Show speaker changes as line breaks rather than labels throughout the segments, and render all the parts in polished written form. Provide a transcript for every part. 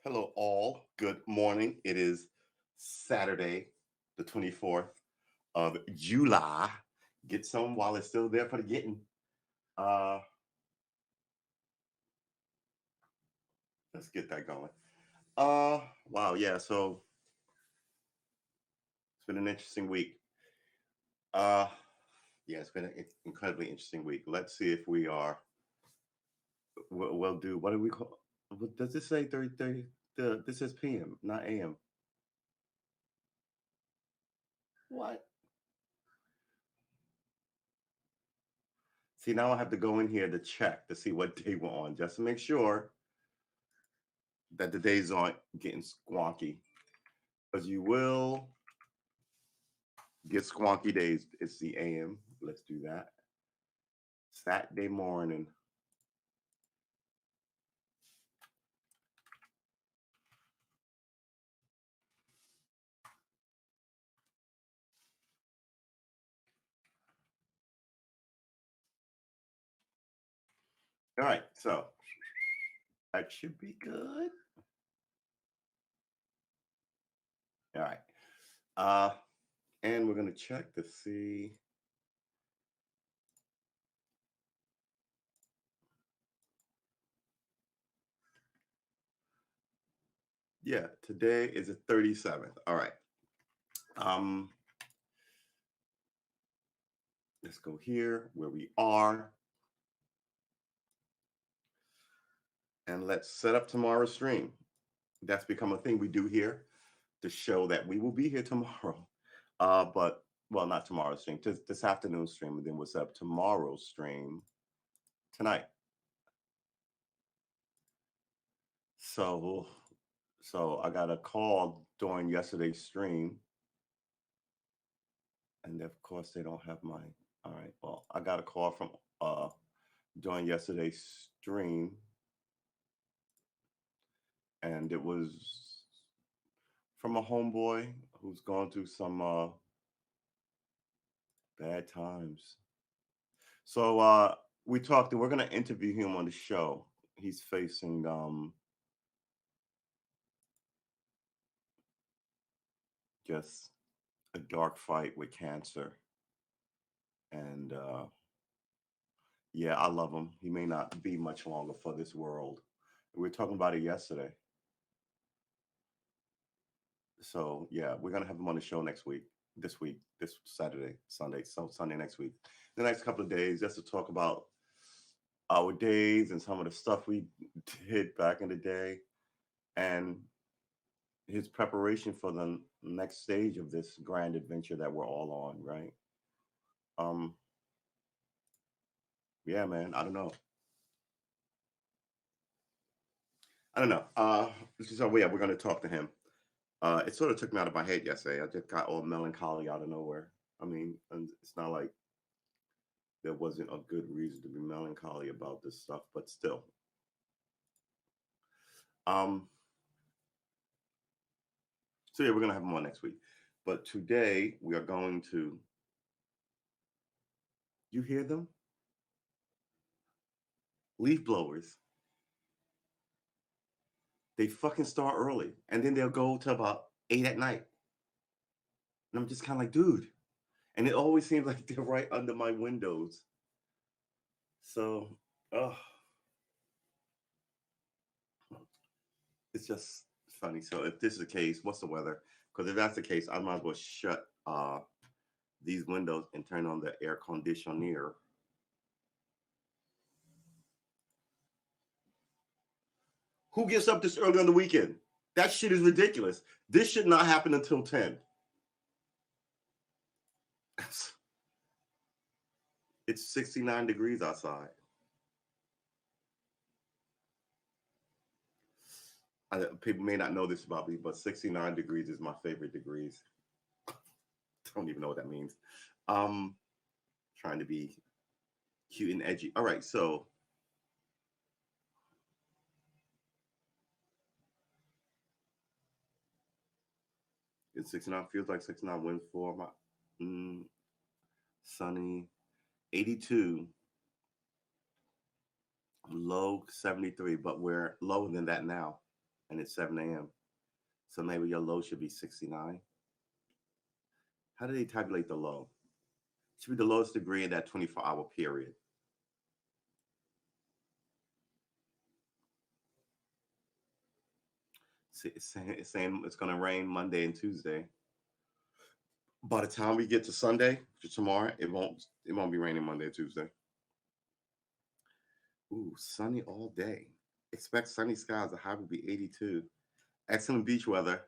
Hello, all. Good morning. It is Saturday, the 24th of July. Get some while it's still there for the getting. Uh, let's get that going. Wow, yeah. So it's been an interesting week. Uh, yeah, it's been an incredibly interesting week. Let's see if we are. We'll do. What do we call? What does this say? 30. This is PM, not AM. What? See, now I have to go in here to check to see what day we're on, just to make sure that the days aren't getting squonky, because you will get squonky days. It's the AM. Let's do that. Saturday morning. All right, so that should be good. All right. Uh, and we're gonna check to see. Yeah, today is the 37th. All right. Um, let's go here where we are, and let's set up tomorrow's stream. That's become a thing we do here to show that we will be here tomorrow. But well, not tomorrow's stream, just this afternoon's stream, and then we'll set up tomorrow's stream tonight. So, so I got a call during yesterday's stream, and of course they don't have my. All right, well, I got a call from during yesterday's stream, and it was from a homeboy who's gone through some bad times. So we talked, and we're going to interview him on the show. He's facing just a dark fight with cancer, and yeah, I love him. He may not be much longer for this world. We were talking about it yesterday. So yeah, we're gonna have him on the show next week, this week, this Saturday, Sunday, so Sunday next week, the next couple of days, just to talk about our days and some of the stuff we did back in the day, and his preparation for the next stage of this grand adventure that we're all on, right? Um, yeah, man. I don't know. So yeah, we're gonna talk to him. It sort of took me out of my head yesterday. I just got all melancholy out of nowhere. I mean, and it's not like there wasn't a good reason to be melancholy about this stuff, but still. Um, so yeah, we're gonna have him on next week. But today we are going to. You hear them? Leaf blowers. They fucking start early, and then they'll go to about 8 at night. And I'm just kind of like, dude. And it always seems like they're right under my windows. So, oh, it's just funny. So if this is the case, what's the weather? Because if that's the case, I might as well shut these windows and turn on the air conditioner. Who gets up this early on the weekend? That shit is ridiculous. This should not happen until 10. It's 69 degrees outside. People may not know this about me, but 69 degrees is my favorite degrees. I don't even know what that means. Um, Trying to be cute and edgy. All right, so it's 69, feels like 69, wind for my sunny, 82, low 73, but we're lower than that now. and it's 7 a.m. So maybe your low should be 69. How do they tabulate the low? It should be the lowest degree in that 24-hour period. It's saying it's going to rain Monday and Tuesday. By the time we get to Sunday, to tomorrow, it won't be raining Monday or Tuesday. Ooh, sunny all day. Expect sunny skies. The high will be 82. Excellent beach weather.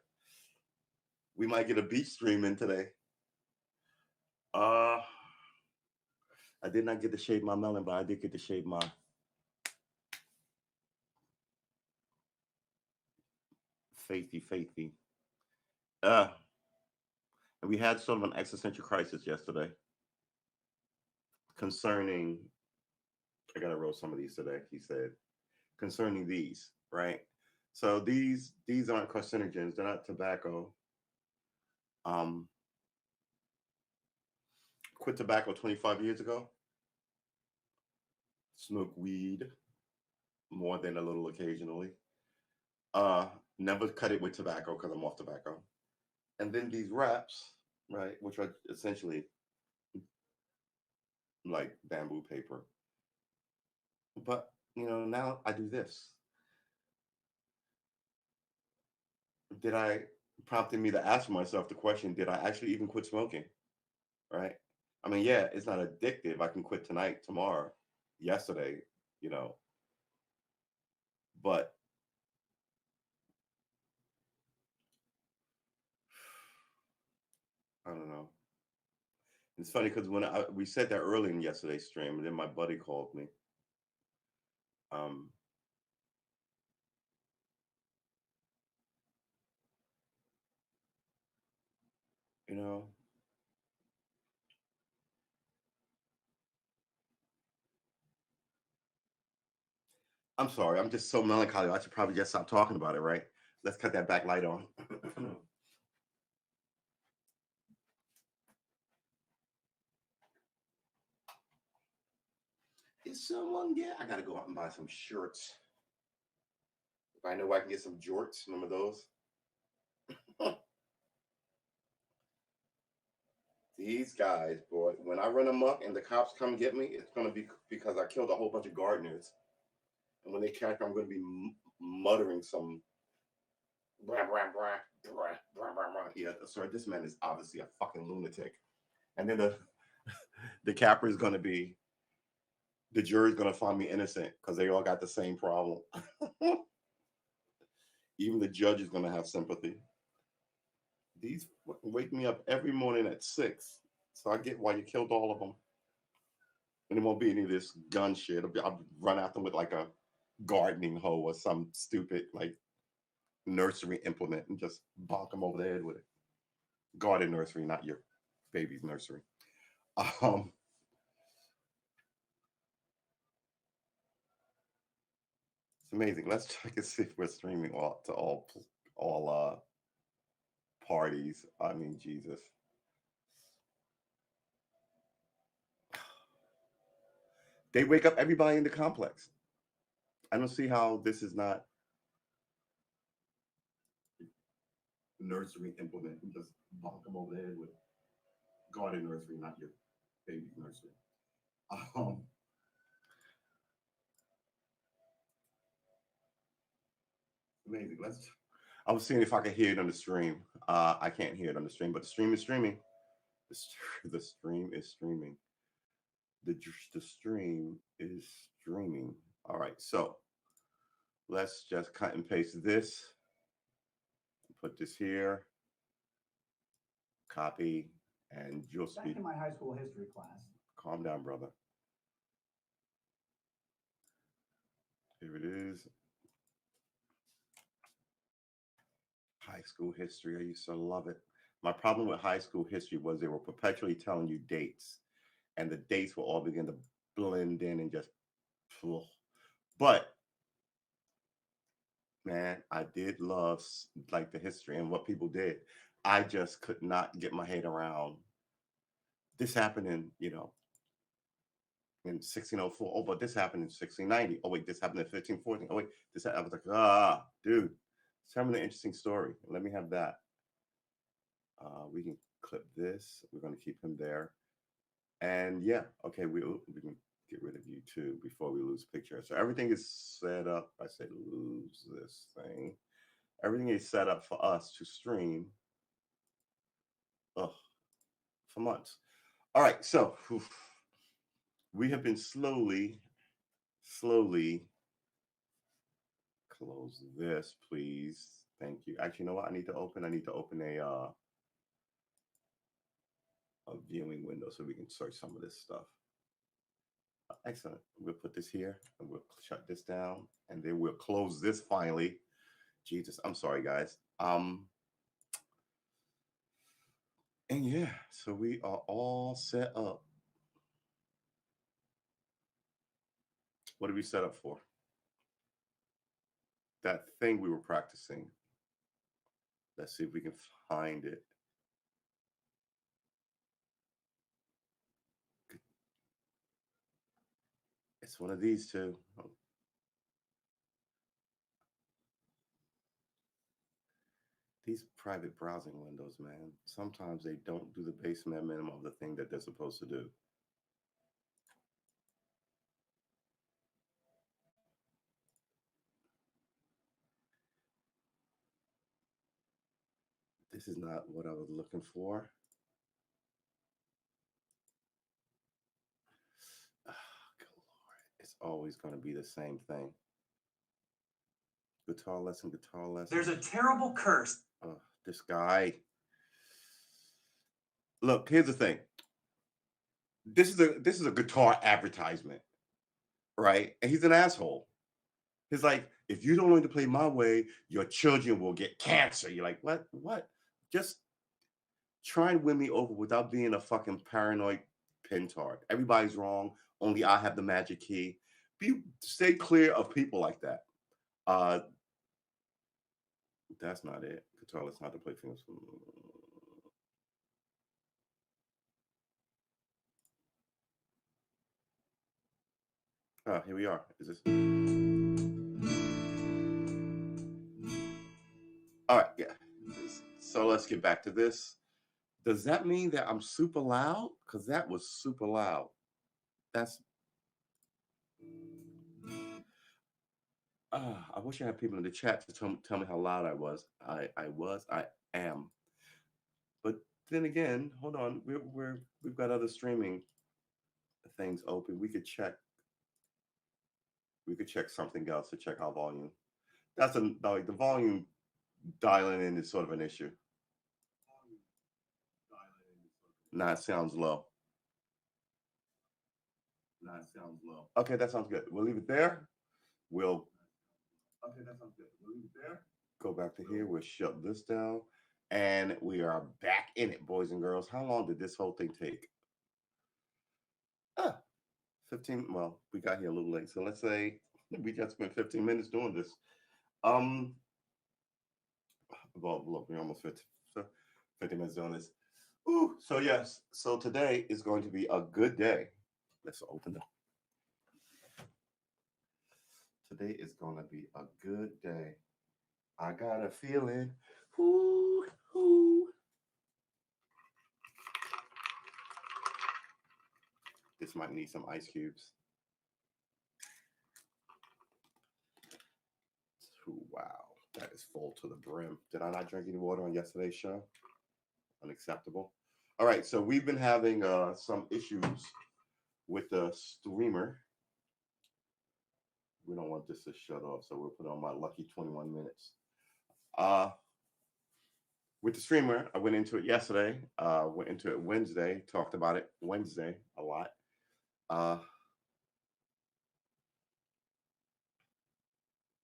We might get a beach stream in today. Uh, I did not get to shave my melon, but I did get to shave my faithy. Uh, and we had sort of an existential crisis yesterday concerning. I gotta roll some of these today. He said concerning these, right? So these aren't carcinogens. They're not tobacco. Um, quit tobacco 25 years ago. Smoke weed more than a little occasionally. Uh, Never cut it with tobacco because I'm off tobacco. And then these wraps, right, which are essentially like bamboo paper. But now I do this. Did I prompted me to ask myself the question, did I actually even quit smoking? Right? I mean, yeah, it's not addictive. I can quit tonight, tomorrow, yesterday, you know, but I don't know. It's funny because we said that early in yesterday's stream, and then my buddy called me. Um, you know, I'm sorry. I'm just so melancholy. I should probably just stop talking about it, right? Let's cut that back light on. Is someone? Yeah, I gotta go out and buy some shirts. If I know I can get some jorts, remember those? These guys, boy, when I run amok and the cops come get me, it's gonna be because I killed a whole bunch of gardeners. And when they catch me, I'm gonna be muttering some brah, brah, brah, brah, brah, brah, brah. Yeah, sorry, this man is obviously a fucking lunatic. And then the capper is gonna be the jury's gonna find me innocent because they all got the same problem. Even the judge is gonna have sympathy. These wake me up every morning at 6, so I get why you killed all of them. And it won't be any of this gun shit. I'll run at them with like a gardening hoe or some stupid like nursery implement and just bonk them over the head with it. Garden nursery, not your baby's nursery. Um, it's amazing. Let's check and see if we're streaming all to all parties. I mean, Jesus. They wake up everybody in the complex. I don't see how this is not nursery implement and just bonk them over the head with garden nursery, not your baby's nursery. Um, Amazing. Let's. I was seeing if I could hear it on the stream. I can't hear it on the stream, but the stream is streaming. The stream is streaming. The stream is streaming. All right, so let's just cut and paste this. Put this here. Copy, and you'll
Back
speak.
in my high school history class.
Calm down, brother. Here it is. High school history. I used to love it. My problem with high school history was they were perpetually telling you dates, and the dates will all begin to blend in and just. Ugh. But man, I did love like the history and what people did. I just could not get my head around this happened in 1604. Oh, but this happened in 1690. Oh wait, this happened in 1514. Oh wait, I was like, dude. It's having an interesting story. Let me have that. We can clip this. We're going to keep him there. And yeah, okay, we can get rid of you too before we lose picture. So everything is set up. I say lose this thing. Everything is set up for us to stream ugh, for months. All right, so we have been slowly close this, please. Thank you. Actually, you know what? I need to open a viewing window so we can search some of this stuff. Excellent. We'll put this here and we'll shut this down and then we'll close this finally. Jesus, I'm sorry, guys. And yeah, so we are all set up. What are we set up for? That thing we were practicing. Let's see if we can find it. It's one of these two. These private browsing windows, man, sometimes they don't do the base minimum of the thing that they're supposed to do. This is not what I was looking for. Oh, good Lord. It's always going to be the same thing. Guitar lesson, guitar lesson.
There's a terrible curse.
This guy. Look, here's the thing. This is a guitar advertisement, right? And he's an asshole. He's like, if you don't learn to play my way, your children will get cancer. You're like, what? What? Just try and win me over without being a fucking paranoid pintard. Everybody's wrong. Only I have the magic key. Stay clear of people like that. That's not it. Guitar, let's not to play things. Oh, here we are. Is this? All right, yeah. So let's get back to this. Does that mean that I'm super loud? Because that was super loud. That's. I wish I had people in the chat to tell me how loud I was. I am. But then again, hold on. We've got other streaming things open. We could check. We could check something else to check our volume. That's like the volume dialing in is sort of an issue. Nah, it sounds low. Nah, it sounds low. Okay, that sounds good. We'll leave it there. We'll. Okay, that sounds good. We'll leave it there. Go back to here. We'll shut this down. And we are back in it, boys and girls. How long did this whole thing take? 15. Well, we got here a little late. So let's say we just spent 15 minutes doing this. Well, look, we're almost 50 minutes doing this. Ooh, so yes. So today is going to be a good day. Let's open it. Today is going to be a good day. I got a feeling. Ooh, ooh. This might need some ice cubes. Ooh, wow, that is full to the brim. Did I not drink any water on yesterday's show? Unacceptable. All right, so we've been having some issues with the streamer. We don't want this to shut off, so we'll put on my lucky 21 minutes. With the streamer, I went into it yesterday, went into it Wednesday, talked about it Wednesday a lot.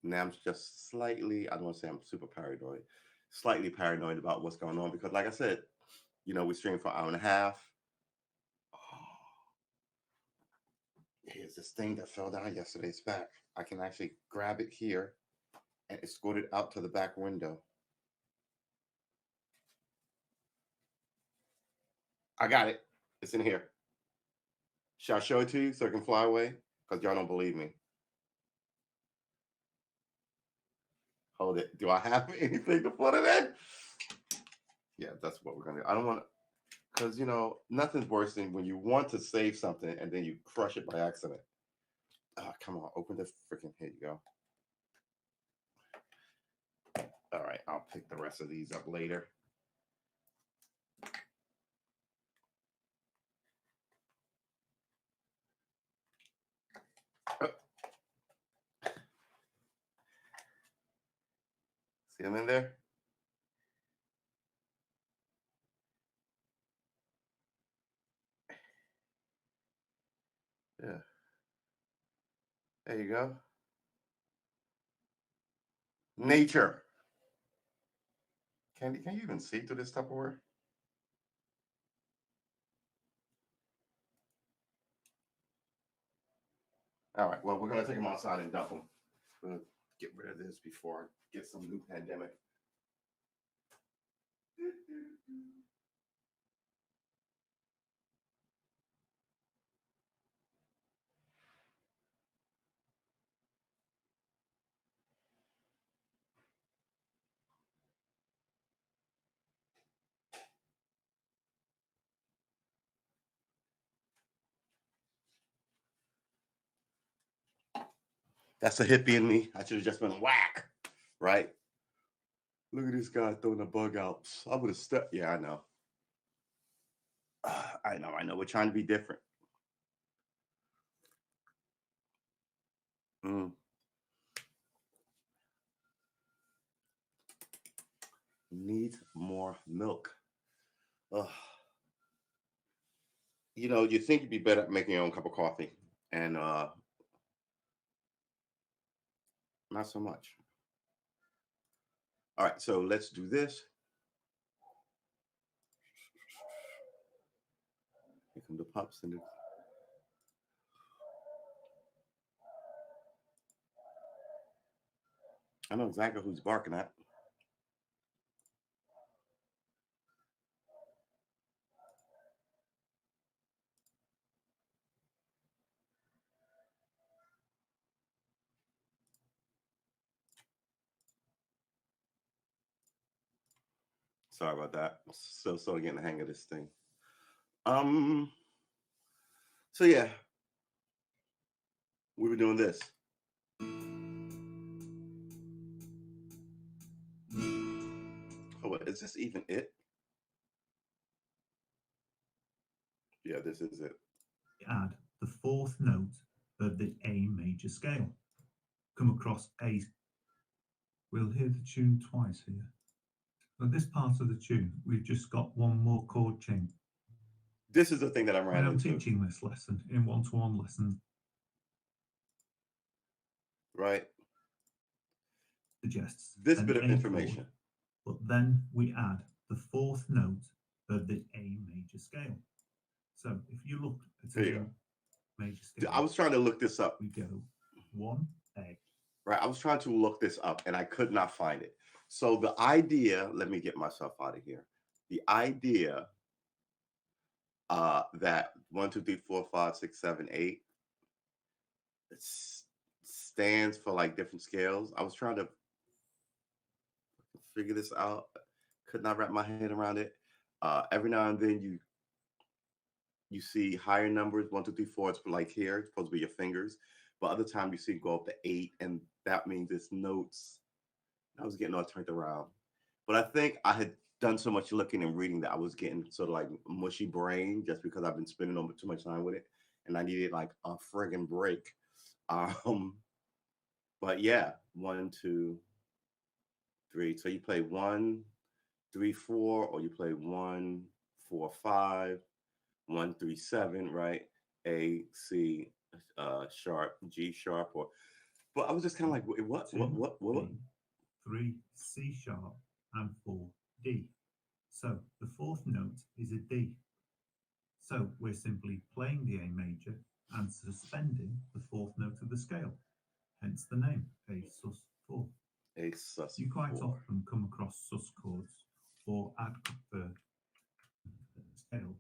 Now I'm just slightly, I don't want to say I'm super paranoid, slightly paranoid about what's going on because, like I said, we streamed for an hour and a half. Here's this thing that fell down yesterday. It's back. I can actually grab it here and escort it out to the back window. I got it. It's in here. Shall I show it to you so it can fly away? Because y'all don't believe me. Hold it. Do I have anything to put it in? Yeah, that's what we're gonna do. I don't want to, because nothing's worse than when you want to save something and then you crush it by accident. Oh, come on, open this freaking. Here you go. All right, I'll pick the rest of these up later. See them in there? Yeah. There you go. Nature. Can you even see through this Tupperware? All right. Well, we're gonna take them outside and dump them. We're gonna get rid of this before I get some new pandemic. That's the hippie in me. I should have just been whack, right? Look at this guy throwing a bug out. I would have stepped. Yeah, I know. I know. I know. We're trying to be different. Mm. Need more milk. Ugh. You think you'd be better at making your own cup of coffee, and not so much. All right, so let's do this. Here come the pups and I know exactly who's barking at. Sorry about that. So getting the hang of this thing. Um. So yeah, we were doing this. Oh, is this even it? Yeah, this is it.
Add the fourth note of the A major scale. Come across A. We'll hear the tune twice here. At this part of the tune, we've just got one more chord change.
This is the thing that I
When
ran
I'm
into.
teaching this lesson in one-to-one lessons,
Right.
suggests
This
an
bit of
A
information.
chord, but then we add the fourth note of the A major scale. So if you look at
Here you
A
go.
major scale,
I was trying to look this up.
we go 1 A.
Right. I was trying to look this up and I could not find it. So the idea, let me get myself out of here. The idea that 1, 2, 3, 4, 5, 6, 7, 8 stands for like different scales. I was trying to figure this out. Could not wrap my head around it. Every now and then you see higher numbers, 1, 2, 3, 4. It's like here, it's supposed to be your fingers. But other time you see it go up to 8, and that means it's notes. I was getting all turned around. But I think I had done so much looking and reading that I was getting sort of like mushy brain just because I've been spending too much time with it. And I needed like a friggin' break. Um, but yeah, 1, 2, 3. So you play 1, 3, 4, or you play 1, 4, 5, 1, 3, 7, right? A, C, sharp, G sharp, or. But I was just kind of like, what,
Two,
what?
B, 3 C sharp, and 4 D. So the fourth note is a D. So we're simply playing the A major and suspending the fourth note of the scale, hence the name A sus4.
A sus.
You quite
4.
often come across sus chords or add the scale.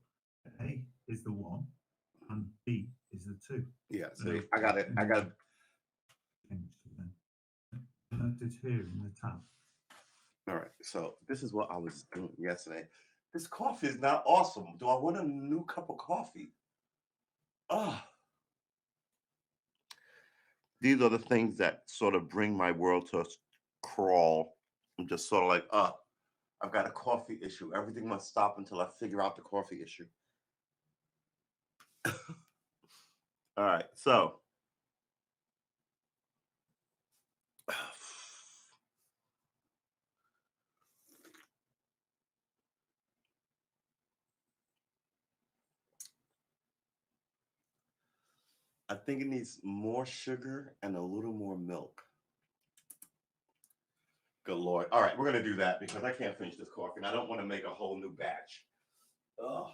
A is the 1 and B is the 2.
Yeah, see, I got it. I got it.
noted here in the tab.
All right. So this is what I was doing yesterday. This coffee is not awesome. Do I want a new cup of coffee? Ah, these are the things that sort of bring my world to a crawl. I'm just sort of like, I've got a coffee issue. Everything must stop until I figure out the coffee issue. All right. So I think it needs more sugar and a little more milk. Good Lord. All right, we're going to do that because I can't finish this coffee and I don't want to make a whole new batch. Ugh.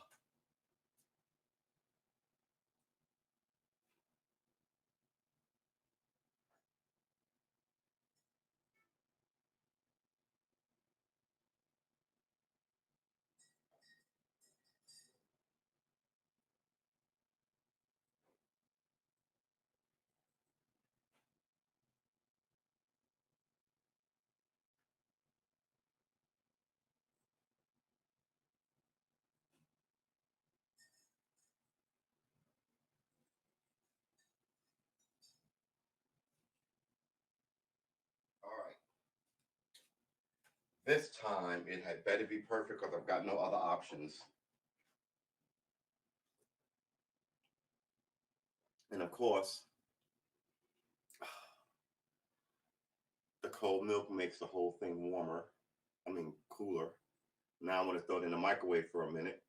All right. This time it had better be perfect because I've got no other options. And of course, the cold milk makes the whole thing warmer. I mean, cooler. Now I'm going to throw it in the microwave for a minute.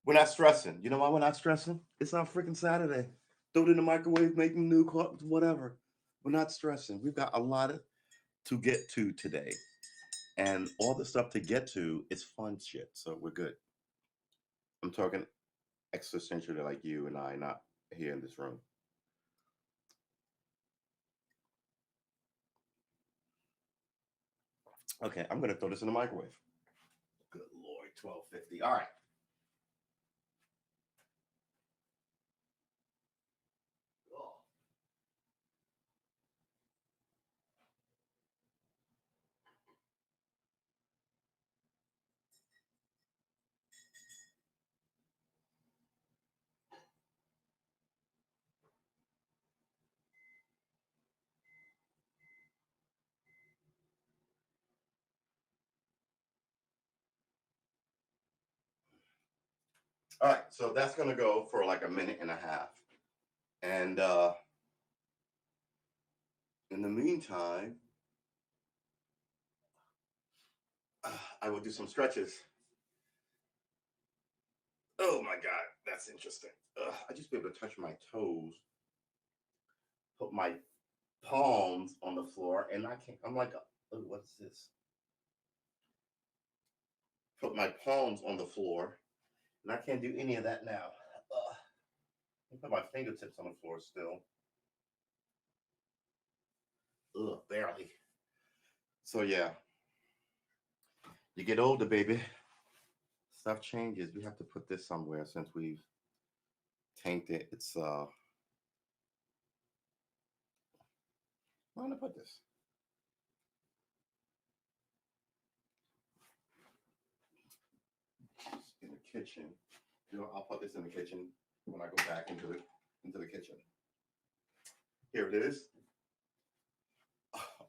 We're not stressing. You know why we're not stressing? It's our freaking Saturday. Throw it in the microwave, making new whatever. We're not stressing. We've got a lot to get to today. And all the stuff to get to is fun shit. So we're good. I'm talking existentially like you and I, not here in this room. Okay, I'm gonna throw this in the microwave. Good Lord, 1250. All right. Oh. All right, so that's gonna go for like a minute and a half. And in the meantime, I will do some stretches. Oh my God, that's interesting. I just be able to touch my toes, put my palms on the floor, and I can't. I'm like, oh, what's this? Put my palms on the floor, and I can't do any of that now. I put my fingertips on the floor still. Ugh, barely. So yeah, you get older, baby. Stuff changes. We have to put this somewhere since we've tainted. It's where am I gonna put this? In the kitchen. You know, I'll put this in the kitchen when I go back into the kitchen. Here it is.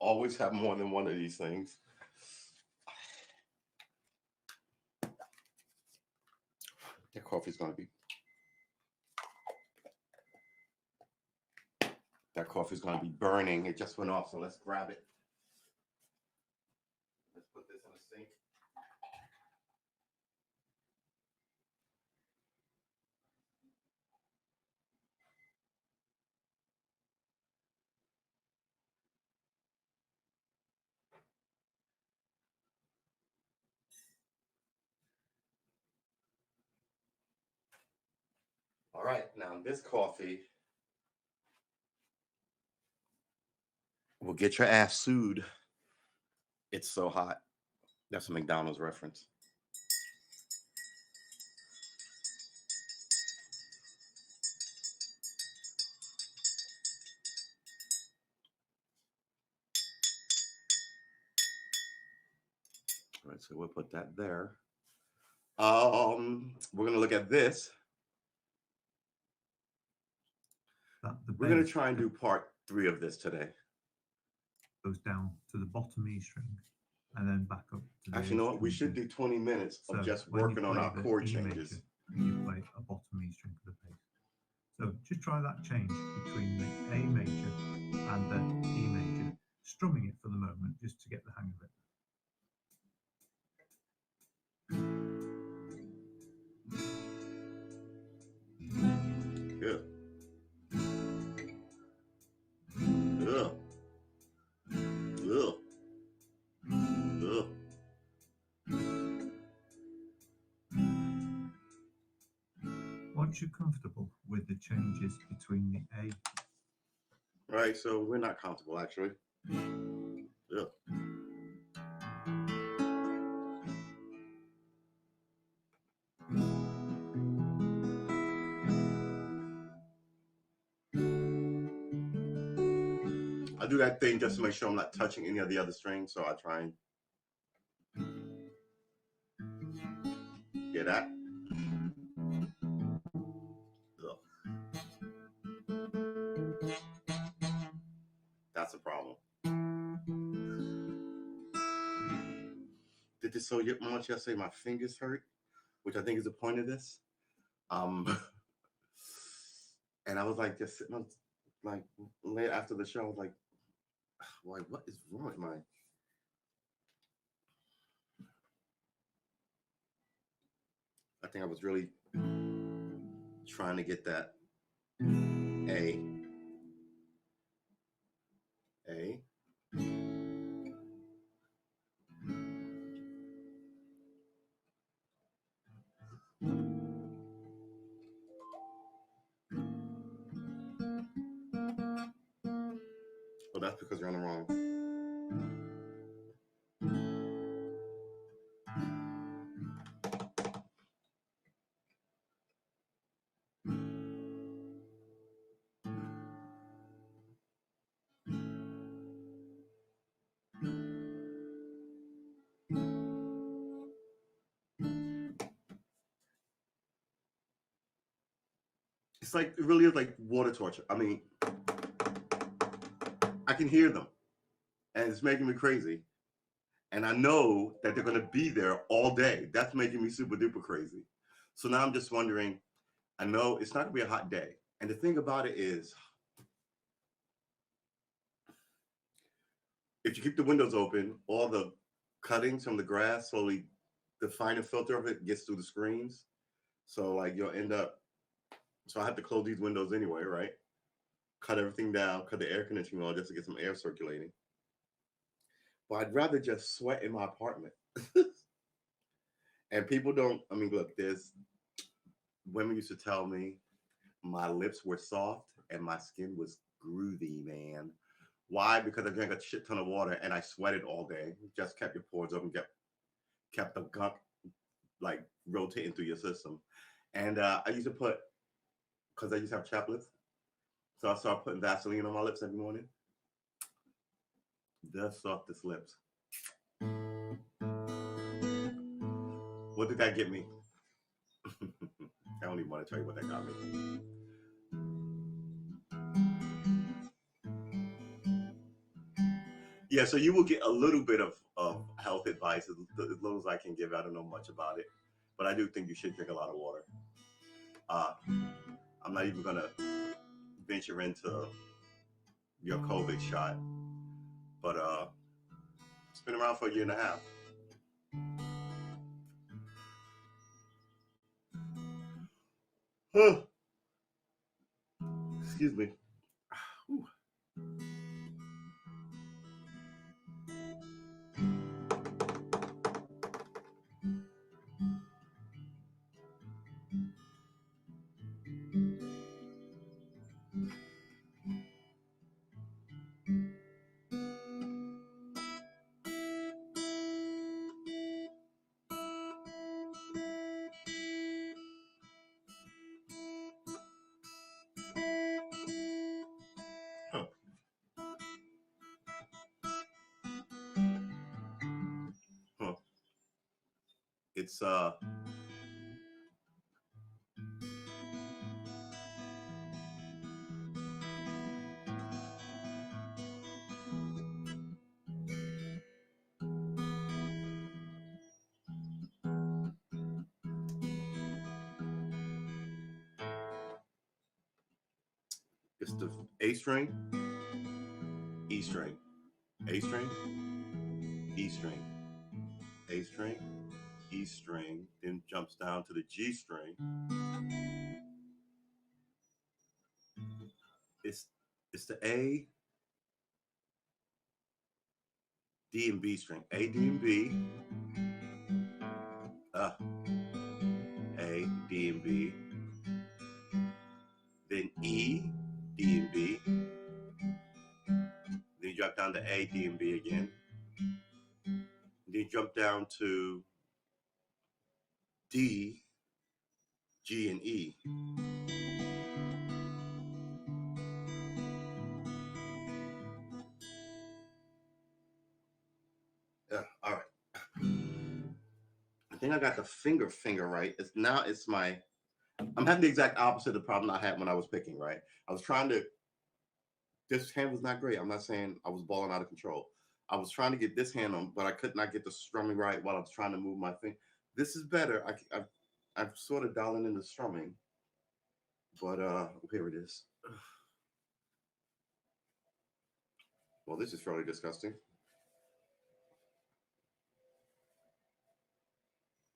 Always have more than one of these things. That coffee's gonna be. That coffee's gonna be burning. It just went off, so let's grab it. Let's put this in the sink. All right, now this coffee will get your ass sued. It's so hot. That's a McDonald's reference. right, so we'll put that there. We're gonna look at this. We're gonna try and do part 3 of this today.
Goes down to the bottom E string and then back up to the
Actually, you know what? We should do 20 minutes of just working on our chord changes.
You play a bottom E string for the bass. So just try that change between the A major and the E major, strumming it for the moment just to get the hang of it.
Good. Ugh. Ugh. Ugh.
Once you're comfortable with the changes between the A.
Right, so we're not comfortable actually. Ugh. I do that thing just to make sure I'm not touching any of the other strings, so I try and hear that. Ugh. That's a problem. Did this so much yesterday my fingers hurt, which I think is the point of this. And I was like just sitting on like late after the show, I was like, what is wrong with my I think I was really trying to get that A. Oh, that's because you're on the wrong. It's like, it really is like water torture. I mean, I can hear them and it's making me crazy. And I know that they're going to be there all day. That's making me super duper crazy. So now I'm just wondering, I know it's not going to be a hot day. And the thing about it is, if you keep the windows open, all the cuttings from the grass slowly, the finer filter of it gets through the screens. So like you'll end up, so I have to close these windows anyway, right? Cut everything down, cut the air conditioning on just to get some air circulating. But I'd rather just sweat in my apartment. And people don't, I mean, look, there's women used to tell me my lips were soft and my skin was groovy, man. Why? Because I drank a shit ton of water and I sweated all day. Just kept your pores open, kept the gunk like rotating through your system. And I used to put, because I used to have chapped lips, so I started putting Vaseline on my lips every morning. The softest lips. What did that get me? I don't even want to tell you what that got me. Yeah, so you will get a little bit of health advice, as little as I can give. I don't know much about it, but I do think you should drink a lot of water. I'm not even going to venture into your COVID shot, but it's been around for a year and a half. Excuse me. Whew. It's it's the A string, E string, A string, E string, A string, E string, then jumps down to the G string. It's it's the A, D, and B string. A, D, and B. Uh, A, D, and B. Then E, D, and B. Then you drop down to A, D, and B again. Then you jump down to D, G, and E. Yeah, all right. I think I got the finger right. It's my. I'm having the exact opposite of the problem I had when I was picking. Right. I was trying to. This hand was not great. I'm not saying I was balling out of control. I was trying to get this hand on, but I could not get the strumming right while I was trying to move my finger. This is better. I'm sort of dialing in the strumming, but here it is. Well, this is fairly disgusting.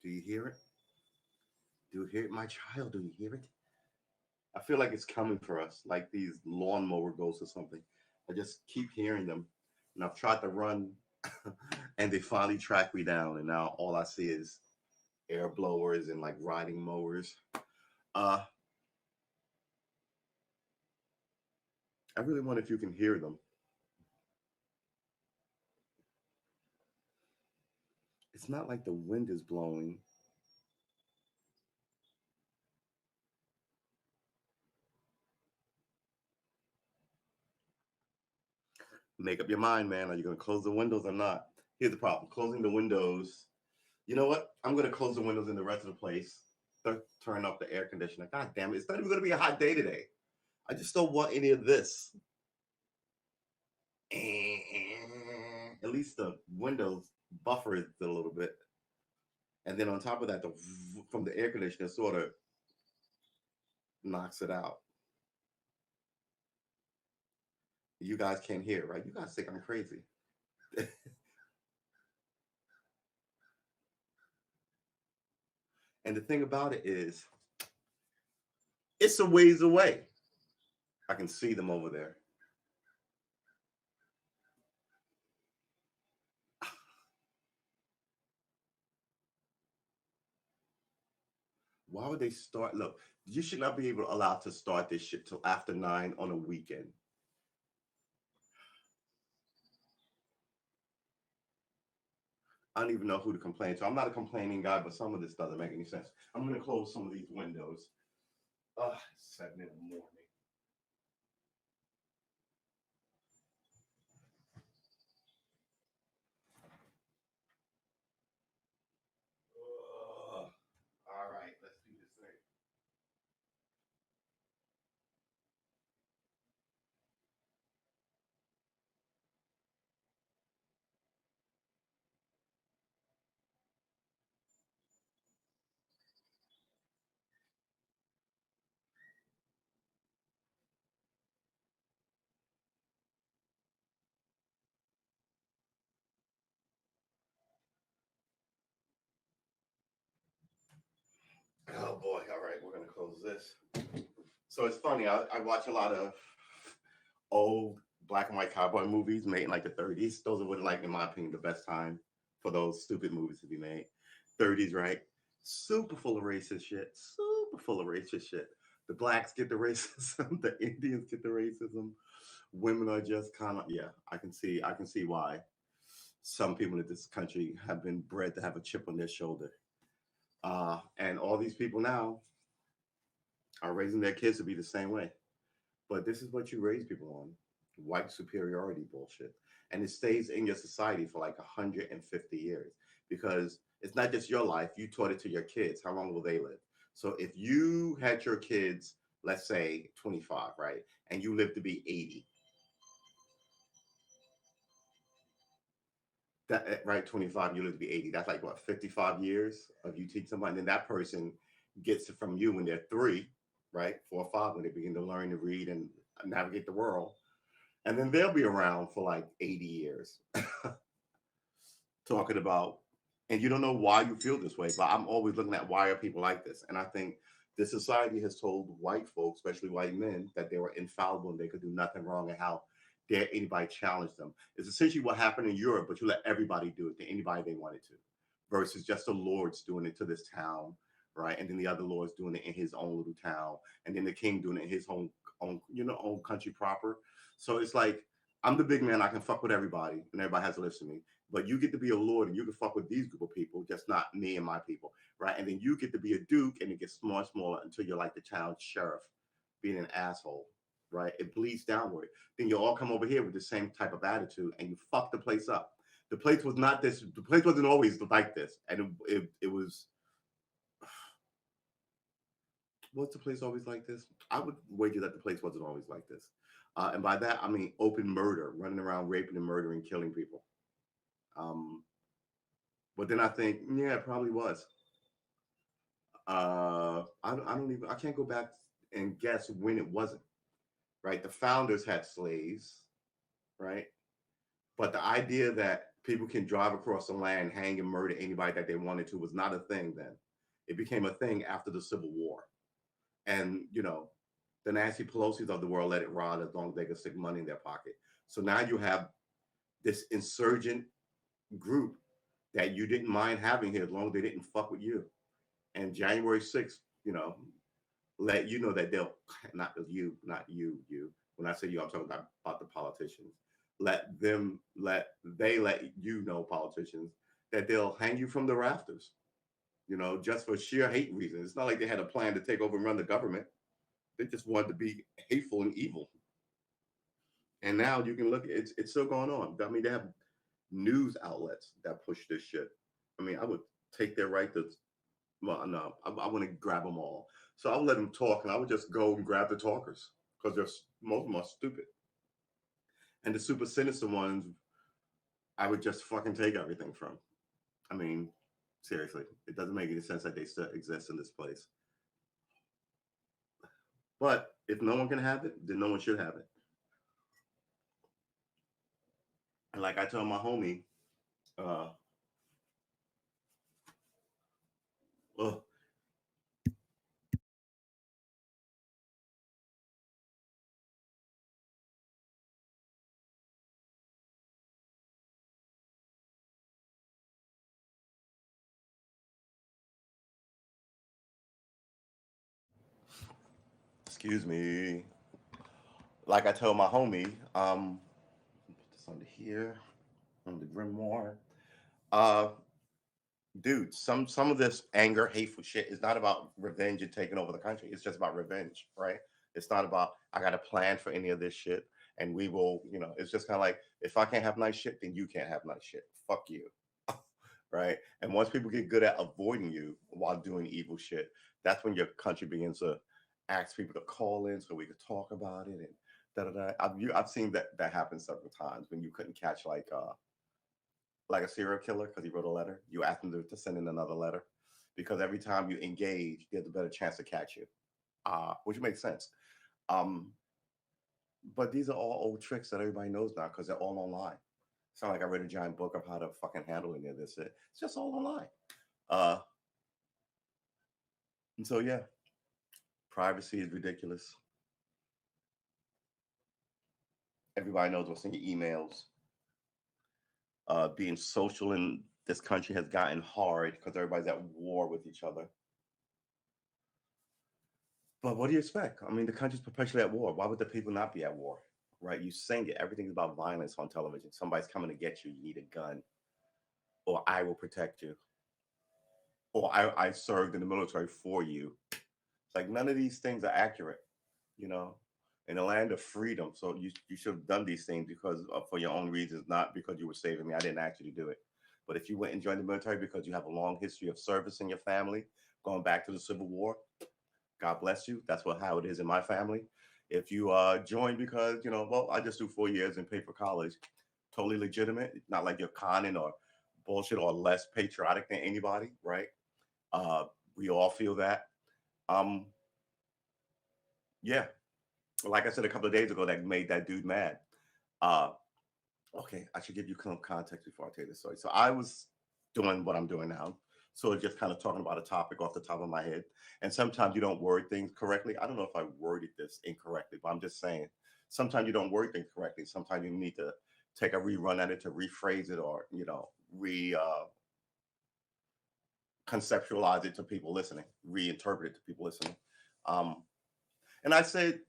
Do you hear it? Do you hear it, my child? Do you hear it? I feel like it's coming for us, like these lawnmower ghosts or something. I just keep hearing them, and I've tried to run, and they finally track me down, and now all I see is air blowers and like riding mowers. Uh, I really wonder if you can hear them. It's not like the wind is blowing. Make up your mind, man. Are you going to close the windows or not? Here's the problem: closing the windows. You know what? I'm going to close the windows in the rest of the place. Turn up the air conditioner. God damn it! It's not even going to be a hot day today. I just don't want any of this. At least the windows buffer it a little bit, and then on top of that, from the air conditioner sort of knocks it out. You guys can't hear, right? You guys think I'm crazy. And the thing about it is, it's a ways away. I can see them over there. Why would they start? Look, you should not be able to allow to start this shit till after 9 on a weekend. I don't even know who to complain to. I'm not a complaining guy, but some of this doesn't make any sense. I'm going to close some of these windows. It's 7 in the morning. All right, let's do this thing. Oh boy! All right, we're gonna close this. So it's funny. I watch a lot of old black and white cowboy movies made in like the 30s. Those are what, like, in my opinion, the best time for those stupid movies to be made. 30s, right? Super full of racist shit. Super full of racist shit. The blacks get the racism. The Indians get the racism. Women are just kind of, yeah. I can see why some people in this country have been bred to have a chip on their shoulder. And all these people now are raising their kids to be the same way. But this is what you raise people on: white superiority bullshit. And it stays in your society for like 150 years. because it's not just your life. You taught it to your kids. How long will they live? So if you had your kids, let's say 25, right, and you live to be 80, right, 25, you live to be 80. That's like what, 55 years of you teach somebody, and then that person gets it from you when they're three, right, 4 or 5, when they begin to learn to read and navigate the world, and then they'll be around for like 80 years talking about, and you don't know why you feel this way, but I'm always looking at why are people like this. And I think this society has told white folks, especially white men, that they were infallible and they could do nothing wrong, and how dare anybody challenge them. It's essentially what happened in Europe, but you let everybody do it to anybody they wanted to, versus just the lords doing it to this town, right? And then the other lords doing it in his own little town, and then the king doing it in his own country proper. So it's like, I'm the big man, I can fuck with everybody and everybody has to listen to me, but you get to be a lord and you can fuck with these group of people, just not me and my people, right? And then you get to be a duke and it gets smaller and smaller until you're like the town sheriff being an asshole, right? It bleeds downward. Then you all come over here with the same type of attitude and you fuck the place up. The place was not this, the place wasn't always like this. And it was, was the place always like this? I would wager that the place wasn't always like this. And by that, I mean open murder, running around raping and murdering, killing people. Um, but then I think, yeah, it probably was. I don't even, I can't go back and guess when it wasn't, right? The founders had slaves, right? But the idea that people can drive across the land, hang and murder anybody that they wanted to was not a thing then. It became a thing after the Civil War. And, the Nancy Pelosi's of the world let it ride as long as they could stick money in their pocket. So now you have this insurgent group that you didn't mind having here as long as they didn't fuck with you. And January 6th, let you know that they'll, not you, not you, you. When I say you, I'm talking about the politicians. Let you know, politicians, that they'll hang you from the rafters, just for sheer hate reasons. It's not like they had a plan to take over and run the government. They just wanted to be hateful and evil. And now you can look, it's still going on. I mean, they have news outlets that push this shit. I mean, I would take their right to, well, no, I want to grab them all. So I would let them talk, and I would just go and grab the talkers because most of them are stupid. And the super sinister ones, I would just fucking take everything from. I mean, seriously, it doesn't make any sense that they still exist in this place. But if no one can have it, then no one should have it. And like I told my homie, uh, oh, excuse me. Like I told my homie, put this under here, on the grimoire. Uh, Dude, some of this anger, hateful shit is not about revenge and taking over the country. It's just about revenge, right? It's not about I got a plan for any of this shit, and we will, it's just kind of like if I can't have nice shit, then you can't have nice shit. Fuck you, right? And once people get good at avoiding you while doing evil shit, that's when your country begins to ask people to call in so we could talk about it and da da da. I've seen that happen several times when you couldn't catch like a serial killer because he wrote a letter. You ask them to send in another letter because every time you engage, there's a better chance to catch you, which makes sense. Um, but these are all old tricks that everybody knows now because they're all online. It's not like I read a giant book of how to fucking handle any of this. It's just all online. Uh, and so, yeah, privacy is ridiculous. Everybody knows what's in your emails. Being social in this country has gotten hard because everybody's at war with each other. But what do you expect? I mean, the country's perpetually at war. Why would the people not be at war? Right? You sing it. Everything's about violence on television. Somebody's coming to get you. You need a gun, or I will protect you, or I served in the military for you. It's like none of these things are accurate. You know, in a land of freedom. So you should have done these things because for your own reasons, not because you were saving me. I didn't ask you to do it. But if you went and joined the military because you have a long history of service in your family, going back to the Civil War, God bless you. That's what how it is in my family. If you join because well, I just do 4 years and pay for college, totally legitimate. Not like you're conning or bullshit or less patriotic than anybody, right? Uh, we all feel that. Um, yeah, like I said a couple of days ago, that made that dude mad. Uh, okay, I should give you some context before I tell you this story. So I was doing what I'm doing now. So just kind of talking about a topic off the top of my head. And sometimes you don't word things correctly. I don't know if I worded this incorrectly, but I'm just saying sometimes you don't word things correctly. Sometimes you need to take a rerun at it to rephrase it or, re conceptualize it to people listening, reinterpret it to people listening. Um, and I said,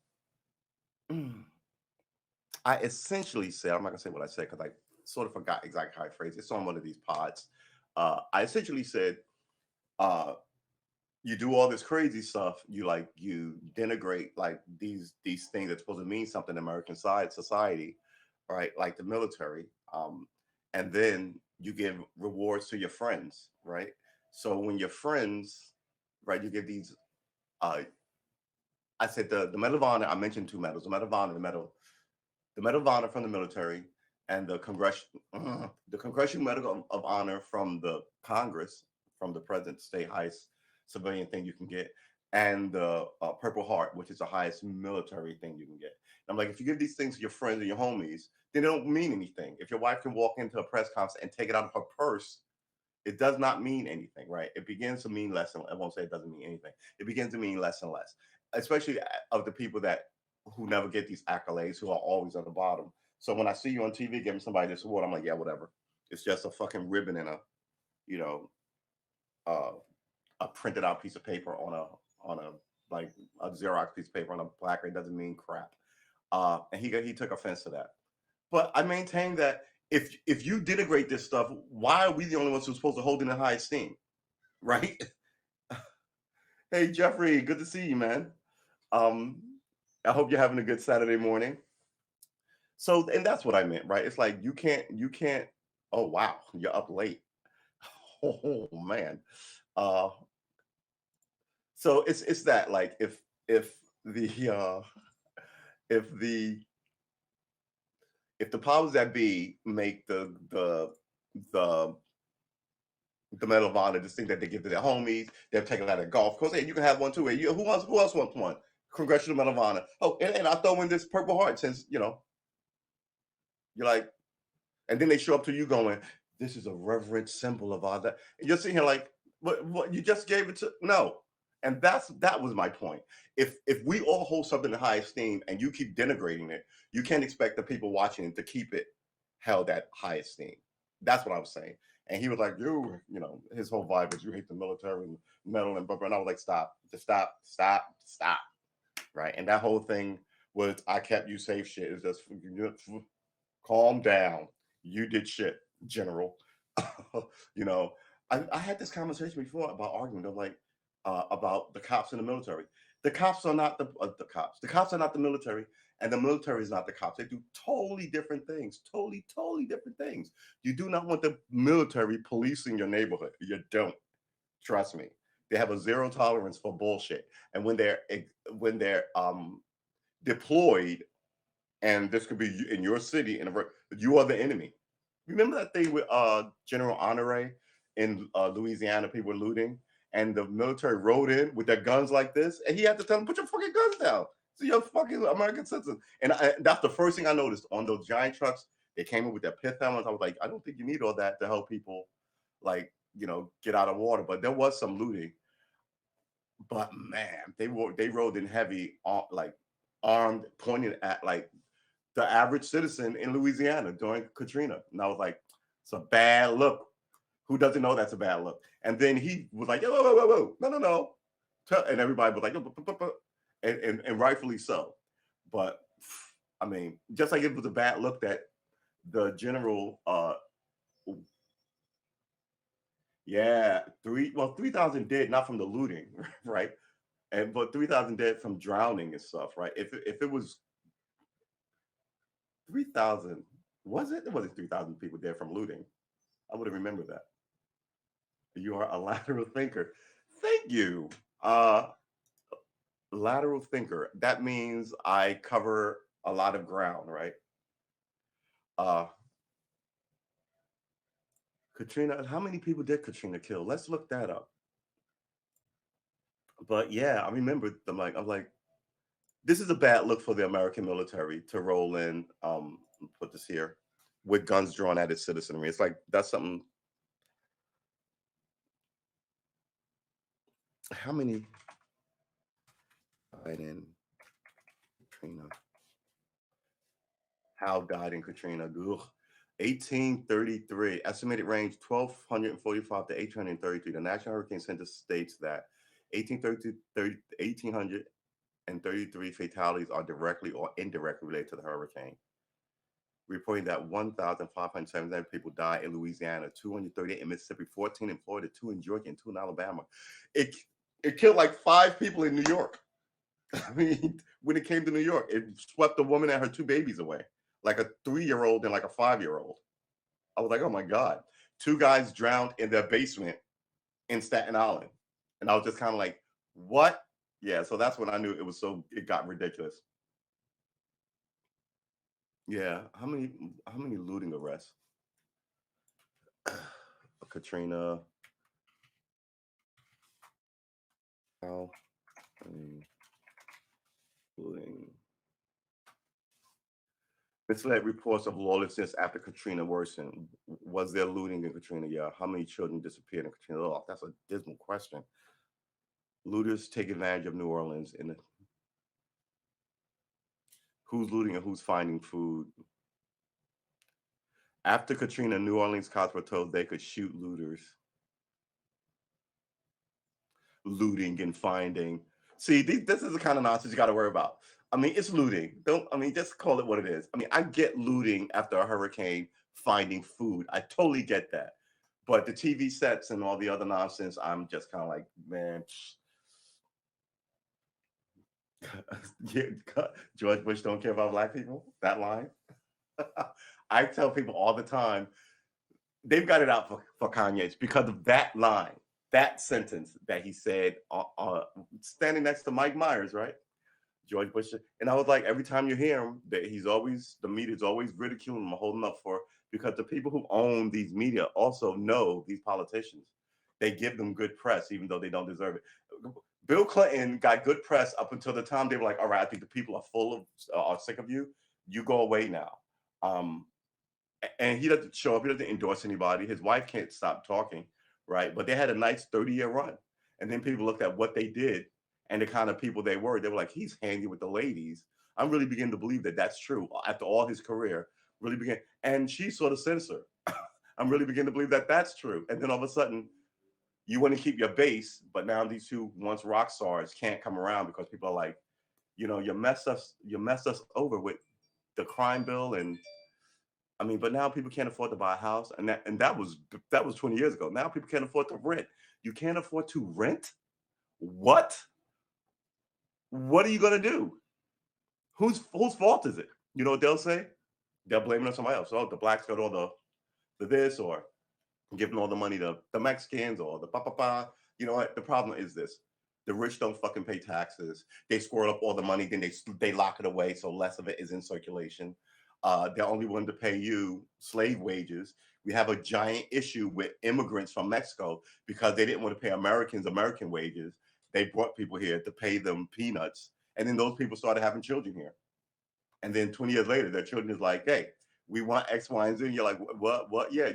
I essentially said, I'm not gonna say what I said because I sort of forgot exactly how I phrased it. It's on one of these pods. I essentially said, uh, you do all this crazy stuff. You denigrate like these things that's supposed to mean something in American side society, right? Like the military, and then you give rewards to your friends, right? So when your friends, right, you give these. Uh, I said the Medal of Honor. I mentioned two medals: the Medal of Honor, the Medal of Honor from the military, and the Congressional Medal of Honor from the Congress, from the president, state highest civilian thing you can get, and the Purple Heart, which is the highest military thing you can get. And I'm like, if you give these things to your friends and your homies, then they don't mean anything. If your wife can walk into a press conference and take it out of her purse, it does not mean anything, right? It begins to mean less and I won't say it doesn't mean anything. It begins to mean less and less, especially of the people that who never get these accolades, who are always at the bottom. So when I see you on TV giving somebody this award, I'm like, yeah, whatever. It's just a fucking ribbon and you know, uh, a printed out piece of paper on a like a Xerox piece of paper on a placard. It doesn't mean crap. And he took offense to that. But I maintain that if you denigrate this stuff, why are we the only ones who're supposed to hold it in high esteem, right? Hey Jeffrey, good to see you, man. Um, I hope you're having a good Saturday morning. So, and that's what I meant, right? It's like you can't. Oh wow, you're up late. Oh man. Uh, so it's that like if the if the if the powers that be make the the Medal of Honor, this thing that they give to their homies. They're taking out a golf course. Hey, you can have one too. Hey, who else wants one? Congressional Medal of Honor. Oh, and I throw in this Purple Heart since you're like, and then they show up to you going, "This is a reverent symbol of all that." And you're sitting here like, "What? You just gave it to no." And that was my point. If we all hold something in high esteem and you keep denigrating it, you can't expect the people watching it to keep it held at high esteem. That's what I was saying. And he was like, his whole vibe is you hate the military and metal and blah, blah. And I was like, stop, just stop, stop, stop. Right. And that whole thing was I kept you safe shit. It's just calm down. You did shit, General. you know, I had this conversation before about argument of like about the cops in the military. The cops are not the cops. The cops are not the military, and the military is not the cops. They do totally different things. Totally, totally different things. You do not want the military policing your neighborhood. You don't. Trust me. They have a zero tolerance for bullshit, and when they're deployed, and this could be in your city, and you are the enemy. Remember that thing with General Honore in Louisiana? People were looting, and the military rode in with their guns like this, and he had to tell them, "Put your fucking guns down." So you're fucking American citizens, and that's the first thing I noticed on those giant trucks. They came in with their pith helmets. I was like, I don't think you need all that to help people, like get out of water. But there was some looting. But man, they rode in heavy, like armed, pointed at like the average citizen in Louisiana during Katrina. And I was like, it's a bad look. Who doesn't know that's a bad look? And then he was like, whoa, whoa, whoa, whoa, no, no, no. And everybody was like, and rightfully so. But I mean, just like it was a bad look that the general, yeah, 3,000 dead, not from the looting, right? But 3,000 dead from drowning and stuff, right? If it was 3,000, was it? It wasn't 3,000 people dead from looting. I would have remembered that. You are a lateral thinker. Thank you. Uh, lateral thinker. That means I cover a lot of ground, right? Uh, Katrina, how many people did Katrina kill? Let's look that up. But yeah, I remember I'm like, this is a bad look for the American military to roll in, put this here, with guns drawn at its citizenry. It's like that's something. How many died in Katrina? How died in Katrina? Ugh. 1833. Estimated range 1,245 to 833. The National Hurricane Center states that 1,833 fatalities are directly or indirectly related to the hurricane, reporting that 1,579 people died in Louisiana, 238 in Mississippi, 14 in Florida, 2 in Georgia, and 2 in Alabama. It it killed like 5 people in New York. I mean, when it came to New York, it swept a woman and her 2 babies away, like a 3-year-old and like a 5-year-old. I was like, oh my God. 2 guys drowned in their basement in Staten Island. And I was just kind of like, what? Yeah, so that's when I knew it got ridiculous. Yeah, how many looting arrests? Katrina, how many looting? Misled reports of lawlessness after Katrina worsened. Was there looting in Katrina? Yeah. How many children disappeared in Katrina? Oh, that's a dismal question. Looters take advantage of New Orleans, and who's looting and who's finding food? After Katrina, New Orleans cops were told they could shoot looters. Looting and finding. See, this is the kind of nonsense you got to worry about. I mean, it's looting. Don't I mean just call it what it is. I mean, I get looting after a hurricane, finding food. I totally get that. But the TV sets and all the other nonsense, I'm just kind of like, man. Yeah, George Bush don't care about black people. That line. I tell people all the time, they've got it out for Kanye. It's because of that line, that sentence that he said, standing next to Mike Myers, right? George Bush. And I was like, every time you hear him, that the media's always ridiculing him, holding up for, because the people who own these media also know these politicians. They give them good press, even though they don't deserve it. Bill Clinton got good press up until the time they were like, all right, I think the people are sick of you. You go away now. Um, and he doesn't show up. He doesn't endorse anybody. His wife can't stop talking, right? But they had a nice 30-year run. And then people looked at what they did and the kind of people they were. They were like, he's handy with the ladies. I'm really beginning to believe that that's true after all his career. Really begin, and she's sort of sinister. I'm really beginning to believe that that's true. And then all of a sudden, you want to keep your base, but now these two once rock stars can't come around because people are like, you messed us over with the crime bill, and I mean, but now people can't afford to buy a house, and that was 20 years ago. Now people can't afford to rent. You can't afford to rent. What? What are you gonna do? Whose fault is it? You know what they'll say? They'll blame it on somebody else. Oh, the blacks got all the this, or giving all the money to the Mexicans, or the pa pa pa. You know what? The problem is this: the rich don't fucking pay taxes. They squirrel up all the money, then they lock it away, so less of it is in circulation. They're only willing to pay you slave wages. We have a giant issue with immigrants from Mexico because they didn't want to pay Americans American wages. They brought people here to pay them peanuts, and then those people started having children here. And then 20 years later, their children is like, hey, we want X, Y, and Z. And you're like, what? Yeah,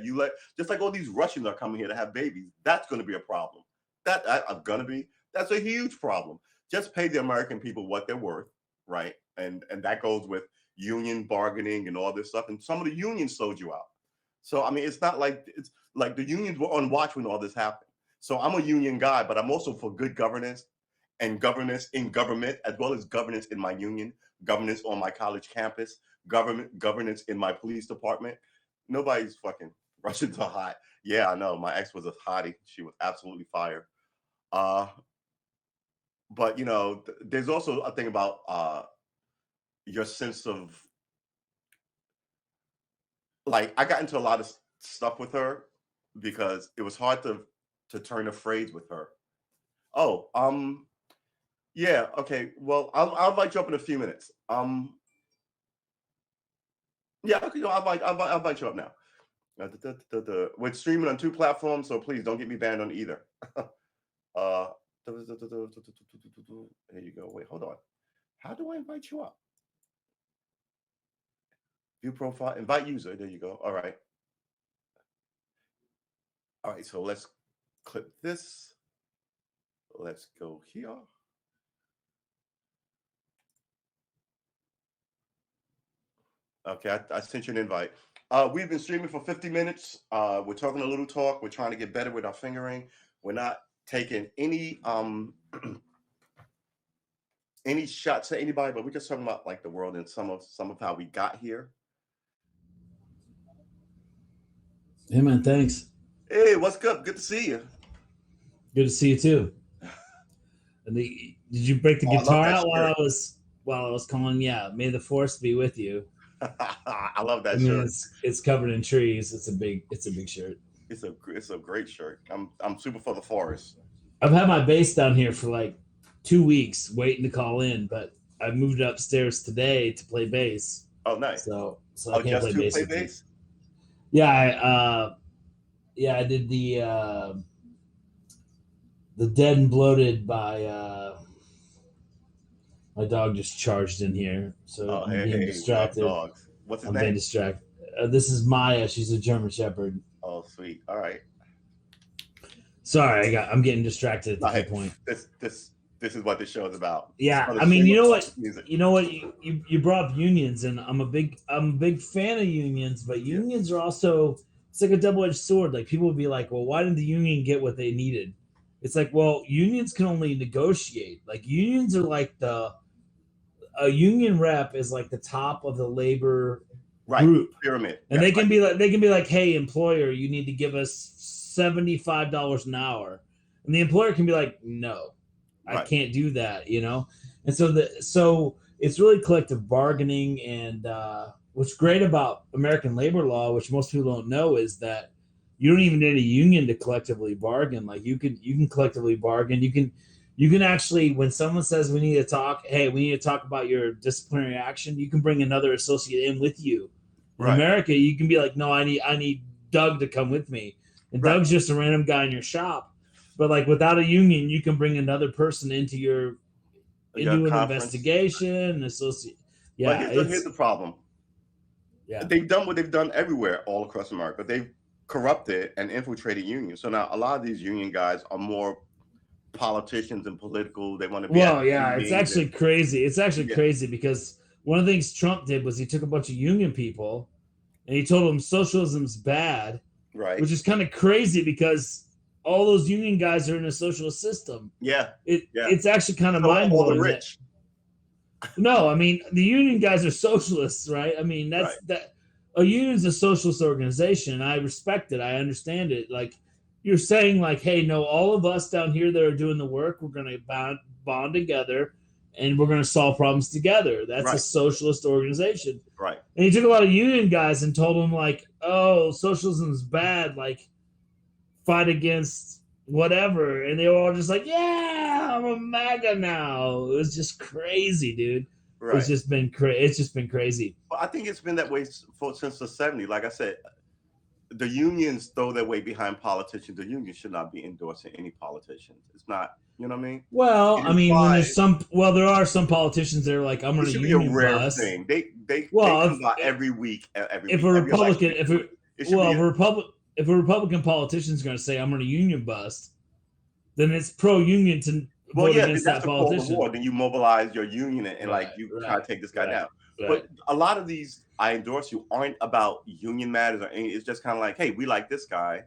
just like all these Russians are coming here to have babies. That's going to be a problem. That's a huge problem. Just pay the American people what they're worth, right? And that goes with union bargaining and all this stuff. And some of the unions sold you out. So I mean, it's like the unions were on watch when all this happened. So I'm a union guy, but I'm also for good governance and governance in government, as well as governance in my union, governance on my college campus, governance in my police department. Nobody's fucking Russians are hot. Yeah, I know. My ex was a hottie. She was absolutely fire. Uh, but there's also a thing about your sense of, like, I got into a lot of stuff with her, because it was hard to turn a phrase with her. Oh, yeah, okay. Well, I'll invite you up in a few minutes. Yeah, okay, I'll invite you up now. We're streaming on two platforms, so please don't get me banned on either. uh, there you go. Wait, hold on. How do I invite you up? View profile, invite user. There you go. All right. All right. So let's clip this. Let's go here. Okay, I sent you an invite. We've been streaming for 50 minutes. We're talking a little talk. We're trying to get better with our fingering. We're not taking any any shots at anybody, but we're just talking about like the world and some of how we got here.
Hey man, thanks.
Hey, what's good? Good to see you.
Good to see you too. And did you break the guitar out while I was calling? Yeah, may the force be with you.
I love that
I mean,
shirt.
it's covered in trees. It's a big shirt.
It's a great shirt. I'm super for the forest.
I've had my bass down here for like 2 weeks waiting to call in, but I moved it upstairs today to play bass.
Oh, nice.
So I can't play bass.
Play bass?
Yeah, I did the Dead and Bloated by my dog just charged in here, so I'm being distracted.
Dogs. What's his name?
Being distracted. This is Maya. She's a German Shepherd.
Oh, sweet. All right.
Sorry, I'm getting distracted at the point.
This is what this show is about.
Yeah, I mean, you know what? You brought up unions, and I'm a big fan of unions, but unions are also, it's like a double-edged sword. Like people would be like, well, why didn't the union get what they needed? It's like, well, unions can only negotiate. Like unions are like a union rep is like the top of the labor group
pyramid,
and they can be like, hey, employer, you need to give us $75 an hour, and the employer can be like, no, I can't do that, you know. And so it's really collective bargaining, and what's great about American labor law, which most people don't know, is that you don't even need a union to collectively bargain. Like you can collectively bargain. You can actually, when someone says we need to talk, hey, we need to talk about your disciplinary action, you can bring another associate in with you. In America, you can be like, no, I need Doug to come with me. And Doug's just a random guy in your shop. But like without a union, you can bring another person into an investigation, associate. Yeah.
But here's the problem.
Yeah.
They've done what they've done everywhere all across America. They've corrupted and infiltrated unions. So now a lot of these union guys are more politicians and political. They want to be.
Well, yeah, it's actually crazy. It's actually crazy because one of the things Trump did was he took a bunch of union people and he told them socialism's bad.
Right.
Which is kind of crazy because all those union guys are in a socialist system.
Yeah.
It's actually kind of mind-blowing.
All the rich.
No, I mean, the union guys are socialists, right? I mean, that a union's a socialist organization. I respect it. I understand it. Like, you're saying, like, hey, no, all of us down here that are doing the work, we're going to bond together and we're going to solve problems together. That's a socialist organization.
Right.
And he took a lot of union guys and told them, like, oh, socialism is bad. Like, fight against whatever. And they were all just like, yeah, I'm a MAGA now. It was just crazy, dude. Right. It's just been crazy.
Well, I think it's been that way since the 70s. Like I said, the unions throw their weight behind politicians. The union should not be endorsing any politicians. It's not, you know what I mean?
Well, I mean, when there's there are some politicians that are like, I'm going to union
be a rare
bust.
thing. They come out every week. If
a Republican politician is going to say, I'm going to union bust, then it's pro-union to vote against that politician.
Then you mobilize your union and you try to take this guy down. Right. But a lot of these I endorse you aren't about union matters or anything. It's just kind of like, hey, we like this guy.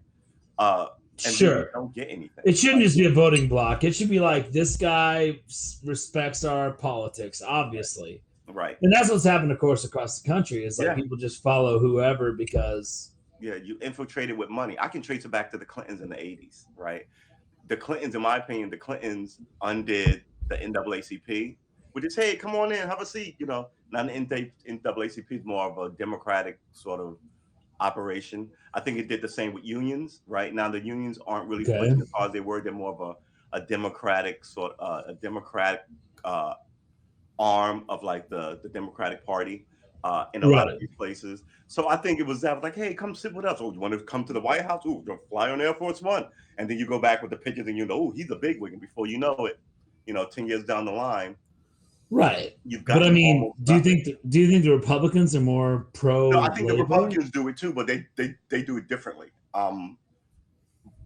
And
sure.
Don't get anything.
It shouldn't just be a voting block. It should be like, this guy respects our politics, obviously.
Right.
And that's what's happened, of course, across the country. Is like people just follow whoever because.
Yeah, you infiltrated with money. I can trace it back to the Clintons in the 80s, right? The Clintons, in my opinion, undid the NAACP. We just, hey, come on in, have a seat, you know. Now the NAACP is more of a democratic sort of operation. I think it did the same with unions. Right now, the unions aren't really
Okay.
pushing as hard as they were. They're more of a democratic uh, arm of like the Democratic Party in a lot of
Right.
these places. So I think it was that like, hey, come sit with us. Oh, you want to come to the White House? Oh, you'll fly on Air Force One, and then you go back with the pictures, and you know, oh, he's a bigwig, and before you know it, 10 years down the line,
Right.
you've
But I
gotten
mean,
almost nothing.
do you think the Republicans are more
No,
pro
I think the
labor?
Republicans do it too, but they do it differently.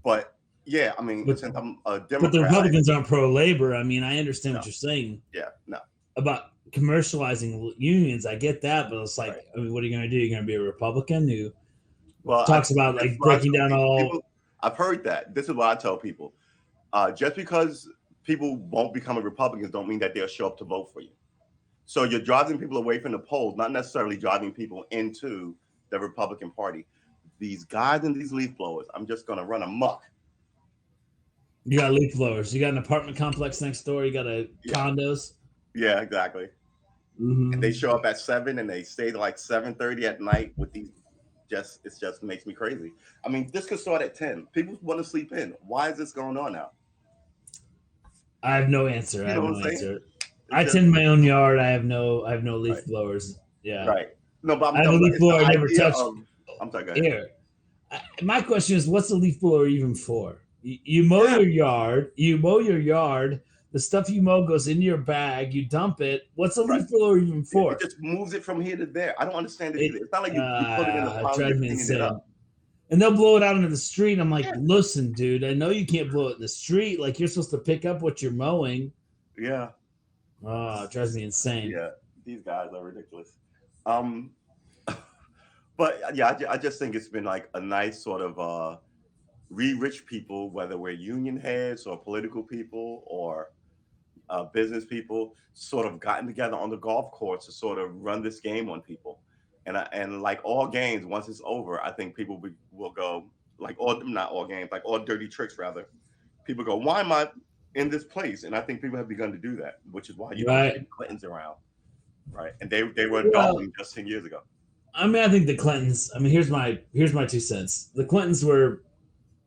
But yeah, I mean,
But
since I'm a
but the
Democrat,
Republicans aren't pro labor. I mean, I understand
no,
what you're saying
yeah, no,
about commercializing unions. I get that, but it's like,
right.
I mean, what are you going to do? You're going to be a Republican who
Well,
talks about
this is
like
what I
breaking
tell
down
people.
all.
People, I've heard that. This is what I tell people. Just because people won't become a Republicans don't mean that they'll show up to vote for you. So you're driving people away from the polls, not necessarily driving people into the Republican Party. These guys and these leaf blowers, I'm just going to run amok.
You got leaf blowers. You got an apartment complex next door. You got a
Yeah,
condos.
yeah, exactly. And
Mm-hmm.
they show up at 7 and they stay to like 7:30 at night with these. It just makes me crazy. I mean, this could start at 10. People want to sleep in. Why is this going on now?
I have no answer. I
You
have
know what
no
I'm saying?
answer.
It's
I
just
tend my own yard. I have no
right,
leaf blowers. Yeah,
right. No, but
I
I'm
have a
talking about
leaf
it's the
blower I never
idea
touched.
of. I'm sorry, go ahead.
Here, my question is, what's a leaf blower even for? You mow
Yeah,
your yard. You mow your yard. The stuff you mow goes into your bag. You dump it. What's a
right.
leaf blower even
It
for?
just moves it from here to there. I don't understand it
It
either. It's not like you put it in a
it
pile and
drives
you're
me
cleaning it
insane.
up.
And they'll blow it out into the street. I'm like,
Yeah,
listen, dude, I know you can't blow it in the street. Like you're supposed to pick up what you're mowing.
yeah,
Oh, it drives me insane.
yeah. These guys are ridiculous. Um, but yeah, I just think it's been like a nice sort of re-rich people, whether we're union heads or political people or business people, sort of gotten together on the golf course to sort of run this game on people. And like all games, once it's over, I think people will go like all not all games, like all dirty tricks rather. People go, why am I in this place? And I think people have begun to do that, which is why you don't see
Right.
the Clintons around, right? And they were
Well,
adulting just 10 years ago.
I mean, I think the Clintons. I mean, here's my 2 cents. The Clintons were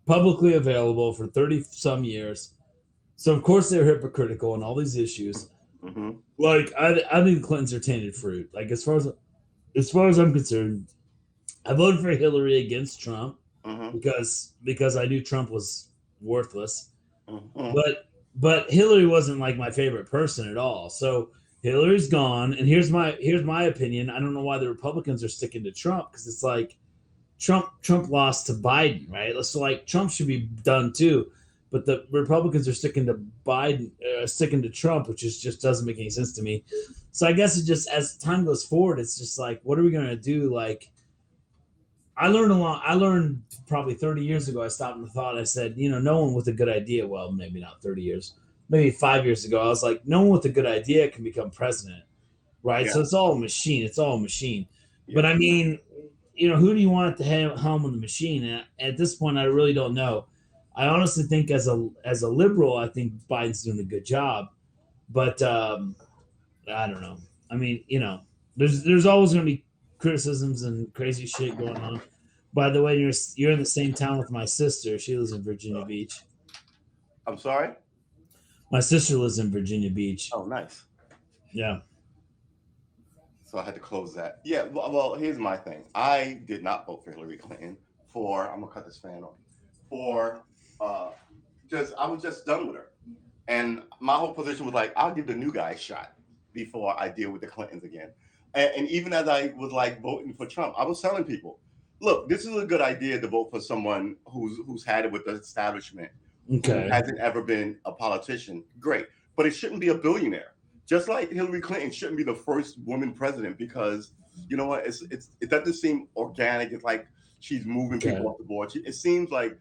publicly available for 30 some years, so of course they're hypocritical on all these issues.
Hmm.
Like I think the Clintons are tainted fruit. Like as far as I'm concerned, I voted for Hillary against Trump
Hmm.
because I knew Trump was worthless.
Hmm.
But Hillary wasn't like my favorite person at all. So Hillary's gone, and here's my opinion. I don't know why the Republicans are sticking to Trump because it's like Trump lost to Biden, right? So like Trump should be done too, but the Republicans are sticking to Biden, sticking to Trump, which just doesn't make any sense to me. So I guess it just as time goes forward, it's just like, what are we gonna do? Like I learned a lot. I learned probably 30 years ago. I stopped and thought. I said, no one with a good idea. Well, maybe not 30 years, maybe 5 years ago. I was like, no one with a good idea can become president, right?
Yeah,
So it's all a machine. It's all a machine. But
yeah.
I mean, who do you want at the helm of the machine? And at this point, I really don't know. I honestly think as a liberal, I think Biden's doing a good job, but I don't know. I mean, there's always going to be criticisms and crazy shit going on. By the way, you're in the same town with my sister. She lives in Virginia
Uh,
Beach.
I'm sorry.
My sister lives in Virginia Beach.
Oh, nice.
Yeah.
So I had to close that. Yeah. Well, here's my thing. I did not vote for Hillary Clinton for. I'm gonna cut this fan off. For I was just done with her, and my whole position was like, I'll give the new guy a shot before I deal with the Clintons again. And even as I was like voting for Trump, I was telling people, look, this is a good idea to vote for someone who's had it with the establishment, who
Okay.
hasn't ever been a politician. Great, but it shouldn't be a billionaire. Just like Hillary Clinton shouldn't be the first woman president because you know what? It doesn't seem organic. It's like she's moving people
Okay.
off the board. It seems like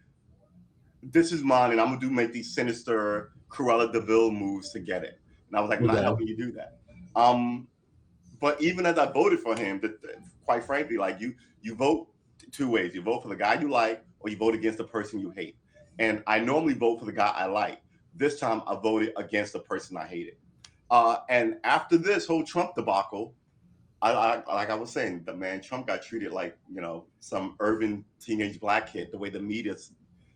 this is mine, and I'm gonna make these sinister Cruella Deville moves to get it. And I was like, I'm not
Okay.
helping you do that. But even as I voted for him, quite frankly, like you vote two ways. You vote for the guy you like, or you vote against the person you hate. And I normally vote for the guy I like. This time I voted against the person I hated. And after this whole Trump debacle, like I was saying, the man Trump got treated like, some urban teenage black kid. The way the media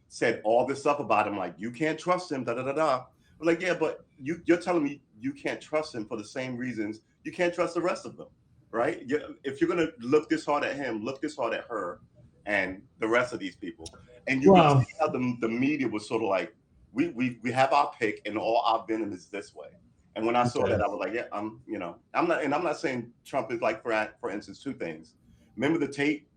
said all this stuff about him, like you can't trust him, da da da da. I'm like, yeah, but you're telling me you can't trust him for the same reasons you can't trust the rest of them, right? If you're gonna look this hard at him, look this hard at her, and the rest of these people, and you can
Wow.
see how the media was sort of like, we have our pick, and all our venom is this way. And when I saw
Okay.
that, I was like, yeah, I'm not saying Trump is like, for instance, two things. Remember the tape,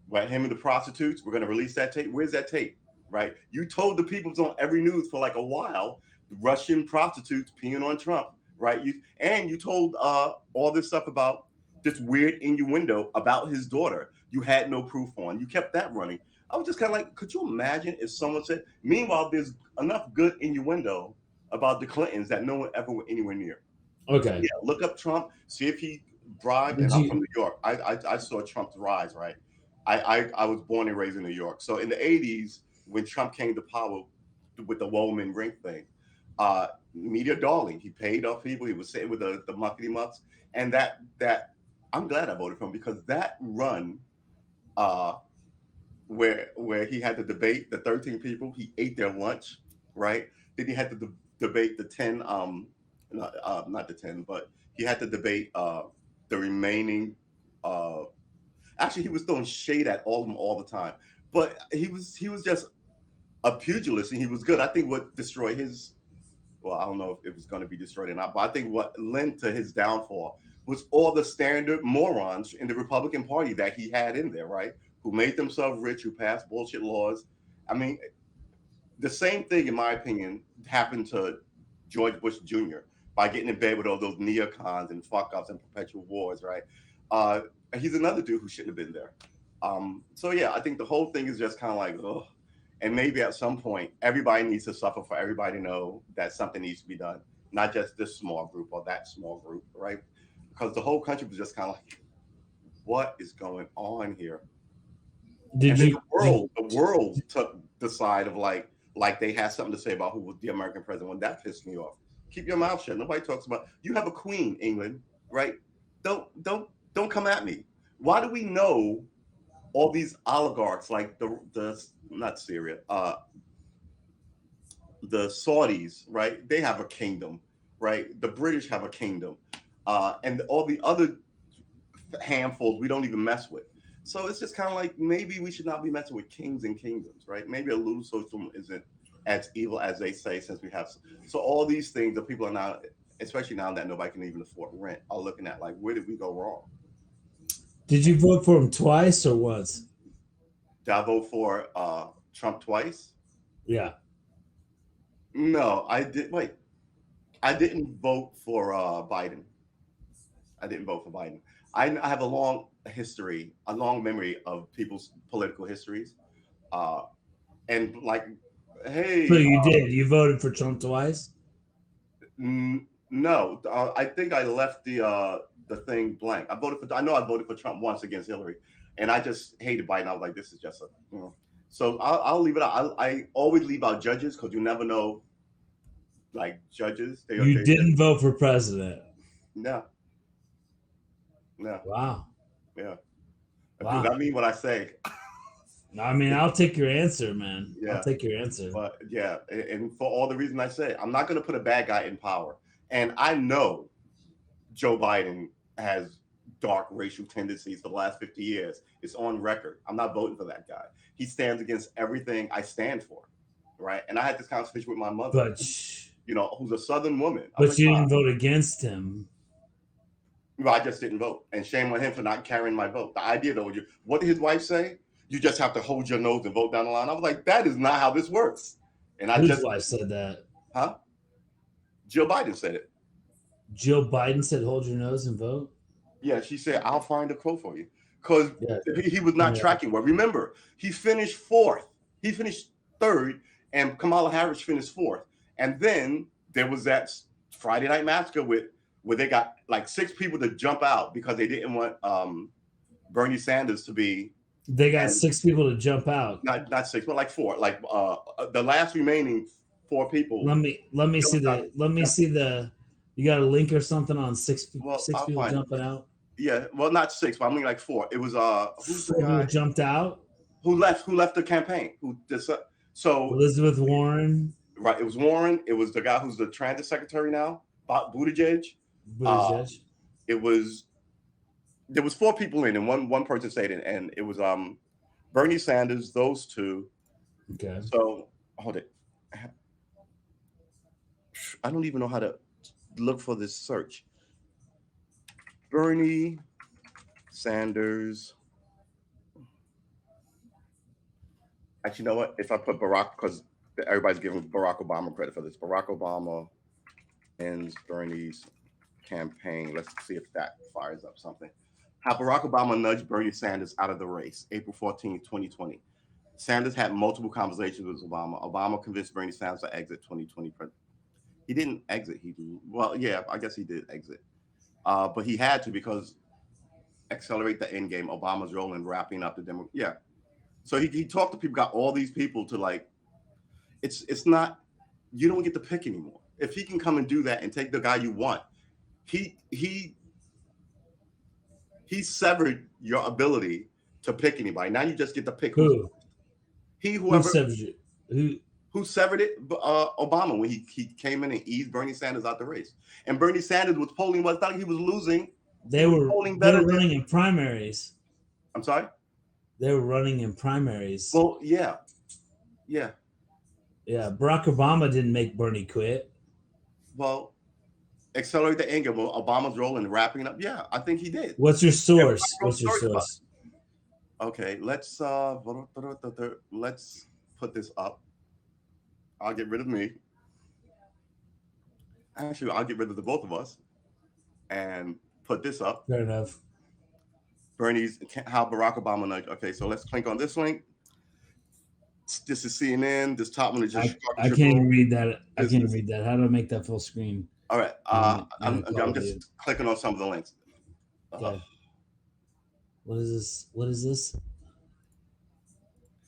right? Him and the prostitutes. We're going to release that tape. Where's that tape, right? You told the people on every news for like a while, Russian prostitutes peeing on Trump, right? You told all this stuff about this weird innuendo about his daughter. You had no proof on. You kept that running. I was just kind of like, could you imagine if someone said? Meanwhile, there's enough good innuendo about the Clintons that no one ever went anywhere near.
Okay.
Yeah, look up Trump, see if he bribed. And I'm from New York. I saw Trump's rise, right? I was born and raised in New York. So in the 80s, when Trump came to power with the Woman Ring thing, media darling, he paid off people. He was sitting with the muckety mucks, and that I'm glad I voted for him, because that run, where he had to debate the 13 people, he ate their lunch, right? Then he had to debate the 10, not the 10, but he had to debate the remaining. Actually, he was throwing shade at all of them all the time, but he was just a pugilist, and he was good. I think what destroyed his, well, I don't know if it was going to be destroyed or not, but I think what led to his downfall was all the standard morons in the Republican Party that he had in there, right? Who made themselves rich, who passed bullshit laws. I mean, the same thing, in my opinion, happened to George Bush Jr. by getting in bed with all those neocons and fuck ups and perpetual wars, right? He's another dude who shouldn't have been there. So yeah, I think the whole thing is just kind of like, ugh. And maybe at some point, everybody needs to suffer for everybody to know that something needs to be done, not just this small group or that small group, right? Because the whole country was just kind of like, what is going on here? The world took the side of like they had something to say about who was the American president. When that pissed me off. Keep your mouth shut. Nobody talks about. You have a queen, England, right? Don't come at me. Why do we know all these oligarchs like the not Syria, the Saudis, right? They have a kingdom, right? The British have a kingdom, and all the other handfuls we don't even mess with. So it's just kind of like, maybe we should not be messing with kings and kingdoms, right? Maybe a little socialism isn't as evil as they say, since we have. So all these things that people are now, especially now that nobody can even afford rent, are looking at like, where did we go wrong?
Did you vote for him twice or once?
Did I vote for Trump twice?
Yeah.
No, I did. Wait, I didn't vote for Biden. I didn't vote for Biden. I have a long history, a long memory of people's political histories, and like, hey.
So you did. You voted for Trump twice?
No, I think I left the thing blank. I know I voted for Trump once against Hillary, and I just hated Biden. I was like, this is just a. So I'll leave it out. I always leave out judges, because you never know. Like judges,
You didn't vote for president.
No. No.
Wow.
Yeah.
Wow.
Does that mean what I say?
I mean, I'll take your answer, man.
Yeah.
I'll take your answer.
But yeah, and for all the reasons I say, I'm not going to put a bad guy in power. And I know Joe Biden has dark racial tendencies for the last 50 years. It's on record. I'm not voting for that guy. He stands against everything I stand for, right? And I had this conversation with my mother, who's a Southern woman.
But you didn't vote against him.
Well, I just didn't vote, and shame on him for not carrying my vote. The idea, though, what did his wife say? You just have to hold your nose and vote down the line. I was like, that is not how this works. And
Whose wife said that?
Huh? Joe Biden said it.
Joe Biden said, hold your nose and vote?
Yeah, she said, I'll find a quote for you. Because he was not tracking well. Remember, he finished fourth. He finished third, and Kamala Harris finished fourth. And then there was that Friday Night Massacre where they got like 6 people to jump out because they didn't want Bernie Sanders to be.
They got 6 people to jump out.
Not 6, but like 4. Like the last remaining 4 people.
Let me see the. You got a link or something on 6 people jumping out?
Yeah, well, not 6, but I mean like 4. It was who's the
Four people
guy
jumped out.
who left the campaign? So
Elizabeth Warren,
right, it was Warren. It was the guy who's the transit secretary now, Buttigieg. Uh,
Buttigieg.
it was there was 4 people in, and one person stayed in, and it was Bernie Sanders, those two.
Okay.
So hold it. I don't even know how to look for this search. Bernie Sanders. Actually, you know what? If I put Barack, because everybody's giving Barack Obama credit for this. Barack Obama ends Bernie's campaign. Let's see if that fires up something. How Barack Obama nudged Bernie Sanders out of the race, April 14, 2020. Sanders had multiple conversations with Obama. Obama convinced Bernie Sanders to exit 2020. He didn't exit. Yeah, I guess he did exit. But he had to because accelerate the end game. Obama's role in wrapping up the demo. Yeah. So he talked to people, got all these people to like, it's not, you don't get to pick anymore. If he can come and do that and take the guy you want, he severed your ability to pick anybody. Now you just get to pick
who
whoever
severed you?
Who severed it? Obama, when he came in and eased Bernie Sanders out the race. And Bernie Sanders was polling, it's not like he was losing.
They were running in primaries.
I'm sorry?
They were running in primaries.
Well, yeah.
Yeah, Barack Obama didn't make Bernie quit.
Well, accelerate the anger. Well, Obama's role in wrapping up. Yeah, I think he did.
What's your source?
Okay, let's put this up. I'll get rid of me. Actually, I'll get rid of the both of us and put this up.
Fair enough.
Bernie's how Barack Obama nudged. Okay, so let's click on this link. This is CNN. This top one is just.
I can't read that. I can't read that. How do I make that full screen?
All right. I'm just clicking on some of the links.
Okay. What is this?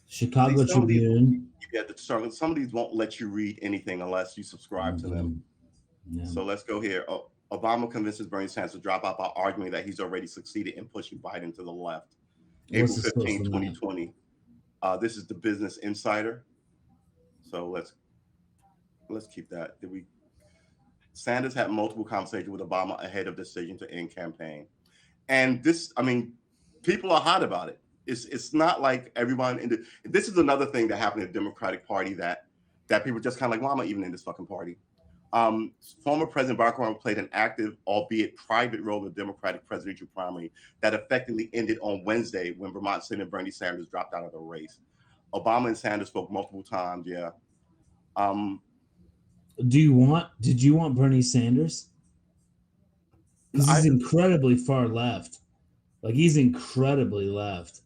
Chicago Tribune.
Some of these won't let you read anything unless you subscribe to them. Yeah. So let's go here. Obama convinces Bernie Sanders to drop out by arguing that he's already succeeded in pushing Biden to the left. April 15, 2020. This is the Business Insider. So let's keep that. Sanders had multiple conversations with Obama ahead of decision to end campaign. And this, I mean, people are hot about it. It's not like everyone this is another thing that happened in the Democratic Party that people just kind of like, well, I'm not even in this fucking party. Former President Barack Obama played an active, albeit private role in the Democratic presidential primary that effectively ended on Wednesday when Vermont Senator Bernie Sanders dropped out of the race. Obama and Sanders spoke multiple times. Yeah.
Did you want Bernie Sanders? Because he's incredibly far left. Like he's incredibly left.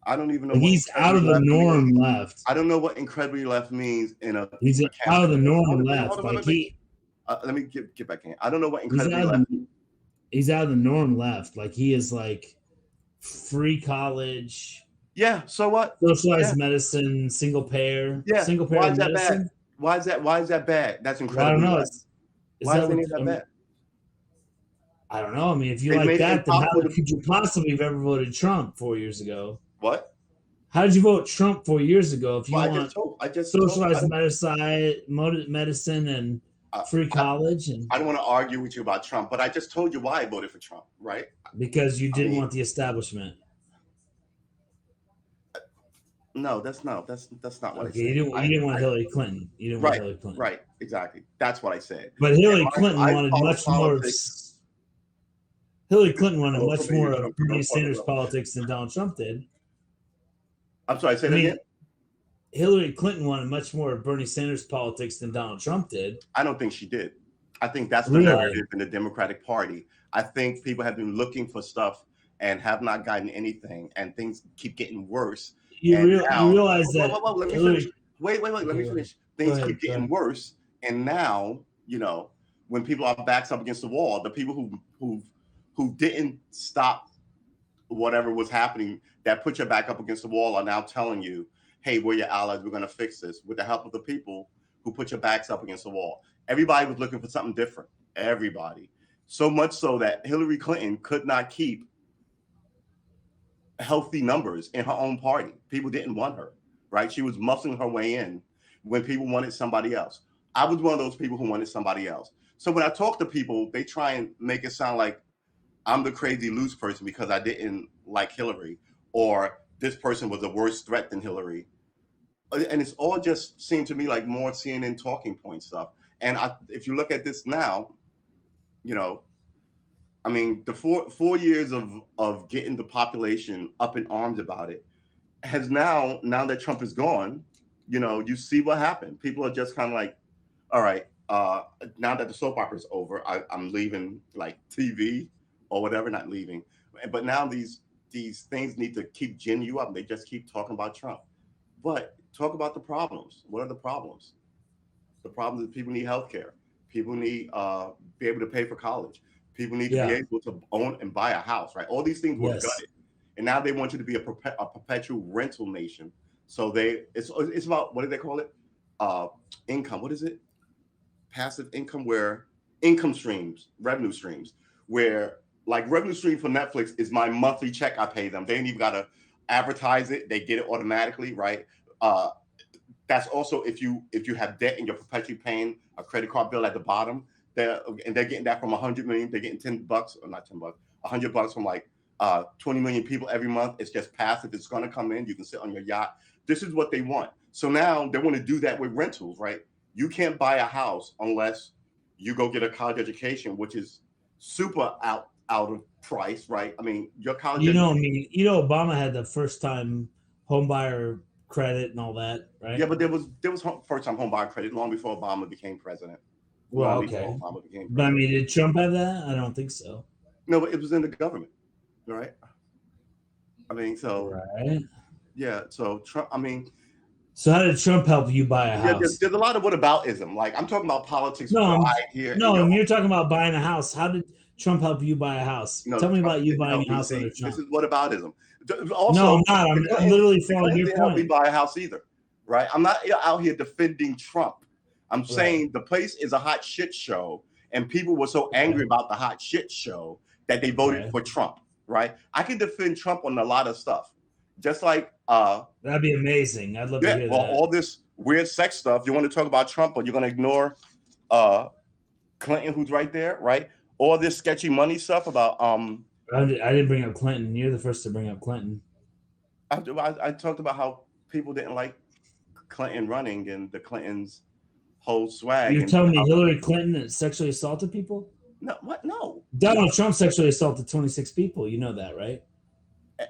I don't even know.
Like he's out of the norm left.
I don't know what incredibly left means in a.
He's out of the norm left. Like
let me get back in. I don't know what incredibly left.
He's out of the norm left. Like he is like free college.
Yeah. So what?
Socialized medicine, single payer.
Yeah.
Single payer.
Why is that bad? Why is that bad? That's incredible.
I don't know.
Why is any of that bad?
I don't know. I mean, if you like that, then how could you possibly have ever voted Trump 4 years ago?
What?
How did you vote Trump 4 years ago if you want socialized medicine and free college?
I don't want to argue with you about Trump, but I just told you why I voted for Trump, right?
Because you didn't want the establishment.
No, that's not what I said.
You didn't want Hillary Clinton. You didn't want Hillary Clinton.
Right, exactly. That's what I said.
But Hillary Clinton wanted much more. Hillary Clinton wanted much more of Bernie Sanders politics than Donald Trump did.
I'm sorry, say that again?
Hillary Clinton wanted much more of Bernie Sanders politics than Donald Trump did.
I don't think she did. I think that's the narrative in the Democratic Party. I think people have been looking for stuff and have not gotten anything, and things keep getting worse.
You realize that.
Let me finish. Wait. Let me finish. Things keep getting worse, and now when people are backs up against the wall, the people who didn't stop whatever was happening, that put your back up against the wall, are now telling you, hey, we're your allies. We're going to fix this with the help of the people who put your backs up against the wall. Everybody was looking for something different. Everybody. So much so that Hillary Clinton could not keep healthy numbers in her own party. People didn't want her, right? She was muscling her way in when people wanted somebody else. I was one of those people who wanted somebody else. So when I talk to people, they try and make it sound like I'm the crazy loose person because I didn't like Hillary, or this person was a worse threat than Hillary. And it's all just seemed to me like more CNN talking point stuff. And if you look at this now, you know, I mean, the 4 years of getting the population up in arms about it has now that Trump is gone, you know, you see what happened. People are just kind of like, all right, now that the soap opera is over, I'm leaving like TV or whatever, not leaving. But now these things need to keep ginning you up. They just keep talking about Trump. But talk about the problems. What are the problems? The problem is people need healthcare. People need be able to pay for college. People need to be able to own and buy a house, right? All these things were gutted, and now they want you to be a perpetual rental nation. So it's about, what do they call it? Income. What is it? Passive income, where income streams, revenue streams, where like revenue stream for Netflix is my monthly check I pay them. They ain't even got to advertise it. They get it automatically, right? That's also if you have debt and you're perpetually paying a credit card bill at the bottom, they're getting that from 100 million. They're getting $10, or not $10, $100 from like 20 million people every month. It's just passive. It's going to come in. You can sit on your yacht. This is what they want. So now they want to do that with rentals, right? You can't buy a house unless you go get a college education, which is super out of price, right? I mean, your college.
Obama had the first time home buyer credit and all that, right?
Yeah, but there was first time home buyer credit long before Obama became president.
Well, okay. But I mean, did Trump have that? I don't think so.
No, but it was in the government, right? I mean, so
right.
Yeah, so Trump. I mean,
so how did Trump help you buy a house?
There's a lot of whataboutism. Like I'm talking about politics.
Here. No, you're talking about buying a house. How did Trump help you buy a house? Tell me about you buying a house under Trump.
This is whataboutism. Also,
no, I'm not. I'm literally following your point.
Help me buy a house either, right? I'm not out here defending Trump. I'm saying the place is a hot shit show, and people were so angry about the hot shit show that they voted for Trump, right? I can defend Trump on a lot of stuff, just like
that'd be amazing. I'd love to hear that.
All this weird sex stuff. You want to talk about Trump, but you're going to ignore Clinton, who's right there, right? All this sketchy money stuff about
I didn't bring up Clinton. You're the first to bring up Clinton.
I talked about how people didn't like Clinton running and the Clintons' whole swag.
You're telling me Hillary Clinton sexually assaulted people?
No, what? No.
Donald Trump sexually assaulted 26 people. You know that, right?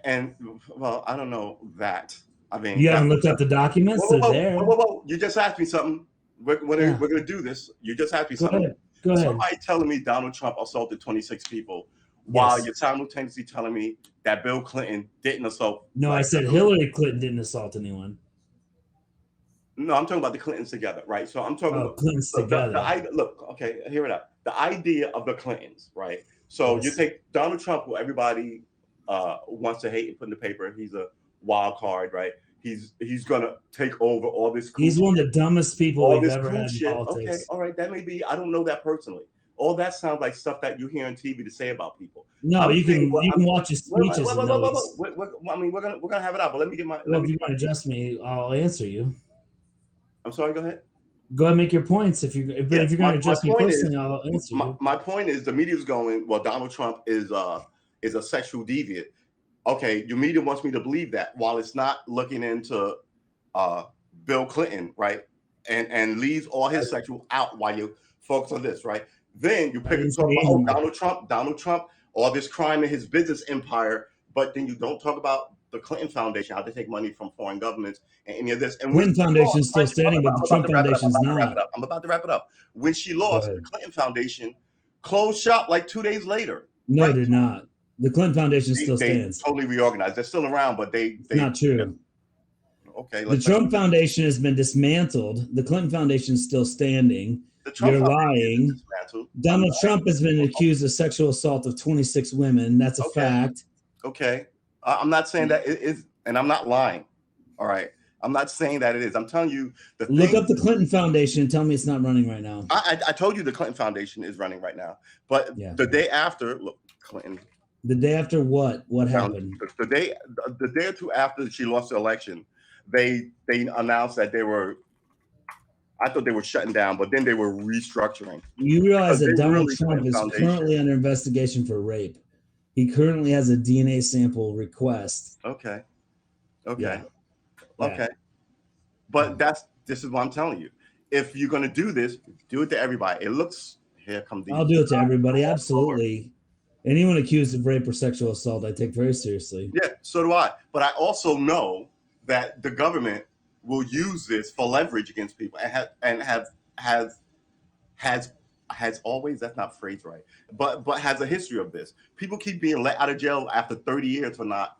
And well, I don't know that. I mean,
you haven't looked up the documents. They're there.
Whoa. You just asked me something. We're going to do this. You just asked me something.
Go ahead.
Somebody telling me Donald Trump assaulted 26 people, while you're simultaneously telling me that Bill Clinton didn't assault.
No, I said Hillary Clinton didn't assault anyone.
No, I'm talking about the Clintons together, right? So I'm talking about
Clintons together.
Okay, hear it out. The idea of the Clintons, right? So you take Donald Trump, who everybody wants to hate and put in the paper. He's a wild card, right? He's gonna take over all this.
He's one of the dumbest people we've ever had in politics.
Okay, all right, that may be. I don't know that personally. All that sounds like stuff that you hear on TV to say about people.
No, you can watch his speeches.
I mean, we're gonna have it out, but let me get my.
Well, if you want to address me, I'll answer you.
I'm sorry. Go ahead.
Go ahead and make your points. If you're going to address me personally, I'll answer you.
My point is, the media's going, well, Donald Trump is a sexual deviant. Okay, your media wants me to believe that, while it's not looking into Bill Clinton, right, and leaves all his sexual out while you focus on this, right? Then you pick and talk about Donald Trump, all this crime in his business empire, but then you don't talk about the Clinton Foundation, how they take money from foreign governments and any of this. And
Clinton Foundation is still standing, but the Trump Foundation is not.
I'm about to wrap it up. When she lost, the Clinton Foundation closed shop like 2 days later.
No, it did not. The Clinton Foundation still stands.
They totally reorganized. They're still around, but they
not true.
Okay.
The Trump Foundation has been dismantled. The Clinton Foundation is still standing. You're lying. Donald Trump has been accused of sexual assault of 26 women. That's a fact.
Okay. I'm not saying that it is, and I'm not lying. All right. I'm not saying that it is. I'm telling you the
Look
thing.
up the Clinton Foundation and tell me it's not running right now.
I told you the Clinton Foundation is running right now, but
Yeah.
the day after, look, Clinton.
The day after what? What happened?
The day or two after she lost the election, they announced that they were. I thought they were shutting down, but then they were restructuring.
You realize
Because
that
they
Donald
really
Trump is
Foundation.
currently under investigation for rape. He currently has a DNA sample request.
Okay.
Yeah.
Okay. But this is what I'm telling you. If you're gonna do this, do it to everybody. It looks here come these.
I'll do it to everybody. Absolutely. Anyone accused of rape or sexual assault, I take very seriously.
Yeah, so do I. But I also know that the government will use this for leverage against people and has always, that's not phrased right, but has a history of this. People keep being let out of jail after 30 years for not,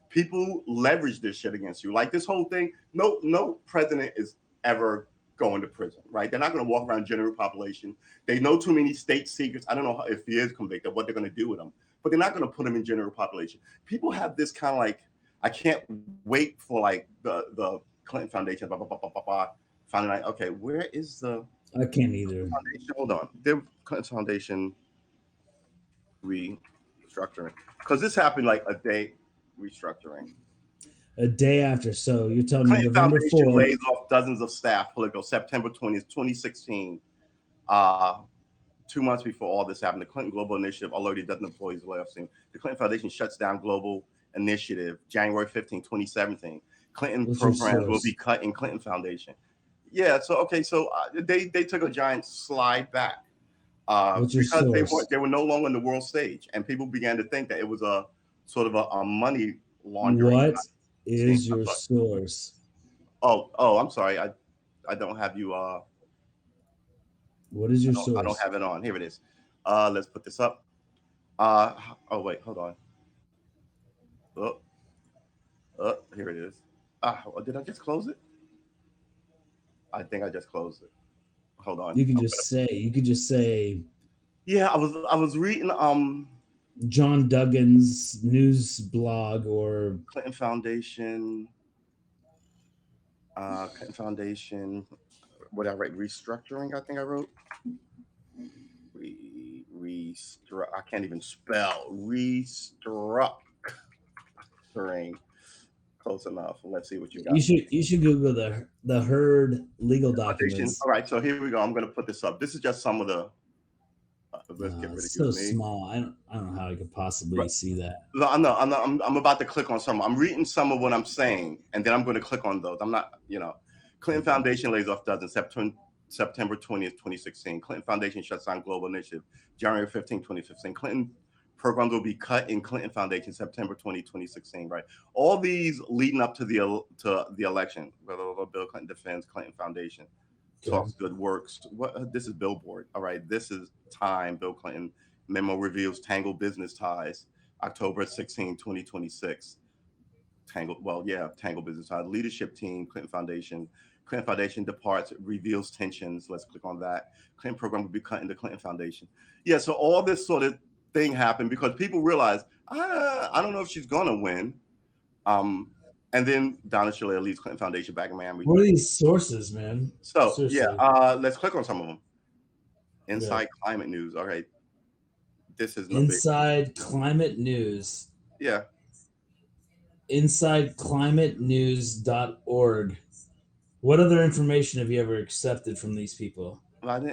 people leverage this shit against you. Like this whole thing, no president is ever going to prison, right? They're not going to walk around general population. They know too many state secrets. I don't know if he is convicted, what they're going to do with him, but they're not going to put him in general population. People have this kind of like, I can't wait for like the Clinton Foundation, blah, blah, blah, blah, blah, blah. Finding like, okay, where is the
I can't either.
Foundation? Hold on. The Clinton Foundation restructuring. Because this happened like a day restructuring.
A day after. So you're telling me
Clinton
November
Foundation
4th.
lays off dozens of staff, political, September 20th, 2016. 2 months before all this happened, the Clinton Global Initiative alerted dozen employees layoffs. The Clinton Foundation shuts down Global Initiative January 15, 2017. Clinton
What's your
programs will
source?
be cut in Clinton Foundation. Yeah, so okay, so they took a giant slide back
What's your
because
source?
they were no longer on the world stage, and people began to think that it was a sort of a money laundering.
What is your source?
Oh, I'm sorry, I don't have you.
What is your source?
I don't have it on. Here it is. Let's put this up. Oh wait, hold on. Here it is. Did I just close it? I think I just closed it. Hold on.
You could just say.
Yeah, I was reading
John Duggan's news blog or
Clinton Foundation. Clinton Foundation. What did I write? Restructuring. I think I wrote. I can't even spell restructuring. Close enough. Let's see what you got.
You should Google the Heard legal documents.
All right, so here we go. I'm going to put this up. This is just some of the. Let's get rid of
it's so small. I don't know how I could possibly see that.
No, I'm about to click on some. I'm reading some of what I'm saying, and then I'm going to click on those. I'm not, Clinton Foundation lays off dozens. September 20th, 2016. Clinton Foundation shuts down Global Initiative. January 15, 2015. Clinton programs will be cut in Clinton Foundation. September 20, 2016. Right. All these leading up to the election. Bill Clinton defends Clinton Foundation. Talks good works. This is Billboard. All right. This is Time. Bill Clinton memo reveals tangled business ties. October 16, 2026. Tangled business ties. Leadership team. Clinton Foundation. Clinton Foundation departs, reveals tensions. Let's click on that. Clinton program will be cut in the Clinton Foundation. Yeah, so all this sort of thing happened because people realized, I don't know if she's going to win. And then Donna Shalala leads Clinton Foundation back in Miami.
What are these sources, man?
So,
Seriously.
let's click on some of them. Inside Climate News. All right. This is
Inside Climate News.
Yeah.
InsideClimateNews.org. What other information have you ever accepted from these people?
Well,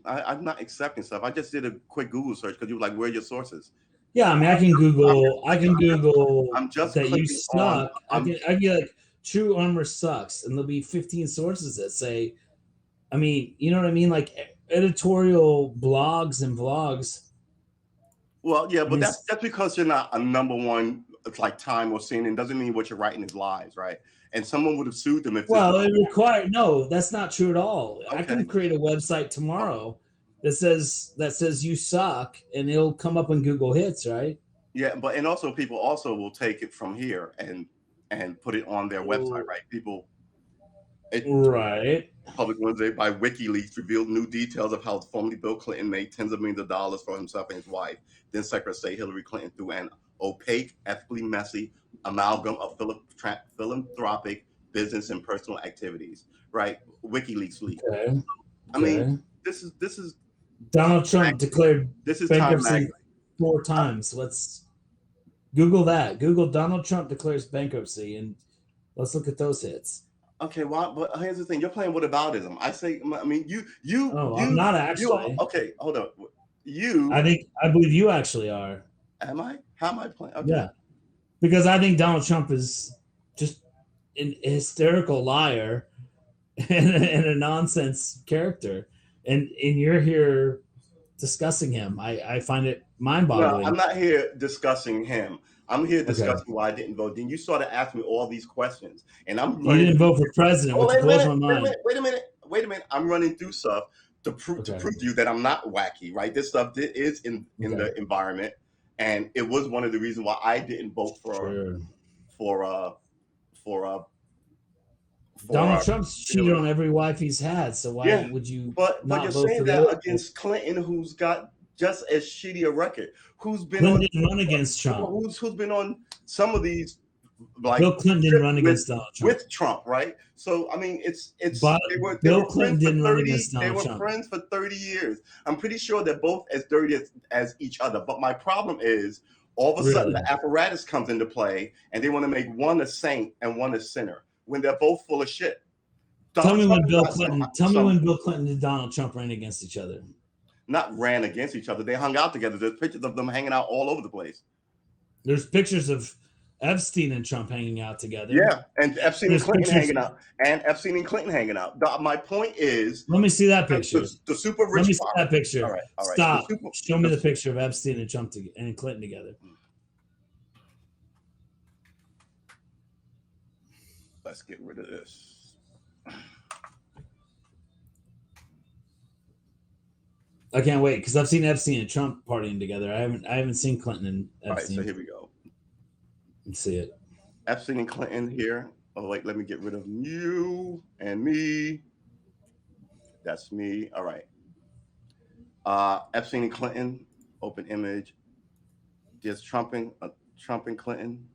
I'm not accepting stuff. I just did a quick Google search because you were like, where are your sources?
Yeah, I mean, I can Google.
I'm just
that you
clicking on-
suck. I can get like True Armor sucks, and there'll be 15 sources that say, I mean, you know what I mean, like editorial blogs and vlogs.
Well, yeah, but that's because you're not a number one. It's like Time or CNN doesn't mean what you're writing is lies, right? And someone would have sued them if.
Well, it required that's not true at all. Okay. I can create a website tomorrow that says you suck, and it'll come up on Google Hits, right?
Yeah, but and also people also will take it from here and put it on their website, right?
Right.
Public Wednesday by WikiLeaks revealed new details of how formerly Bill Clinton made tens of millions of dollars for himself and his wife, then Secretary of State Hillary Clinton, through an opaque, ethically messy amalgam of philanthropic business and personal activities, right? WikiLeaks leak.
Okay.
I mean, this is
Donald Trump declared
this is Time
bankruptcy
Magazine.
4 times. Let's Google that. Google Donald Trump declares bankruptcy, and let's look at those hits.
Okay, well, but here's the thing: you're playing whataboutism. I say, I mean,
I'm not actually.
Okay, hold on.
I believe you actually are.
Am I? How am I playing? Okay.
Yeah, because I think Donald Trump is just an hysterical liar and a nonsense character, and you're here discussing him. I find it mind-boggling.
No, I'm not here discussing him. I'm here discussing why I didn't vote. Then you sort of asked me all these questions, and I'm
you didn't vote for president, which blows my mind.
Wait a minute. I'm running through stuff to prove to you that I'm not wacky, right? This stuff is in the environment, and it was one of the reasons why I didn't vote for
Donald Trump's cheated on every wife he's had, so why would you?
But you're saying that against Clinton, who's got just as shitty a record, who's been
Clinton didn't run against Trump,
who's been on some of these, like
Bill Clinton didn't run against Donald Trump
with Trump, right? So I mean,
Bill Clinton didn't run against Donald Trump.
They were friends for 30 years. I'm pretty sure they're both as dirty as each other. But my problem is, all of a sudden, the apparatus comes into play, and they want to make one a saint and one a sinner when they're both full of shit.
Tell me when Bill Clinton and Donald Trump ran against each other.
Not ran against each other. They hung out together. There's pictures of them hanging out all over the place.
There's pictures of Epstein and Trump hanging out together.
Yeah, and Epstein and Clinton hanging out. My point is,
let me see that picture.
The super rich.
Let me see that picture.
All right.
Stop. Show me the picture of Epstein and Trump and Clinton together.
Let's get rid of this.
I can't wait because I've seen Epstein and Trump partying together. I haven't seen Clinton and Epstein.
All right, so here we go.
Let's see it.
Epstein and Clinton here. Oh, wait, let me get rid of you and me. That's me. All right. Epstein and Clinton, open image. There's Trump and Clinton,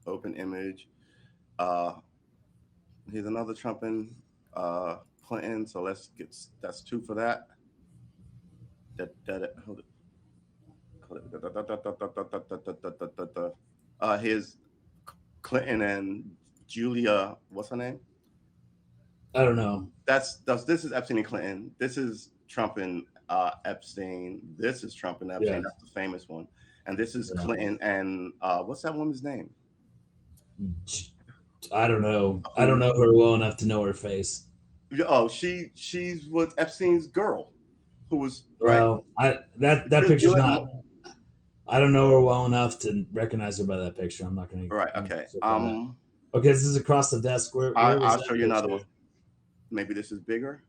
open image. Here's another Trump and Clinton. So that's 2 for that. Hold it. Here's Clinton and Julia. What's her name?
I don't know.
This is Epstein and Clinton. This is Trump and Epstein. This is Trump and Epstein. Yeah. That's the famous one. And this is Clinton and what's that woman's name?
I don't know. I don't know her well enough to know her face.
Oh, she's with Epstein's girl, who was
well. That picture's not. I don't know her well enough to recognize her by that picture. I'm not going to.
Right. Okay.
Okay. This is across the desk. Where
I'll show you another one. Maybe this is bigger.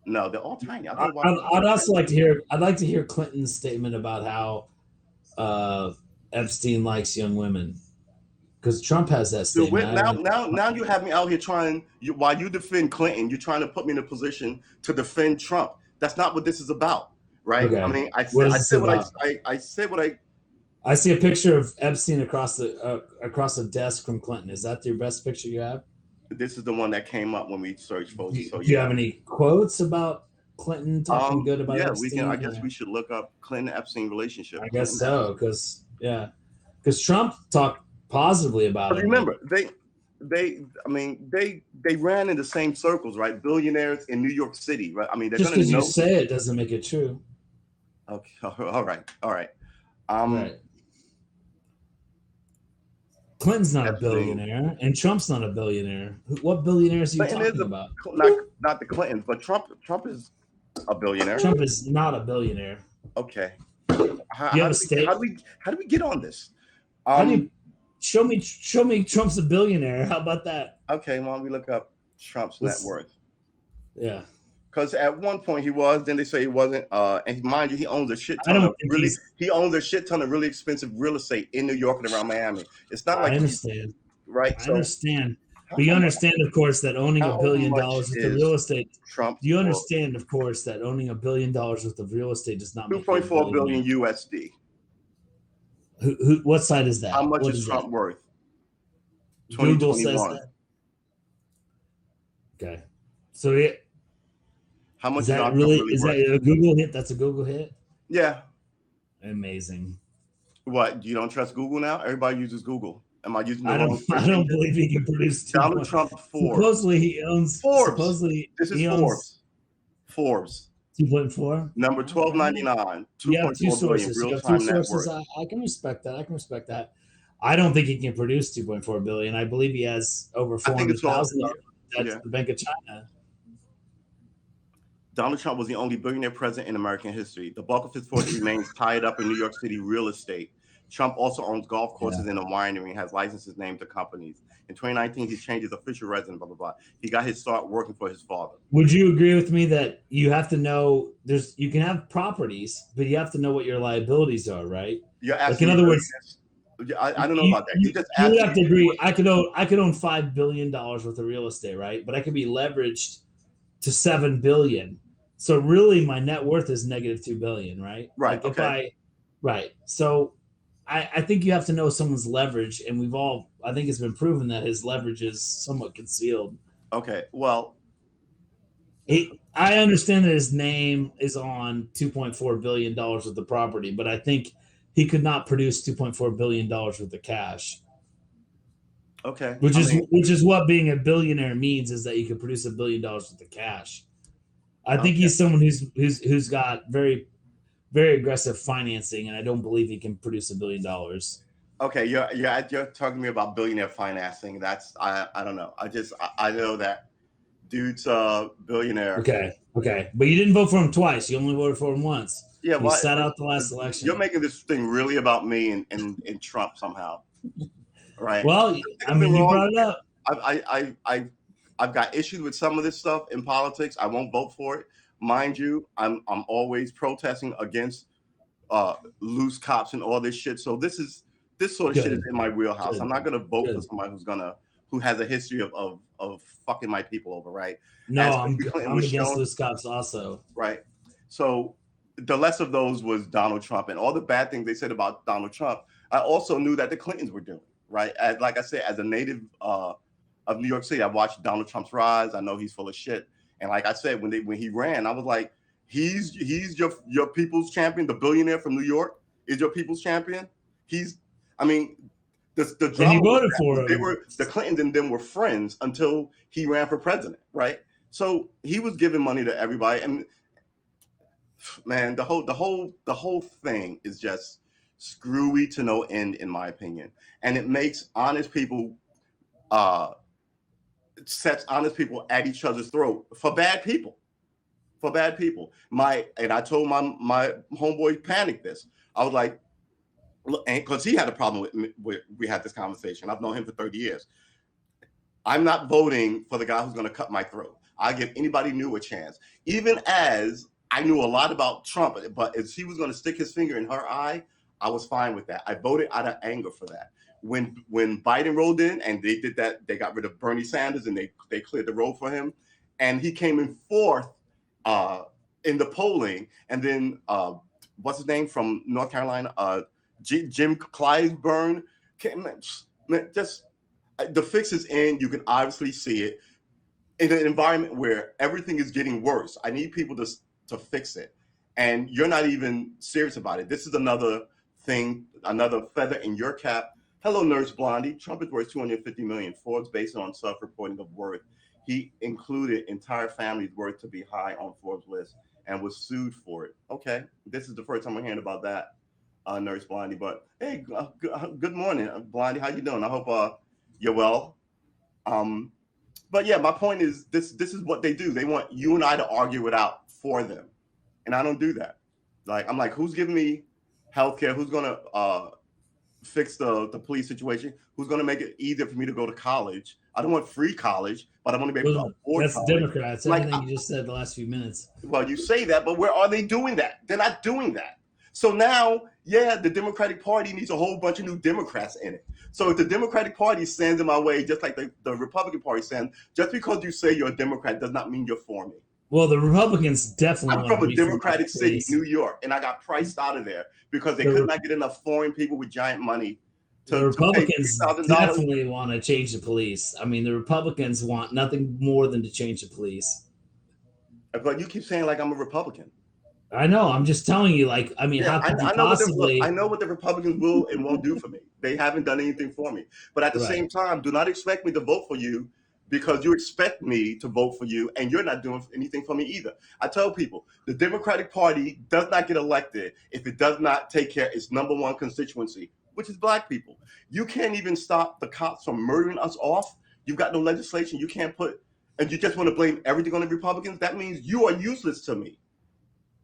No, they're all tiny.
I'd also like to hear. I'd like to hear Clinton's statement about how Epstein likes young women, because Trump has that statement.
Now you have me out here while you defend Clinton, you're trying to put me in a position to defend Trump. That's not what this is about. Right.
Okay.
I mean, I said what
I see a picture of Epstein across the desk from Clinton. Is that your best picture you have?
This is the one that came up when we searched for.
Do you have any quotes about Clinton talking good about Epstein?
We can. I guess we should look up Clinton Epstein relationship.
I guess so, because Trump talked positively about it.
Remember, they ran in the same circles, right? Billionaires in New York City, right? I mean,
just because you say it doesn't make it true.
Okay. All right.
Right. Clinton's not a billionaire, and Trump's not a billionaire. What billionaires are you talking about?
Not the Clintons, but Trump is a billionaire.
Trump is not a billionaire.
Okay.
How do
we get on this?
Show me Trump's a billionaire. How about that?
Okay, why don't we look up Trump's net worth?
Yeah.
Because at one point he was, then they say he wasn't. And mind you, he owns a shit ton he owns a shit ton of really expensive real estate in New York and around Miami. It's not like
I understand.
Right.
I understand. But you understand, of course, that owning $1 billion worth of real estate.
Trump.
Do you understand, of course, that owning $1 billion worth of real estate does not make
$2.4 billion USD.
What side is that?
How much is Trump worth?
Google says that. Okay. So it
How much
is that
Donald Trump
really
really
is
worth?
that a Google hit? That's a Google hit.
Yeah.
Amazing.
What? You don't trust Google now? Everybody uses Google. Am I using the
I don't.
wrong
I
search
don't
engine?
believe he can produce two
Donald
point.
Trump, Forbes.
Supposedly he owns.
Forbes.
Supposedly
This is
he owns
Forbes. Forbes.
2.4.
Number
Okay.
1299,
You have two
2.4 billion
sources. You
real
have two
time net
sources.
worth.
I can respect that. I can respect that. I don't think he can produce 2.4 billion. I believe he has over
I think it's all
400,000. That's
yeah.
the Bank of China.
Donald Trump was the only billionaire president in American history. The bulk of his fortune remains tied up in New York City real estate. Trump also owns golf courses and a winery and has licenses named to companies. In 2019, he changed his official residence, blah, blah, blah. He got his start working for his father.
Would you agree with me that you have to know you can have properties, but you have to know what your liabilities are, right?
You're
Like in
asking me,
other words,
I don't know about that. You just
you
asked
would
me.
have to agree. I could own $5 billion worth of real estate, right? But I could be leveraged to 7 billion. So really, my net worth is negative 2 billion, right?
Right.
Like if
Okay.
right. So I think you have to know someone's leverage, and I think it's been proven that his leverage is somewhat concealed.
Okay. Well,
I understand that his name is on $2.4 billion worth of property, but I think he could not produce $2.4 billion worth of cash.
okay.
Which
I
is
mean,
what being a billionaire means, is that you can produce $1 billion worth of cash. I think
okay.
he's someone who's got very, very aggressive financing, and I don't believe he can produce $1 billion.
Okay, you're talking to me about billionaire financing. That's I don't know. I know that dude's a billionaire.
Okay, but you didn't vote for him twice. You only voted for him once.
Yeah,
You
what
sat out the last
you're
election.
making this thing really about me and Trump somehow, right?
Well, I mean, you brought it up.
I've got issues with some of this stuff in politics. I won't vote for it, mind you. I'm always protesting against loose cops and all this shit. So this sort of shit is in my wheelhouse. I'm not gonna vote for somebody who has a history of fucking my people over, right?
No,
As
I'm
Clinton was
against
shown,
loose cops also.
right? So the less of those was Donald Trump and all the bad things they said about Donald Trump. I also knew that the Clintons were doing, right? Like I said, as a native of New York City, I watched Donald Trump's rise. I know he's full of shit. And like I said, when he ran, I was like, he's your people's champion. The billionaire from New York is your people's champion. I mean, the drama
And you voted
was
for him.
the Clintons and them were friends until he ran for president, right? So he was giving money to everybody, and man, the whole thing is just screwy to no end, in my opinion, and it makes honest people sets honest people at each other's throat for bad people. I told my homeboy Panic this. I was like, look, because he had a problem with me, we had this conversation. I've known him for 30 years. I'm not voting for the guy who's going to cut my throat. I give anybody new a chance, even as I knew a lot about Trump, but if he was going to stick his finger in her eye, I was fine with that. I voted out of anger for that. When Biden rolled in and they did that, they got rid of Bernie Sanders and they cleared the road for him, and he came in fourth in the polling. And then what's his name from North Carolina, Jim Clyburn, just the fix is in. You can obviously see it in an environment where everything is getting worse. I need people to fix it, and you're not even serious about it. This is another thing, another feather in your cap. Hello, Nurse Blondie. Trump is worth $250 million. Forbes, based on self-reporting of worth, he included entire families' worth to be high on Forbes list and was sued for it. Okay, this is the first time I'm hearing about that, Nurse Blondie. But hey, good morning, Blondie. How you doing? I hope you're well. But yeah, my point is this is what they do. They want you and I to argue it out for them, and I don't do that. Like, I'm like, who's giving me healthcare? Who's gonna fix the police situation? Who's gonna make it easier for me to go to college? I don't want free college, but I want to be able to afford
That's
college.
Democrats.
Like,
Everything you just said the last few minutes.
well, you say that, but where are they doing that? They're not doing that. So now, yeah, the Democratic Party needs a whole bunch of new Democrats in it. So if the Democratic Party sends in my way, just like the Republican Party sends, just because you say you're a Democrat does not mean you're for me.
Well, the Republicans definitely
I'm
want
from
to
a Democratic city, New York, and I got priced out of there because they could not get enough foreign people with giant money
The
to pay
Republicans
$3,000.
definitely want to change the police. I mean, the Republicans want nothing more than to change the police.
But you keep saying like I'm a Republican.
I know. I'm just telling you. Like, I mean,
Yeah,
how could you
I know
possibly?
I know what the Republicans will and won't do for me. They haven't done anything for me. But at the
Right.
same time, do not expect me to vote for you because you expect me to vote for you and you're not doing anything for me either. I tell people the Democratic Party does not get elected if it does not take care of its number one constituency, which is black people. You can't even stop the cops from murdering us off. You've got no legislation. You can't put, and you just want to blame everything on the Republicans. That means you are useless to me.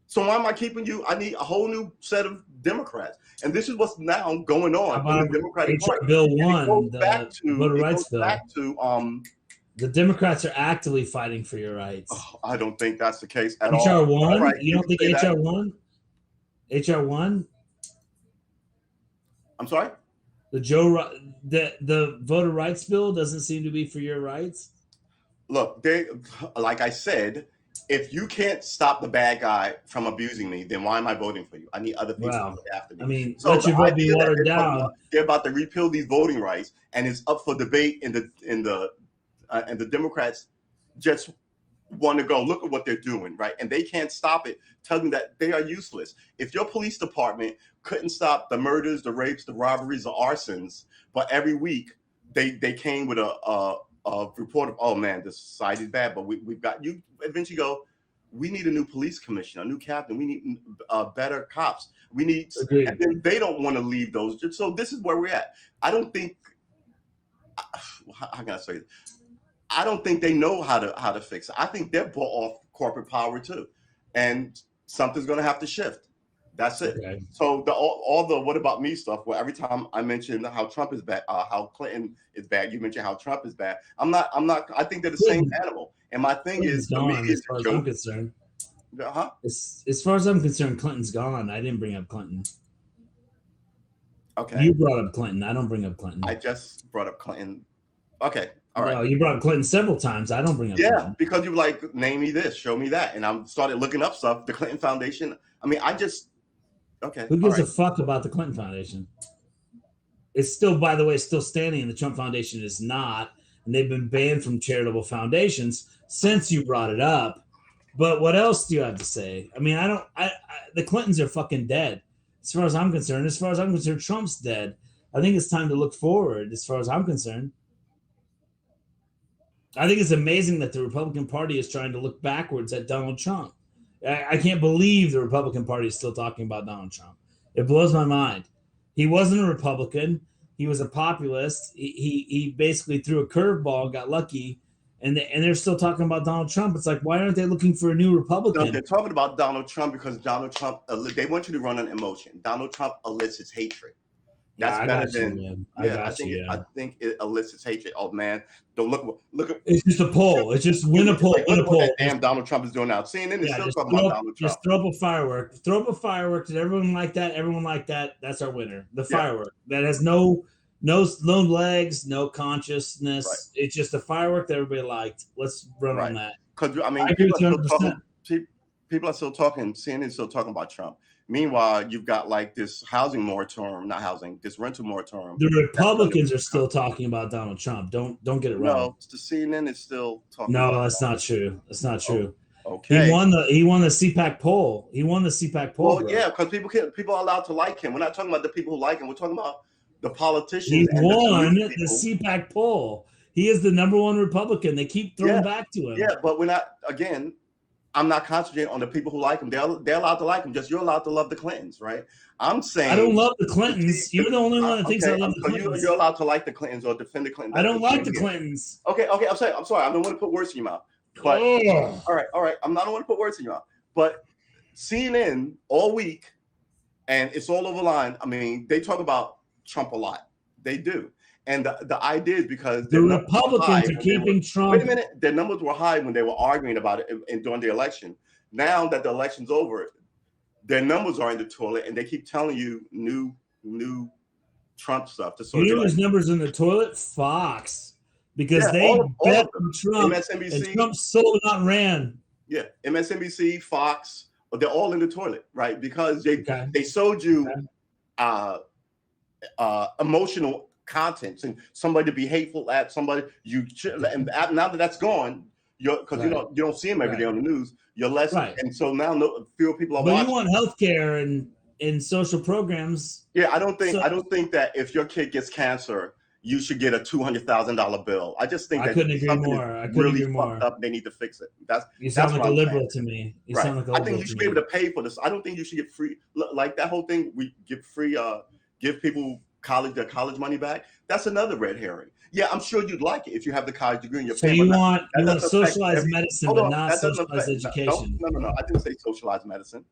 So why am I keeping you? I need a whole new set of Democrats. And this is what's now going on in the Democratic
HR
Party.
Bill
And
1, the voter rights bill.
Back to
The Democrats are actively fighting for your rights.
I don't think that's the case at
HR
all.
1?
Right,
you don't think HR 1? HR 1?
I'm sorry?
The voter rights bill doesn't seem to be for your rights.
Look, like I said, if you can't stop the bad guy from abusing me, then why am I voting for you? I need other people to look after me.
I mean,
so
let your vote be watered down.
They're about to repeal these voting rights, and it's up for debate. And the Democrats just want to go look at what they're doing, right? And they can't stop it. Tell them that they are useless. If your police department couldn't stop the murders, the rapes, the robberies, the arsons, but every week they came with a report of, oh man, this society is bad, but we've got, you eventually go, we need a new police commissioner, a new captain, we need better cops, we need,
Agreed.
and then they don't want to leave those. So this is where we're at. I don't think, how can I say this? I don't think they know how to fix it. I think they're bought off corporate power too, and something's going to have to shift. That's it. Okay. So all the what about me stuff, where every time I mention how Trump is bad, how Clinton is bad, you mention how Trump is bad. I'm not. I think they're the same animal. And my thing is, the media is
as far as I'm concerned. As far as I'm concerned, Clinton's gone. I didn't bring up Clinton.
Okay.
You brought up Clinton. I don't bring up Clinton.
I just brought up Clinton. Okay. All right.
No, you brought up Clinton several times. I don't bring up Clinton.
Because you were like, name me this, show me that. And I started looking up stuff, the Clinton Foundation. I mean, okay.
Who gives a fuck about the Clinton Foundation? It's still, by the way, still standing, and the Trump Foundation is not. And they've been banned from charitable foundations since you brought it up. But what else do you have to say? I mean, the Clintons are fucking dead. As far as I'm concerned. As far as I'm concerned, Trump's dead. I think it's time to look forward, as far as I'm concerned. I think it's amazing that the Republican Party is trying to look backwards at Donald Trump. I can't believe the Republican Party is still talking about Donald Trump. It blows my mind. He wasn't a Republican. He was a populist. He basically threw a curveball, got lucky, and they're still talking about Donald Trump. It's like, why aren't they looking for a new Republican?
No, they're talking about Donald Trump because Donald Trump, they want you to run an emotion. Donald Trump elicits hatred. That's better than. I think it elicits hatred. Oh man, don't look at.
It's just a poll. It's just win a poll. Win a poll.
What damn Donald Trump is doing now. CNN is still talking about Donald Trump.
Just throw up a firework. Throw up a firework. Did everyone like that? Everyone like that. That's our winner. The firework that has no legs, no consciousness. Right. It's just a firework that everybody liked. Let's run on that.
Because I mean, people are still talking. CNN is still talking about Trump. Meanwhile, you've got like this housing moratorium, this rental moratorium.
The Republicans are still talking about Donald Trump. Don't get it wrong.
No, the CNN is still talking.
No, that's not true. That's not true.
Okay.
He won the CPAC poll.
Well, bro. Yeah, because people are allowed to like him. We're not talking about the people who like him. We're talking about the politicians.
He won the CPAC poll. He is the number one Republican. They keep throwing back to him.
Yeah, but we're not. Again, I'm not concentrating on the people who like him. They're allowed to like him. Just you're allowed to love the Clintons, right? I'm saying
I don't love the Clintons. You're the only one that thinks I love the Clintons.
You're allowed to like the Clintons or defend the Clintons.
I don't like the Clintons.
Okay. I'm sorry. I don't want to put words in your mouth. But all right. I'm not want to put words in your mouth. But CNN all week, and it's all over the line. I mean, they talk about Trump a lot. They do. And the idea is because
the Republicans are keeping Trump.
Wait a minute, their numbers were high when they were arguing about it during the election. Now that the election's over, their numbers are in the toilet, and they keep telling you new Trump stuff.
You know whose numbers in the toilet? Fox, because they bet on Trump.
MSNBC,
and Trump sold not ran.
Yeah, MSNBC, Fox, they're all in the toilet, right? Because they sold you. emotional contents and somebody to be hateful at somebody. You should, and now that that's gone, because
Right.
you don't see them every day on the news. You're less,
Right.
and so now fewer people are
But
watching.
you want healthcare and social programs.
Yeah, I don't
So-
think that if your kid gets cancer, you should get a $200,000 bill. I just think
I
that
couldn't agree
something
more. I
is
couldn't
really
agree more.
fucked up. They need to fix it.
You sound like
what
a
I'm
liberal
saying.
to me. You
Right.
sound like a
I
liberal
think you
to
should
me.
be able to pay for this. I don't think you should get free, like that whole thing. We give free, give people their college money back. That's another red herring. Yeah, I'm sure you'd like it if you have the college degree and you're
So
paying.
you
but
want
doesn't affect
socialized
every-
medicine,
Hold
but
on,
not
that doesn't
socialized
affect-
education.
No. I didn't say socialized medicine.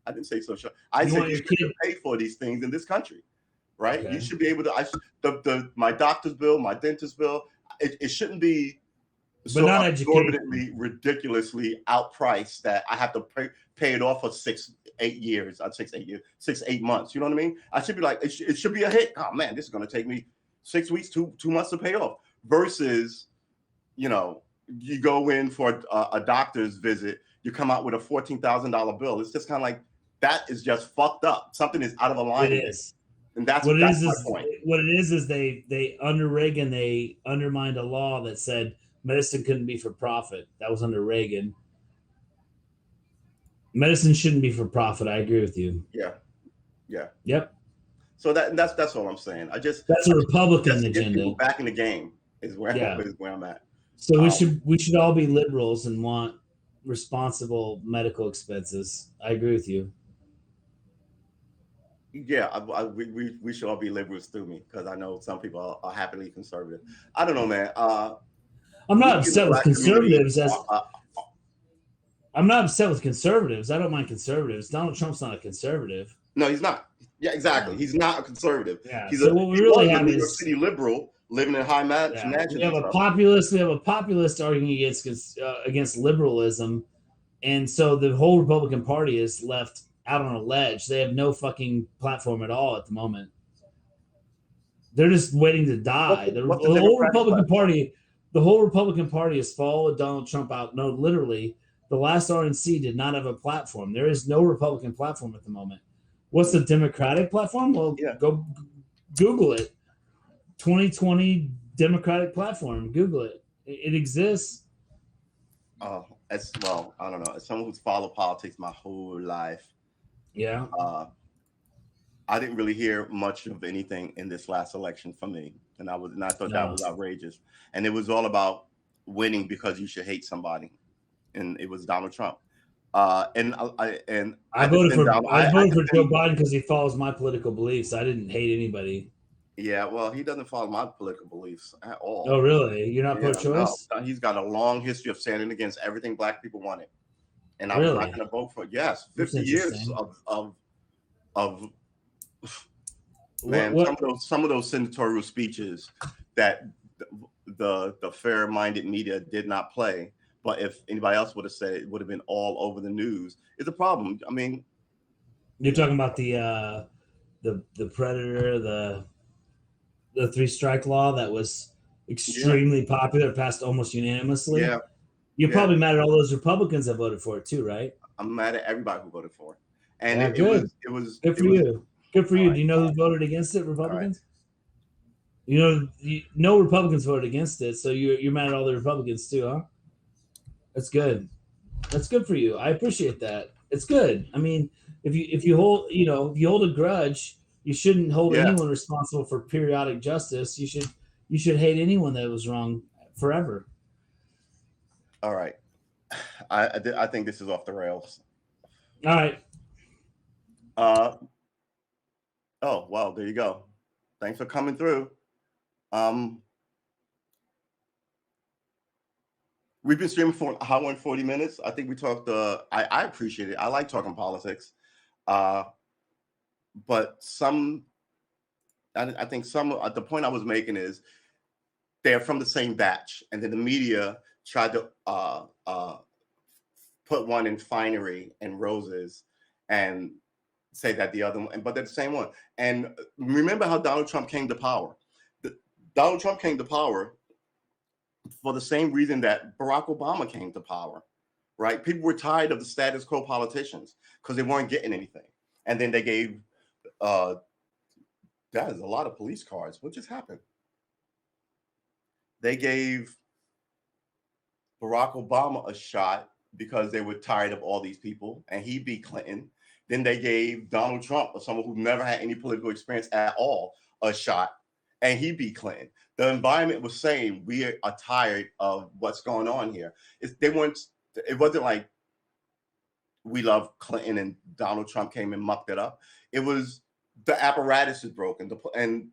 I didn't say social. I
You
said
want
you
your
should
kid-
pay for these things in this country, right?
Okay.
You should be able to. My doctor's bill, my dentist bill. It shouldn't be
But not education.
exorbitantly, ridiculously outpriced that I have to pay it off for 6-8 years. 6-8 months. You know what I mean? I should be like, it should be a hit. Oh man, this is going to take me 6 weeks, 2 months to pay off. Versus, you go in for a doctor's visit, you come out with a $14,000 bill. It's just kind of like, that is just fucked up. Something is out of alignment.
It is.
And that's
What it
my
is
point.
what it is they under Reagan they undermined a law that said medicine couldn't be for profit. That was under Reagan. Medicine shouldn't be for profit. I agree with you.
Yeah.
Yep.
So that's all I'm saying.
That's a Republican
just to get
agenda.
people back in the game is where I'm at.
So we should all be liberals and want responsible medical expenses. I agree with you.
Yeah, we should all be liberals through me, because I know some people are happily conservative. I don't know, man.
I'm not upset with conservatives. I'm not upset with conservatives. I don't mind conservatives. Donald Trump's not a conservative.
No, he's not. Yeah, exactly. He's not a conservative.
Yeah.
He's
so what we really have
New York
is
City liberal living in high mansions.
we have a populist. We have a populist arguing against liberalism, and so the whole Republican Party is left out on a ledge. They have no fucking platform at all at the moment. They're just waiting to die. The whole Republican Party has followed Donald Trump out. No, literally, the last RNC did not have a platform. There is no Republican platform at the moment. What's the Democratic platform? Well, go Google it. 2020 Democratic platform. Google it. It exists.
As well, I don't know. As someone who's followed politics my whole life, I didn't really hear much of anything in this last election for me, and I thought that was outrageous. And it was all about winning because you should hate somebody, and it was Donald Trump. I
voted for Joe Biden because he follows my political beliefs. I didn't hate anybody.
Yeah, well, he doesn't follow my political beliefs at all.
Oh, really? You're not pro-choice?
No. He's got a long history of standing against everything Black people wanted, and I'm not going to vote for it. Yes, 50 years of man. Some of those senatorial speeches that the fair-minded media did not play. But if anybody else would have said it, would have been all over the news. It's a problem. I mean,
you're talking about the predator, the 3-strike law that was extremely popular, passed almost unanimously.
Yeah,
you're probably mad at all those Republicans that voted for it too, right?
I'm mad at everybody who voted for it. And it was
good for you. Good for you. Do you know who voted against it? Republicans. No Republicans voted against it, so you're mad at all the Republicans too, huh? That's good. That's good for you. I appreciate that. It's good. I mean, if you hold a grudge, you shouldn't hold anyone responsible for periodic justice. You should hate anyone that was wrong forever.
All right. I think this is off the rails.
All right.
Oh, wow, there you go. Thanks for coming through. We've been streaming for an hour and 40 minutes. I think we talked. I appreciate it. I like talking politics, but I think the point I was making is they're from the same batch, and then the media tried to put one in finery and roses and say that the other one, but they're the same one. And remember how Donald Trump came to power. Donald Trump came to power for the same reason that Barack Obama came to power, right? People were tired of the status quo politicians because they weren't getting anything. And then they gave That is a lot of police cars. What just happened? They gave Barack Obama a shot because they were tired of all these people, and he beat Clinton. Then they gave Donald Trump, or someone who never had any political experience at all, a shot, and he beat Clinton. The environment was saying we are tired of what's going on here. They weren't. It wasn't like we love Clinton and Donald Trump came and mucked it up. It was the apparatus is broken, and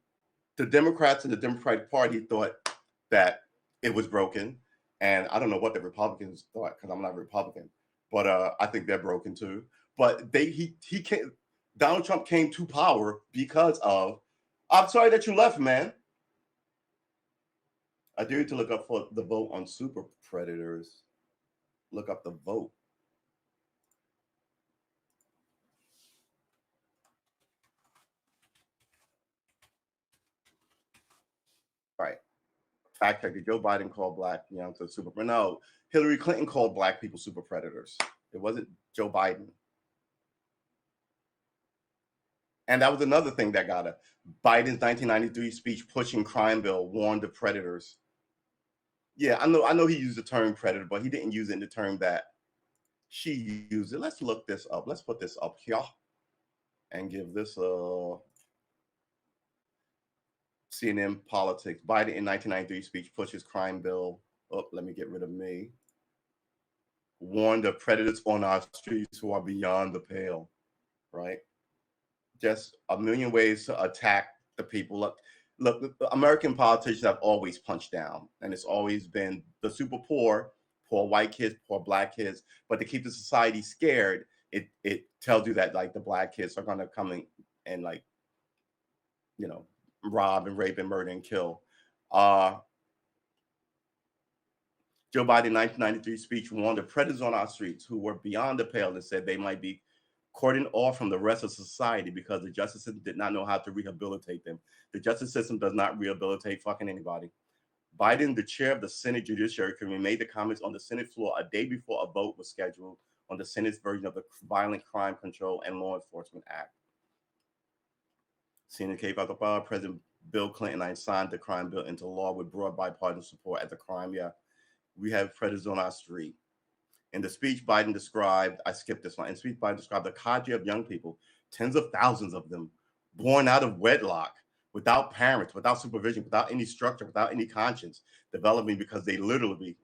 the Democrats and the Democratic Party thought that it was broken. And I don't know what the Republicans thought because I'm not a Republican, but I think they're broken too. But he came. Donald Trump came to power because of. I'm sorry that you left, man. I dare you to look up for the vote on super predators. Look up the vote. Right. Fact check. Did Joe Biden call black youngsters super? No, Hillary Clinton called black people super predators. It wasn't Joe Biden. And that was another thing that got her. Biden's 1993 speech pushing crime bill warned of predators. Yeah, I know he used the term predator, but he didn't use it in the term that she used it. Let's look this up. Let's put this up here and give this a CNN politics. Biden in 1993 speech pushes crime bill. Oh, let me get rid of me. Warned of predators on our streets who are beyond the pale, right? Just a million ways to attack the people. Look, American politicians have always punched down, and it's always been the super poor white kids, poor black kids. But to keep the society scared, it tells you that like the black kids are gonna come in and like, rob and rape and murder and kill. Joe Biden 1993 speech warned of predators on our streets who were beyond the pale and said they might be cordoned off from the rest of society because the justice system did not know how to rehabilitate them. The justice system does not rehabilitate fucking anybody. Biden, the chair of the Senate Judiciary Committee, made the comments on the Senate floor a day before a vote was scheduled on the Senate's version of the Violent Crime Control and Law Enforcement Act. Senate Cape President Bill Clinton signed the crime bill into law with broad bipartisan support at the crime. Yeah, we have predators on our street. In the speech, Biden described, I skipped this one. In the speech, Biden described the cadre of young people, tens of thousands of them, born out of wedlock, without parents, without supervision, without any structure, without any conscience, developing because they literally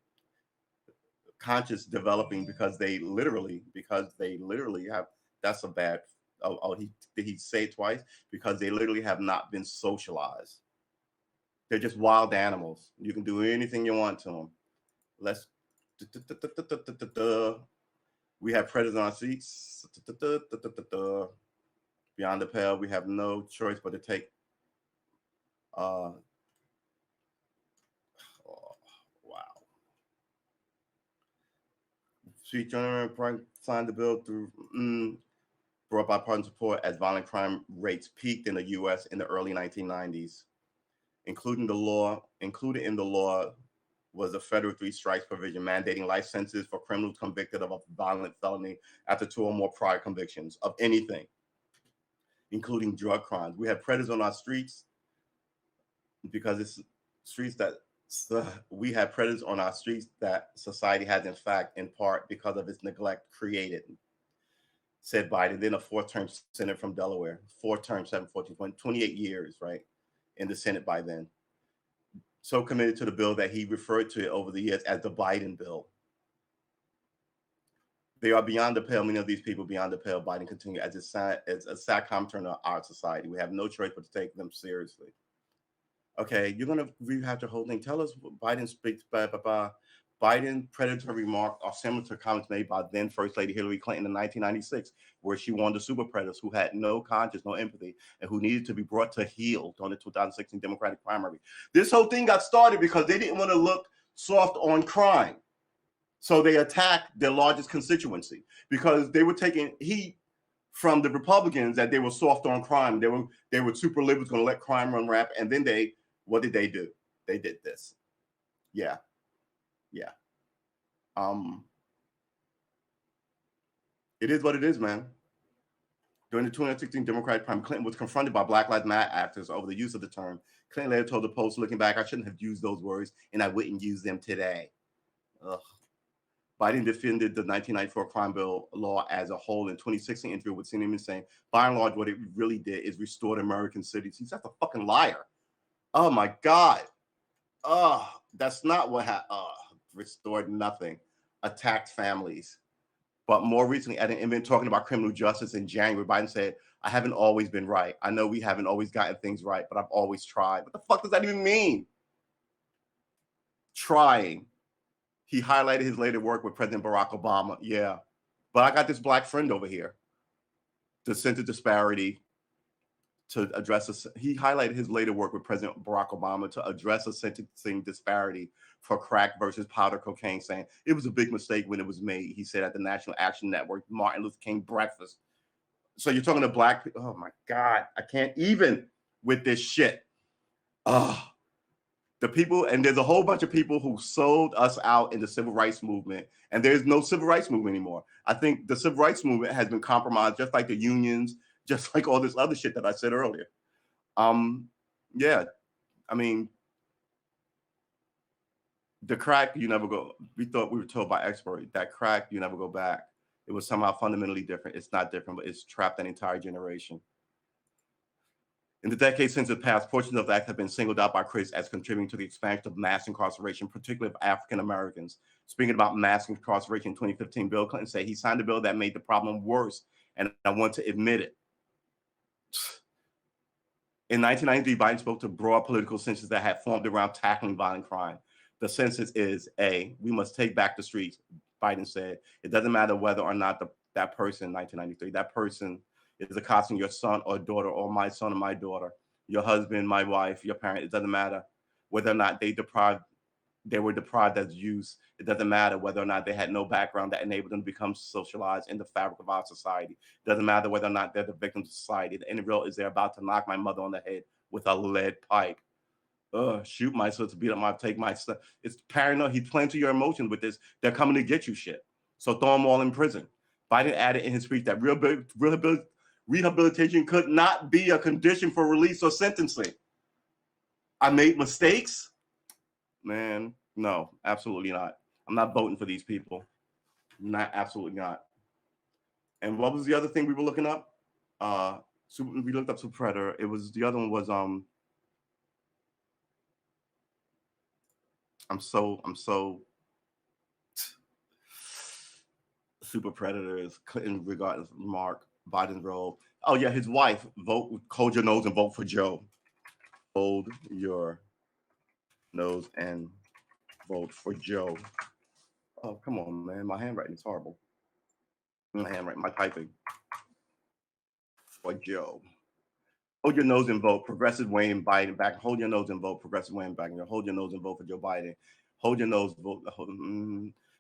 have. That's a bad. Did he say it twice? Because they literally have not been socialized. They're just wild animals. You can do anything you want to them. Let's. We have predators on our streets. Beyond the pale, we have no choice but to take. Oh, wow. Street Journal signed the bill through brought bipartisan support as violent crime rates peaked in the U.S. in the early 1990s. Included in the law was a federal 3 strikes provision mandating life sentences for criminals convicted of a violent felony after 2 or more prior convictions of anything, including drug crimes. We have predators on our streets because it's streets that we have predators on our streets that society has, in fact, in part because of its neglect, created, said Biden. Then a 4th-term senator from Delaware, 4 terms, 7, 14, 20, 28 years, right, in the Senate by then. So committed to the bill that he referred to it over the years as the Biden bill. They are beyond the pale. Many of these people beyond the pale. Biden continued as a sad commentary on our society. We have no choice but to take them seriously. Okay, you're gonna rehash the whole thing. Tell us what Biden speaks. Biden predatory remarks are similar to comments made by then First Lady Hillary Clinton in 1996, where she warned the super predators who had no conscience, no empathy, and who needed to be brought to heel during the 2016 Democratic primary. This whole thing got started because they didn't want to look soft on crime. So they attacked their largest constituency because they were taking heat from the Republicans that they were soft on crime. They were super liberals, going to let crime run rampant. And then what did they do? They did this. Yeah. It is what it is, man. During the 2016 Democratic primary, Clinton was confronted by Black Lives Matter actors over the use of the term. Clinton later told the Post, looking back, I shouldn't have used those words, and I wouldn't use them today. Ugh. Biden defended the 1994 crime bill law as a whole in 2016 interview with CNN, saying, by and large, what it really did is restored American cities. He's just a fucking liar. Oh my God. Oh, that's not what happened. Restored nothing. Attacked families. But more recently, at an event talking about criminal justice in January, Biden said, I haven't always been right. I know we haven't always gotten things right, but I've always tried. What the fuck does that even mean? Trying. He highlighted his later work with President Barack Obama. Yeah. But I got this Black friend over here. The center disparity to address this. He highlighted his later work with President Barack Obama to address a sentencing disparity for crack versus powder cocaine, saying it was a big mistake when it was made. He said at the National Action Network, Martin Luther King breakfast. So you're talking to Black people. Oh my God, I can't even with this shit. The people, and there's a whole bunch of people who sold us out in the civil rights movement, and there's no civil rights movement anymore. I think the civil rights movement has been compromised, just like the unions, just like all this other shit that I said earlier. Yeah, I mean, the crack, you never go. We were told by experts that crack, you never go back. It was somehow fundamentally different. It's not different, but it's trapped an entire generation. In the decades since it passed, portions of the act have been singled out by critics as contributing to the expansion of mass incarceration, particularly of African Americans. Speaking about mass incarceration in 2015, Bill Clinton said he signed a bill that made the problem worse, and I want to admit it. In 1993, Biden spoke to broad political consensus that had formed around tackling violent crime. The census is A, we must take back the streets. Biden said, it doesn't matter whether or not that person in 1993, that person is accosting your son or daughter or my son or my daughter, your husband, my wife, your parent. It doesn't matter whether or not they were deprived as youth. It doesn't matter whether or not they had no background that enabled them to become socialized in the fabric of our society. It doesn't matter whether or not they're the victims of society. The end result is they're about to knock my mother on the head with a lead pipe. Shoot my sister, beat up my, take my stuff. It's paranoid. He's playing to your emotions with this. They're coming to get you shit. So throw them all in prison. Biden added in his speech that rehabilitation could not be a condition for release or sentencing. I made mistakes? Man, no, absolutely not. I'm not voting for these people. Absolutely not. And what was the other thing we were looking up? We looked up Super Predator. It was, the other one was, I'm so Super Predator is Clinton regardless of Mark Biden's role. Oh yeah, his wife, hold your nose and vote for Joe. Hold your nose and vote for Joe. Oh, come on, man. My handwriting is horrible. My typing. For Joe. Hold your nose and vote. Progressive Wayne Biden back. Hold your nose and vote. Progressive Wayne back. Hold your nose and vote for Joe Biden. Hold your nose, vote.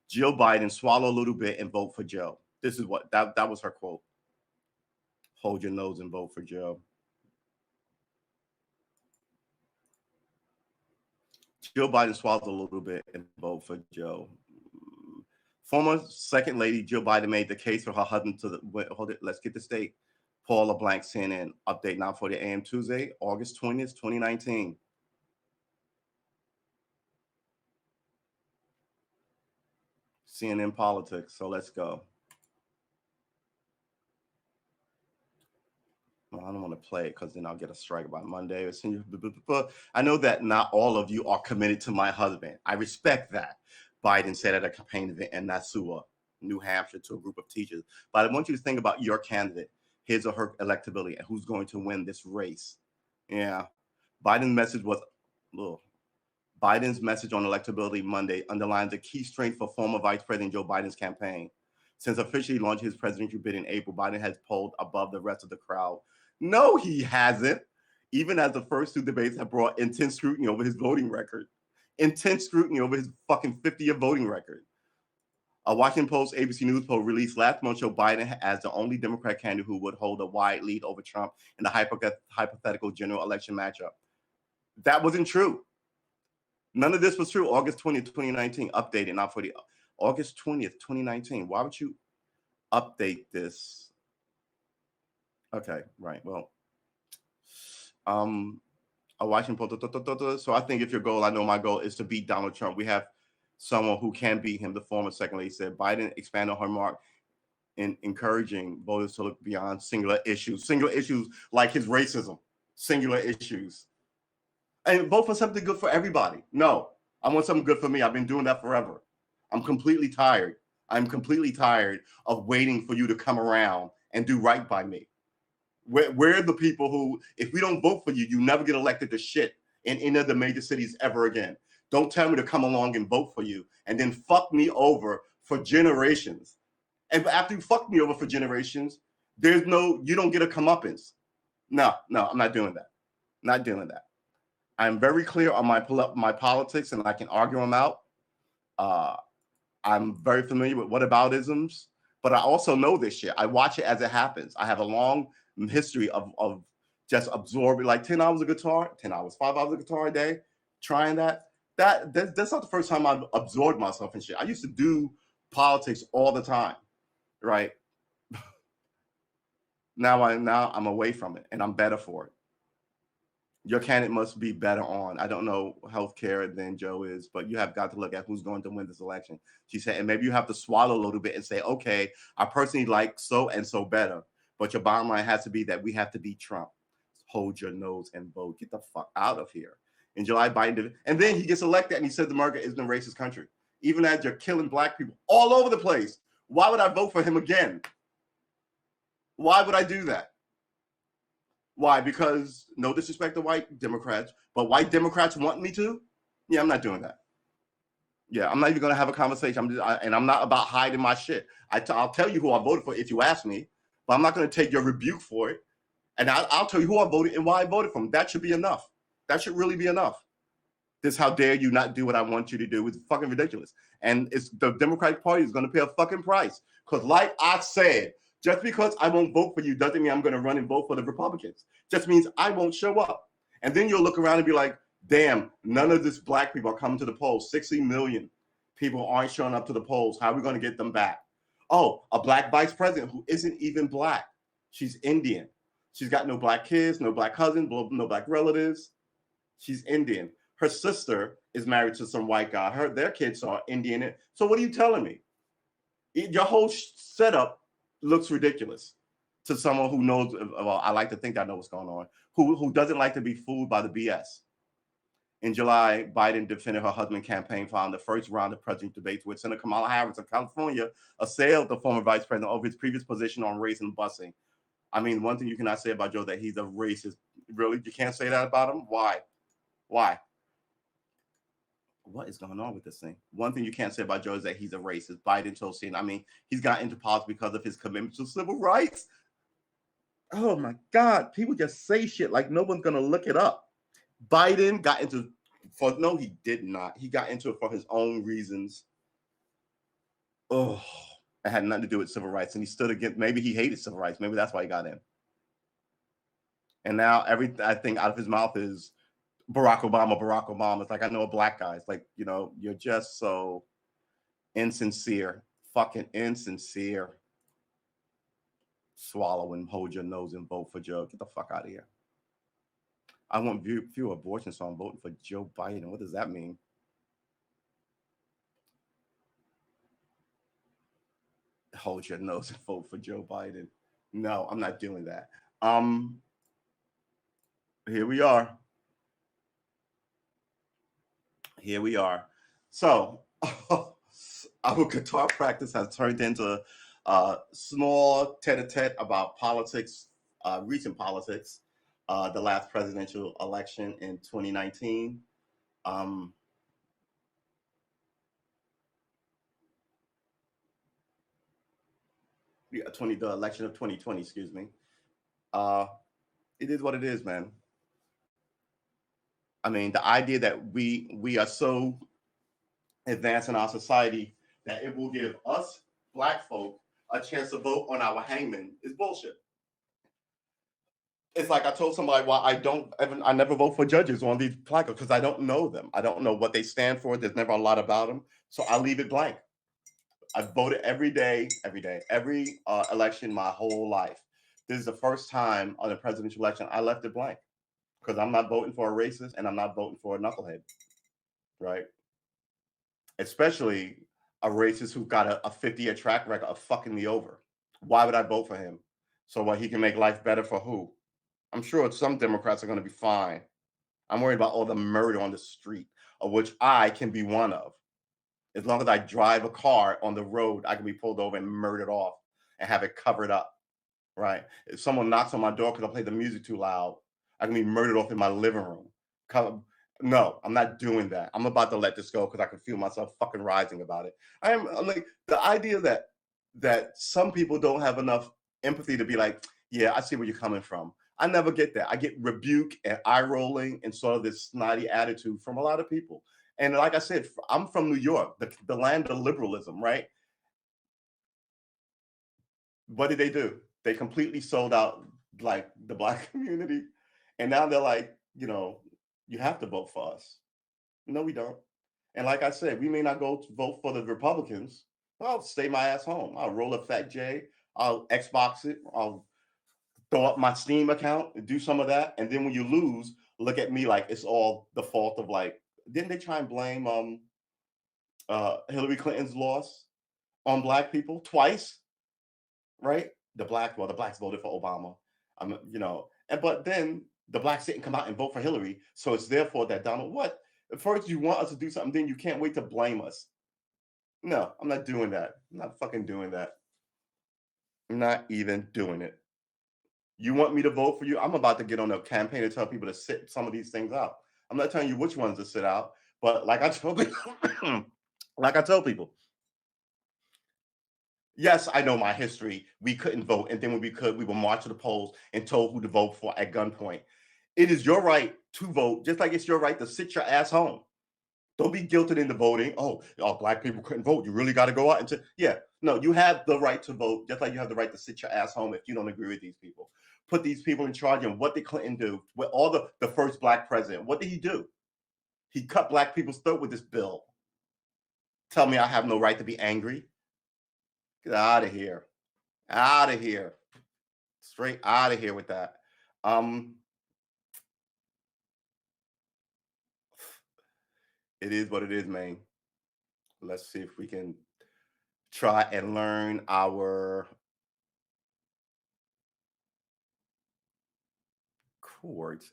Jill Biden, swallow a little bit and vote for Joe. This is what that was her quote. Hold your nose and vote for Joe. Jill Biden swallows a little bit and vote for Joe. Former Second Lady Jill Biden made the case for her husband to let's get this date. Paula Blank, CNN, update 9:40 a.m. Tuesday, August 20th, 2019. CNN politics. So let's go. Well, I don't want to play it because then I'll get a strike by Monday. I know that not all of you are committed to my husband. I respect that. Biden said at a campaign event in Nassau, New Hampshire, to a group of teachers. But I want you to think about your candidate, his or her electability, and who's going to win this race. Yeah. Biden's message on electability Monday underlines a key strength for former Vice President Joe Biden's campaign. Since officially launching his presidential bid in April, Biden has polled above the rest of the crowd. No, he hasn't. Even as the first two debates have brought intense scrutiny over his voting record. Intense scrutiny over his fucking 50-year voting record. A Washington Post ABC News poll released last month showed Biden as the only Democrat candidate who would hold a wide lead over Trump in the hypothetical general election matchup. That wasn't true. None of this was true. August 20th, 2019, updated, not for the August 20th, 2019. Why would you update this Okay, right. Well, a Washington Post. So I think if your goal, I know my goal is to beat Donald Trump. We have someone who can beat him. The former second lady said Biden expanded her mark in encouraging voters to look beyond singular issues like his racism, singular issues, and vote for something good for everybody. No, I want something good for me. I've been doing that forever. I'm completely tired. I'm completely tired of waiting for you to come around and do right by me. We're the people who, if we don't vote for you, you never get elected to shit in any of the major cities ever again. Don't tell me to come along and vote for you and then fuck me over for generations. And after you fuck me over for generations, you don't get a comeuppance. No, I'm not doing that. Not doing that. I'm very clear on my politics, and I can argue them out. I'm very familiar with whataboutisms, but I also know this shit. I watch it as it happens. I have a long history of just absorbing like 10 hours of guitar, 10 hours, 5 hours of guitar a day, trying that. That's not the first time I've absorbed myself in shit. I used to do politics all the time, right? Now I'm away from it, and I'm better for it. Your candidate must be better on, I don't know, healthcare than Joe is, but you have got to look at who's going to win this election. She said, and maybe you have to swallow a little bit and say, okay, I personally like so and so better, but your bottom line has to be that we have to beat Trump. Hold your nose and vote. Get the fuck out of here. In July, Biden did it. And then he gets elected and he says America isn't a racist country. Even as you're killing black people all over the place. Why would I vote for him again? Why would I do that? Why? Because no disrespect to white Democrats, but white Democrats want me to? Yeah, I'm not doing that. Yeah, I'm not even going to have a conversation. And I'm not about hiding my shit. I'll tell you who I voted for if you ask me, but I'm not going to take your rebuke for it. And I'll tell you who I voted and why I voted for him. That should be enough. That should really be enough. This how dare you not do what I want you to do. It's fucking ridiculous. And it's the Democratic Party is going to pay a fucking price. Because like I said, just because I won't vote for you doesn't mean I'm going to run and vote for the Republicans. Just means I won't show up. And then you'll look around and be like, damn, none of these black people are coming to the polls. 60 million people aren't showing up to the polls. How are we going to get them back? Oh, a black vice president who isn't even black. She's Indian. She's got no black kids, no black cousins, no black relatives. She's Indian. Her sister is married to some white guy. Their kids are Indian. So what are you telling me? Your whole setup looks ridiculous to someone who knows. Well, I like to think I know what's going on. Who doesn't like to be fooled by the BS. In July, Biden defended her husband's campaign following the first round of presidential debates with Senator Kamala Harris of California assailed the former vice president over his previous position on race and busing. I mean, one thing you cannot say about Joe that he's a racist. Really? You can't say that about him? Why? Why? What is going on with this thing? One thing you can't say about Joe is that he's a racist. Biden told CNN. I mean, he's got into politics because of his commitment to civil rights. Oh my God. People just say shit like no one's going to look it up. Biden got into, no, he did not. He got into it for his own reasons. Oh, it had nothing to do with civil rights. And he stood against, maybe he hated civil rights. Maybe that's why he got in. And now everything out of his mouth is Barack Obama. It's like, I know a black guy. It's like, you're just so insincere, fucking insincere. Swallow and hold your nose and vote for Joe. Get the fuck out of here. I want fewer abortions, so I'm voting for Joe Biden. What does that mean? Hold your nose and vote for Joe Biden. No, I'm not doing that. Here we are. Here we are. So our guitar practice has turned into a small tete-a-tete about politics, recent politics, the last presidential election in 2019. The election of 2020, excuse me. It is what it is, man. I mean, the idea that we are so advanced in our society that it will give us black folk a chance to vote on our hangman is bullshit. It's like I told somebody why I never vote for judges on these placards because I don't know them. I don't know what they stand for. There's never a lot about them. So I leave it blank. I voted every day, every election my whole life. this is the first time on the presidential election I left it blank because I'm not voting for a racist and I'm not voting for a knucklehead, right? Especially a racist who got a 50-year track record of fucking me over. Why would I vote for him? So what, he can make life better for who? I'm sure some Democrats are going to be fine. I'm worried about all the murder on the street, of which I can be one of. As long as I drive a car on the road, I can be pulled over and murdered off and have it covered up, right? If someone knocks on my door because I play the music too loud, I can be murdered off in my living room. No, I'm not doing that. I'm about to let this go because I can feel myself fucking rising about it. I'm like, the idea that some people don't have enough empathy to be like, yeah, I see where you're coming from. I never get that. I get rebuke and eye rolling and sort of this snotty attitude from a lot of people. And like I said, I'm from New York, the land of liberalism, right? What did they do? They completely sold out like the Black community. And now they're like, you have to vote for us. No, we don't. And like I said, we may not go to vote for the Republicans. I'll stay my ass home. I'll roll a fat J. I'll Xbox it. I'll throw up my Steam account and do some of that. And then when you lose, look at me like it's all the fault of like, didn't they try and blame Hillary Clinton's loss on Black people twice? Right? The blacks voted for Obama. But then the Blacks didn't come out and vote for Hillary. So it's therefore that Donald, what? At first you want us to do something, then you can't wait to blame us. No, I'm not doing that. I'm not fucking doing that. I'm not even doing it. You want me to vote for you? I'm about to get on a campaign to tell people to sit some of these things out. I'm not telling you which ones to sit out, but like I told people, yes, I know my history. We couldn't vote, and then when we could, we would march to the polls and told who to vote for at gunpoint. It is your right to vote, just like it's your right to sit your ass home. Don't be guilted into voting. Oh, Black people couldn't vote. You really got to go out and no, you have the right to vote, just like you have the right to sit your ass home if you don't agree with these people. Put these people in charge. And what did Clinton do? With all the first Black president, what did he do? He cut Black people's throat with this bill. Tell me I have no right to be angry? Get out of here. Out of here. Straight out of here with that. It is what it is, man. Let's see if we can try and learn our chords.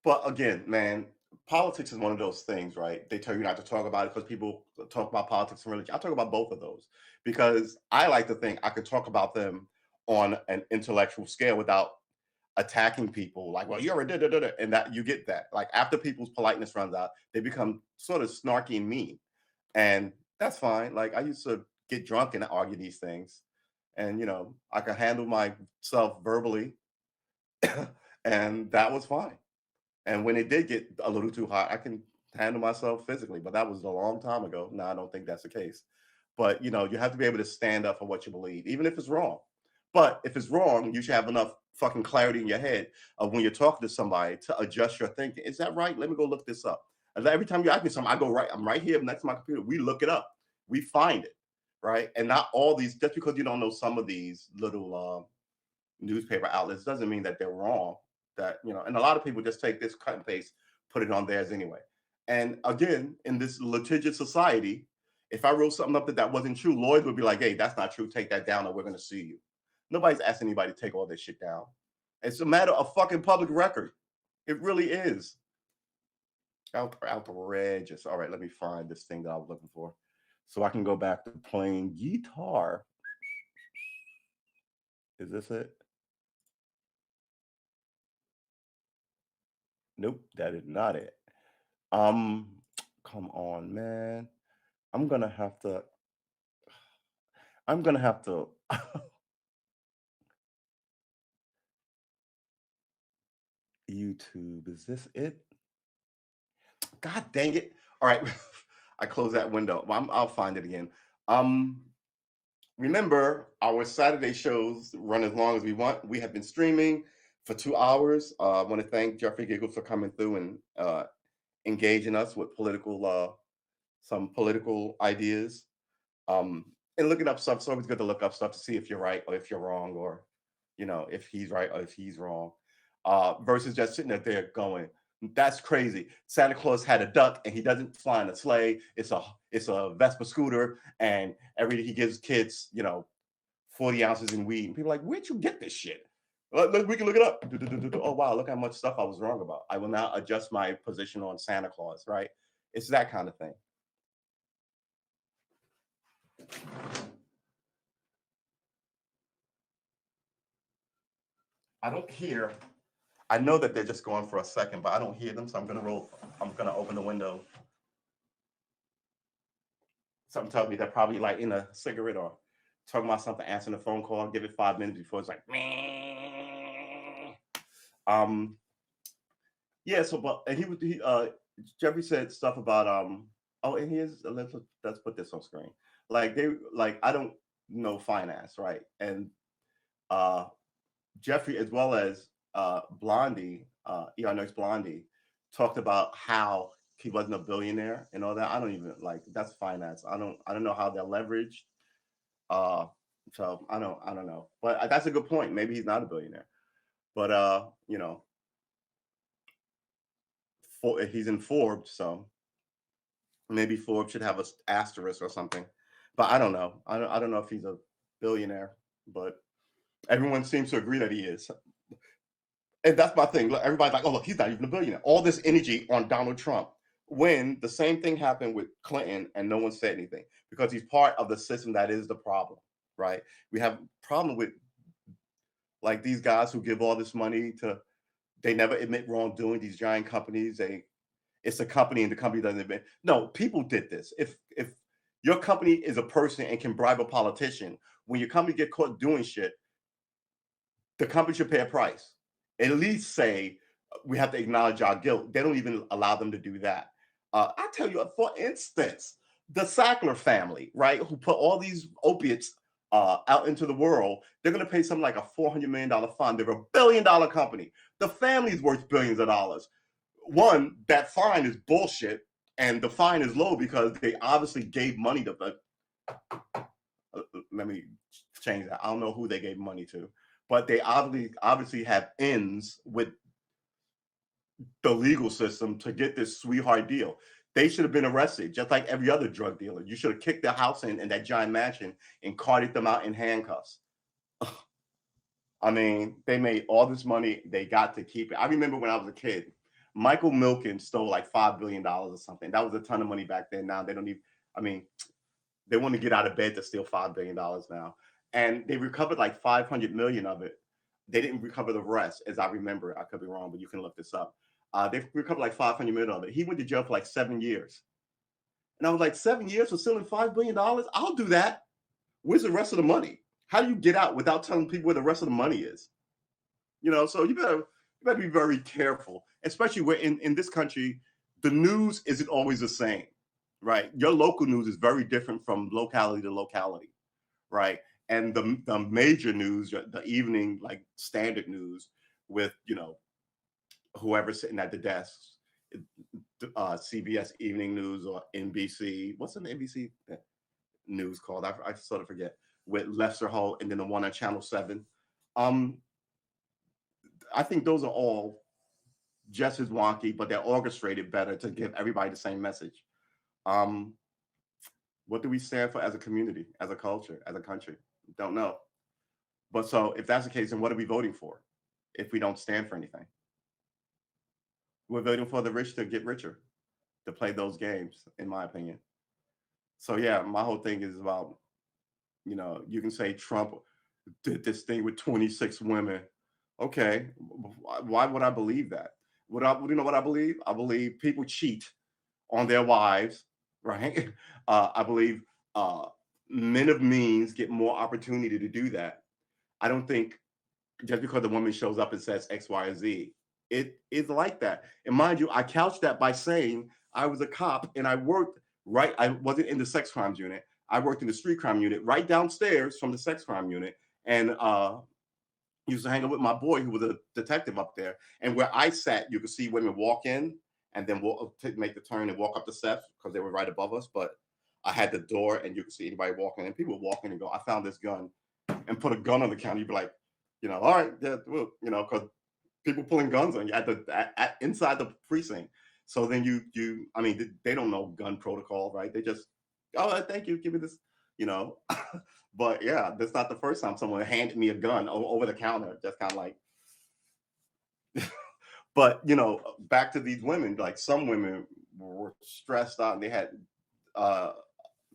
But again, man, politics is one of those things, right? They tell you not to talk about it because people talk about politics and religion. I talk about both of those because I like to think I can talk about them on an intellectual scale without attacking people like, well, you're a da-da-da-da, and that you get that. Like after people's politeness runs out, they become sort of snarky and mean. And that's fine. Like I used to get drunk and argue these things. And I could handle myself verbally and that was fine. And when it did get a little too hot, I can handle myself physically. But that was a long time ago. Now I don't think that's the case. But you have to be able to stand up for what you believe, even if it's wrong. But if it's wrong, you should have enough fucking clarity in your head of when you're talking to somebody to adjust your thinking. Is that right? Let me go look this up. And every time you ask me something, I go right. I'm right here next to my computer. We look it up. We find it, right? And not all these. Just because you don't know some of these little newspaper outlets doesn't mean that they're wrong. And a lot of people just take this cut and paste, put it on theirs anyway. And again, in this litigious society, if I wrote something up that wasn't true, lawyers would be like, hey, that's not true. Take that down or we're going to sue you. Nobody's asking anybody to take all this shit down. It's a matter of fucking public record. It really is. Outrageous. All right, let me find this thing that I was looking for so I can go back to playing guitar. Is this it? Nope, that is not it. Come on, man. I'm gonna have to YouTube. Is this it? God dang it. All right. I close that window. I'll find it again. Remember, our Saturday shows run as long as we want. We have been streaming for 2 hours. I want to thank Jeffrey Giggles for coming through and engaging us with some political ideas. and looking up stuff. It's always good to look up stuff to see if you're right or if you're wrong, or if he's right or if he's wrong. Versus just sitting there going, that's crazy. Santa Claus had a duck and he doesn't fly in a sleigh. It's a Vespa scooter, and he gives kids 40 ounces in weed. And people are like, where'd you get this shit? We can look it up. Oh wow, look how much stuff I was wrong about. I will now adjust my position on Santa Claus, right? It's that kind of thing. I don't hear. I know that they're just going for a second, but I don't hear them, so I'm gonna open the window. Something tells me they're probably like in a cigarette or talking about something, answering a phone call. Give it 5 minutes before it's like, meh. Yeah. So, but and Jeffrey said stuff about Oh, and here's let's put this on screen. I don't know finance, right? And uh Jeffrey, as well as Blondie, Next Blondie, talked about how he wasn't a billionaire and all that. I don't even that's finance. I don't know how they're leveraged. Uh, so I don't know. But that's a good point. Maybe he's not a billionaire. But he's in Forbes, so maybe Forbes should have an asterisk or something. But I don't know. I don't know if he's a billionaire, but everyone seems to agree that he is. And that's my thing. Look, everybody's like, oh, look, he's not even a billionaire. All this energy on Donald Trump, when the same thing happened with Clinton and no one said anything, because he's part of the system that is the problem, right? We have a problem with like these guys who give all this money to, they never admit wrongdoing, these giant companies. It's a company and the company doesn't admit. No, people did this. If your company is a person and can bribe a politician, when your company get caught doing shit, the company should pay a price. At least say we have to acknowledge our guilt. They don't even allow them to do that. I tell you, for instance, the Sackler family, right, who put all these opiates out into the world, they're going to pay something like a $400 million fine. They're a $1 billion company. The family's worth billions of dollars. One, that fine is bullshit, and the fine is low because they obviously gave money to. Let me change that. I don't know who they gave money to, but they obviously have ends with the legal system to get this sweetheart deal. They should have been arrested, just like every other drug dealer. You should have kicked their house in that giant mansion and carted them out in handcuffs. I mean, they made all this money. They got to keep it. I remember when I was a kid, Michael Milken stole like $5 billion or something. That was a ton of money back then. Now they don't even, I mean, they want to get out of bed to steal $5 billion now. And they recovered like 500 million of it. They didn't recover the rest, as I remember. I could be wrong, but you can look this up. They recovered like 500 million of it. He went to jail for like 7 years. And I was like, 7 years for stealing $5 billion? I'll do that. Where's the rest of the money? How do you get out without telling people where the rest of the money is? So you better be very careful, especially where in this country, the news isn't always the same, right? Your local news is very different from locality to locality, right? And the major news, the evening, like standard news with, whoever's sitting at the desks, CBS Evening News or NBC. What's an NBC news called? I sort of forget. With Lester Holt and then the one on Channel 7. I think those are all just as wonky, but they're orchestrated better to give everybody the same message. What do we stand for as a community, as a culture, as a country? Don't know. But so if that's the case, then what are we voting for if we don't stand for anything? We're voting for the rich to get richer, to play those games, in my opinion. So yeah, my whole thing is about, you can say Trump did this thing with 26 women. Okay, why would I believe that? You know what I believe? I believe people cheat on their wives, right? I believe men of means get more opportunity to do that. I don't think just because the woman shows up and says X, Y, or Z, it is like that. And mind you, I couched that by saying I was a cop and I worked right. I wasn't in the sex crimes unit. I worked in the street crime unit right downstairs from the sex crime unit. And used to hang out with my boy who was a detective up there. And where I sat, you could see women walk in and then make the turn and walk up the steps because they were right above us. But I had the door, and you could see anybody walking, and people walking and go, I found this gun, and put a gun on the counter. You'd be like, all right, yeah, well, because people pulling guns on you inside the precinct. So then I mean, they don't know gun protocol, right? They just, oh, thank you, give me this, But yeah, that's not the first time someone handed me a gun over the counter. Just kind of like, but back to these women. Like some women were stressed out, and they had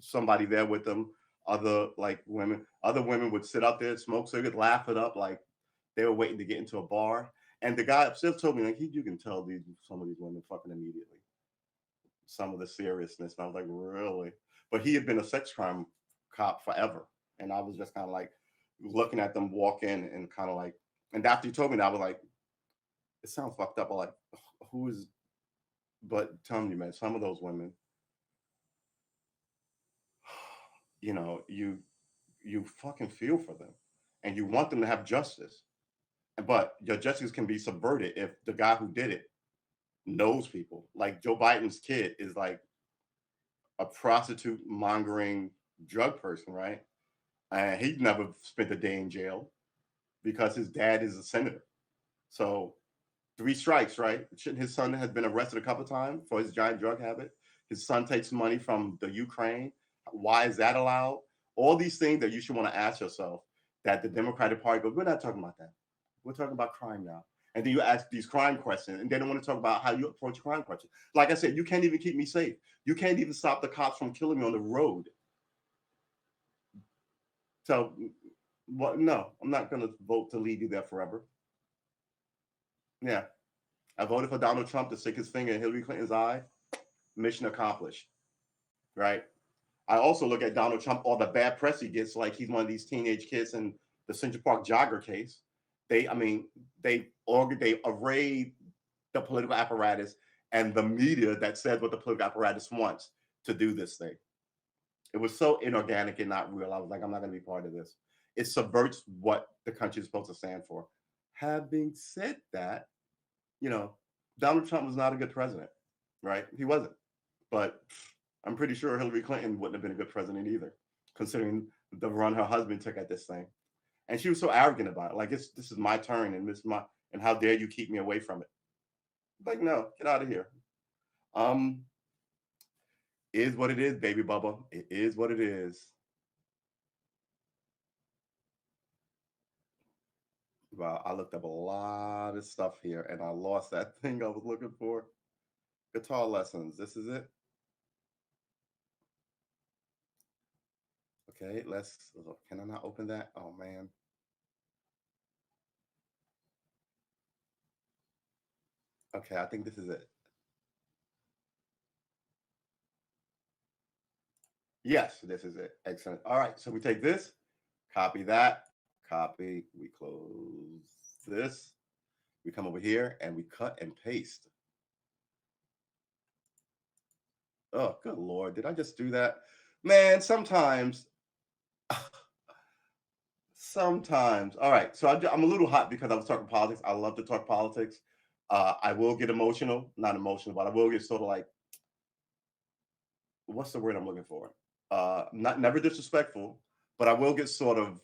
somebody there with them. Other women would sit out there, smoke cigarettes, laugh it up like they were waiting to get into a bar. And the guy upstairs told me, like, you can tell some of these women fucking immediately. Some of the seriousness. And I was like, really? But he had been a sex crime cop forever. And I was just kind of like looking at them walk in and kind of like, and after he told me that, I was like, it sounds fucked up. I'm like, who is, but tell me, man, some of those women, you fucking feel for them and you want them to have justice. But your justice can be subverted if the guy who did it knows people. Like Joe Biden's kid is like a prostitute mongering drug person, right? And he never spent a day in jail because his dad is a senator. So 3 strikes, right? His son has been arrested a couple of times for his giant drug habit. His son takes money from the Ukraine. Why is that allowed? All these things that you should want to ask yourself, that the Democratic Party goes, we're not talking about that. We're talking about crime now. And then you ask these crime questions, and they don't want to talk about how you approach crime questions. Like I said, you can't even keep me safe. You can't even stop the cops from killing me on the road. So, no, I'm not going to vote to leave you there forever. Yeah. I voted for Donald Trump to stick his finger in Hillary Clinton's eye. Mission accomplished. Right? I also look at Donald Trump, all the bad press he gets, like he's one of these teenage kids in the Central Park jogger case. They arrayed the political apparatus and the media that says what the political apparatus wants to do this thing. It was so inorganic and not real. I was like, I'm not going to be part of this. It subverts what the country is supposed to stand for. Having said that, Donald Trump was not a good president, right? He wasn't. But I'm pretty sure Hillary Clinton wouldn't have been a good president either, considering the run her husband took at this thing. And she was so arrogant about it. Like, this is my turn, and how dare you keep me away from it? Like, no, get out of here. Is what it is, baby Bubba. It is what it is. Wow, I looked up a lot of stuff here, and I lost that thing I was looking for. Guitar lessons. This is it. Okay, can I not open that? Oh, man. Okay, I think this is it. Yes, this is it. Excellent. All right, so we take this, copy that, copy, we close this, we come over here and we cut and paste. Oh, good Lord, did I just do that? Man, sometimes. All right, so I'm a little hot because I was talking politics. I love to talk politics. I will get emotional, not emotional, but I will get sort of like, what's the word I'm looking for? Never disrespectful, but I will get sort of,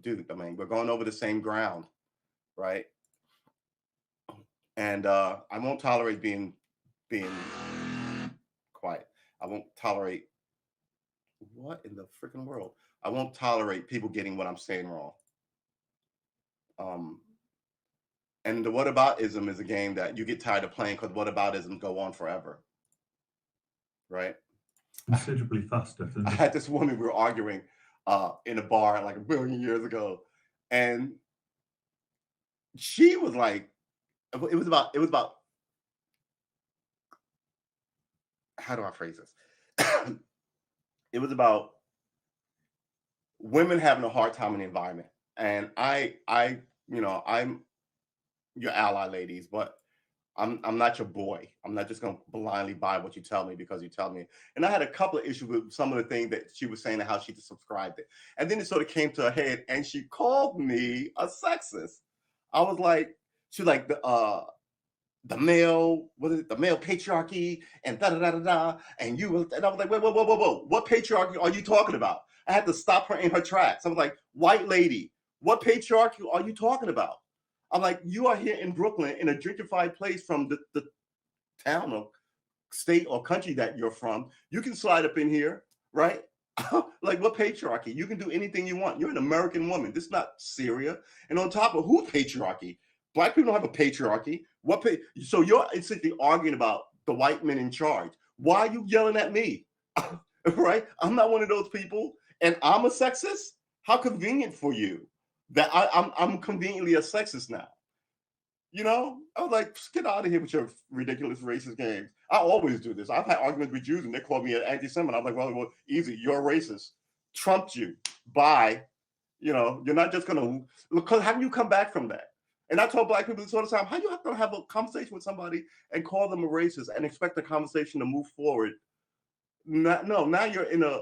dude, I mean, we're going over the same ground, right? And I won't tolerate being quiet. I won't tolerate, what in the freaking world? I won't tolerate people getting what I'm saying wrong. And the whataboutism is a game that you get tired of playing because whataboutisms go on forever, right?
Considerably faster.
I had this woman, we were arguing in a bar like a billion years ago, and she was like, it was about, how do I phrase this? It was about women having a hard time in the environment. And I'm your ally, ladies, but I'm not your boy. I'm not just going to blindly buy what you tell me because you tell me. And I had a couple of issues with some of the things that she was saying and how she subscribed it. And then it sort of came to a head and she called me a sexist. I was like, she like, the male, what is it, the male patriarchy, and da da da da da. And I was like, whoa. What patriarchy are you talking about? I had to stop her in her tracks. I was like, white lady, what patriarchy are you talking about? I'm like, you are here in Brooklyn in a gentrified place from the town or state or country that you're from. You can slide up in here, right? Like, what patriarchy? You can do anything you want. You're an American woman. This is not Syria. And on top of who patriarchy? Black people don't have a patriarchy. So you're essentially arguing about the white men in charge. Why are you yelling at me? Right? I'm not one of those people, and I'm a sexist. How convenient for you that I'm conveniently a sexist now. You know, I was like, get out of here with your ridiculous racist games. I always do this. I've had arguments with Jews and they called me an anti-Semite. I'm like, well, easy. You're a racist. Trumped you. Bye. You know, you're not just going to look. How do you come back from that? And I told black people this all the time. How do you have to have a conversation with somebody and call them a racist and expect the conversation to move forward? Now you're in a.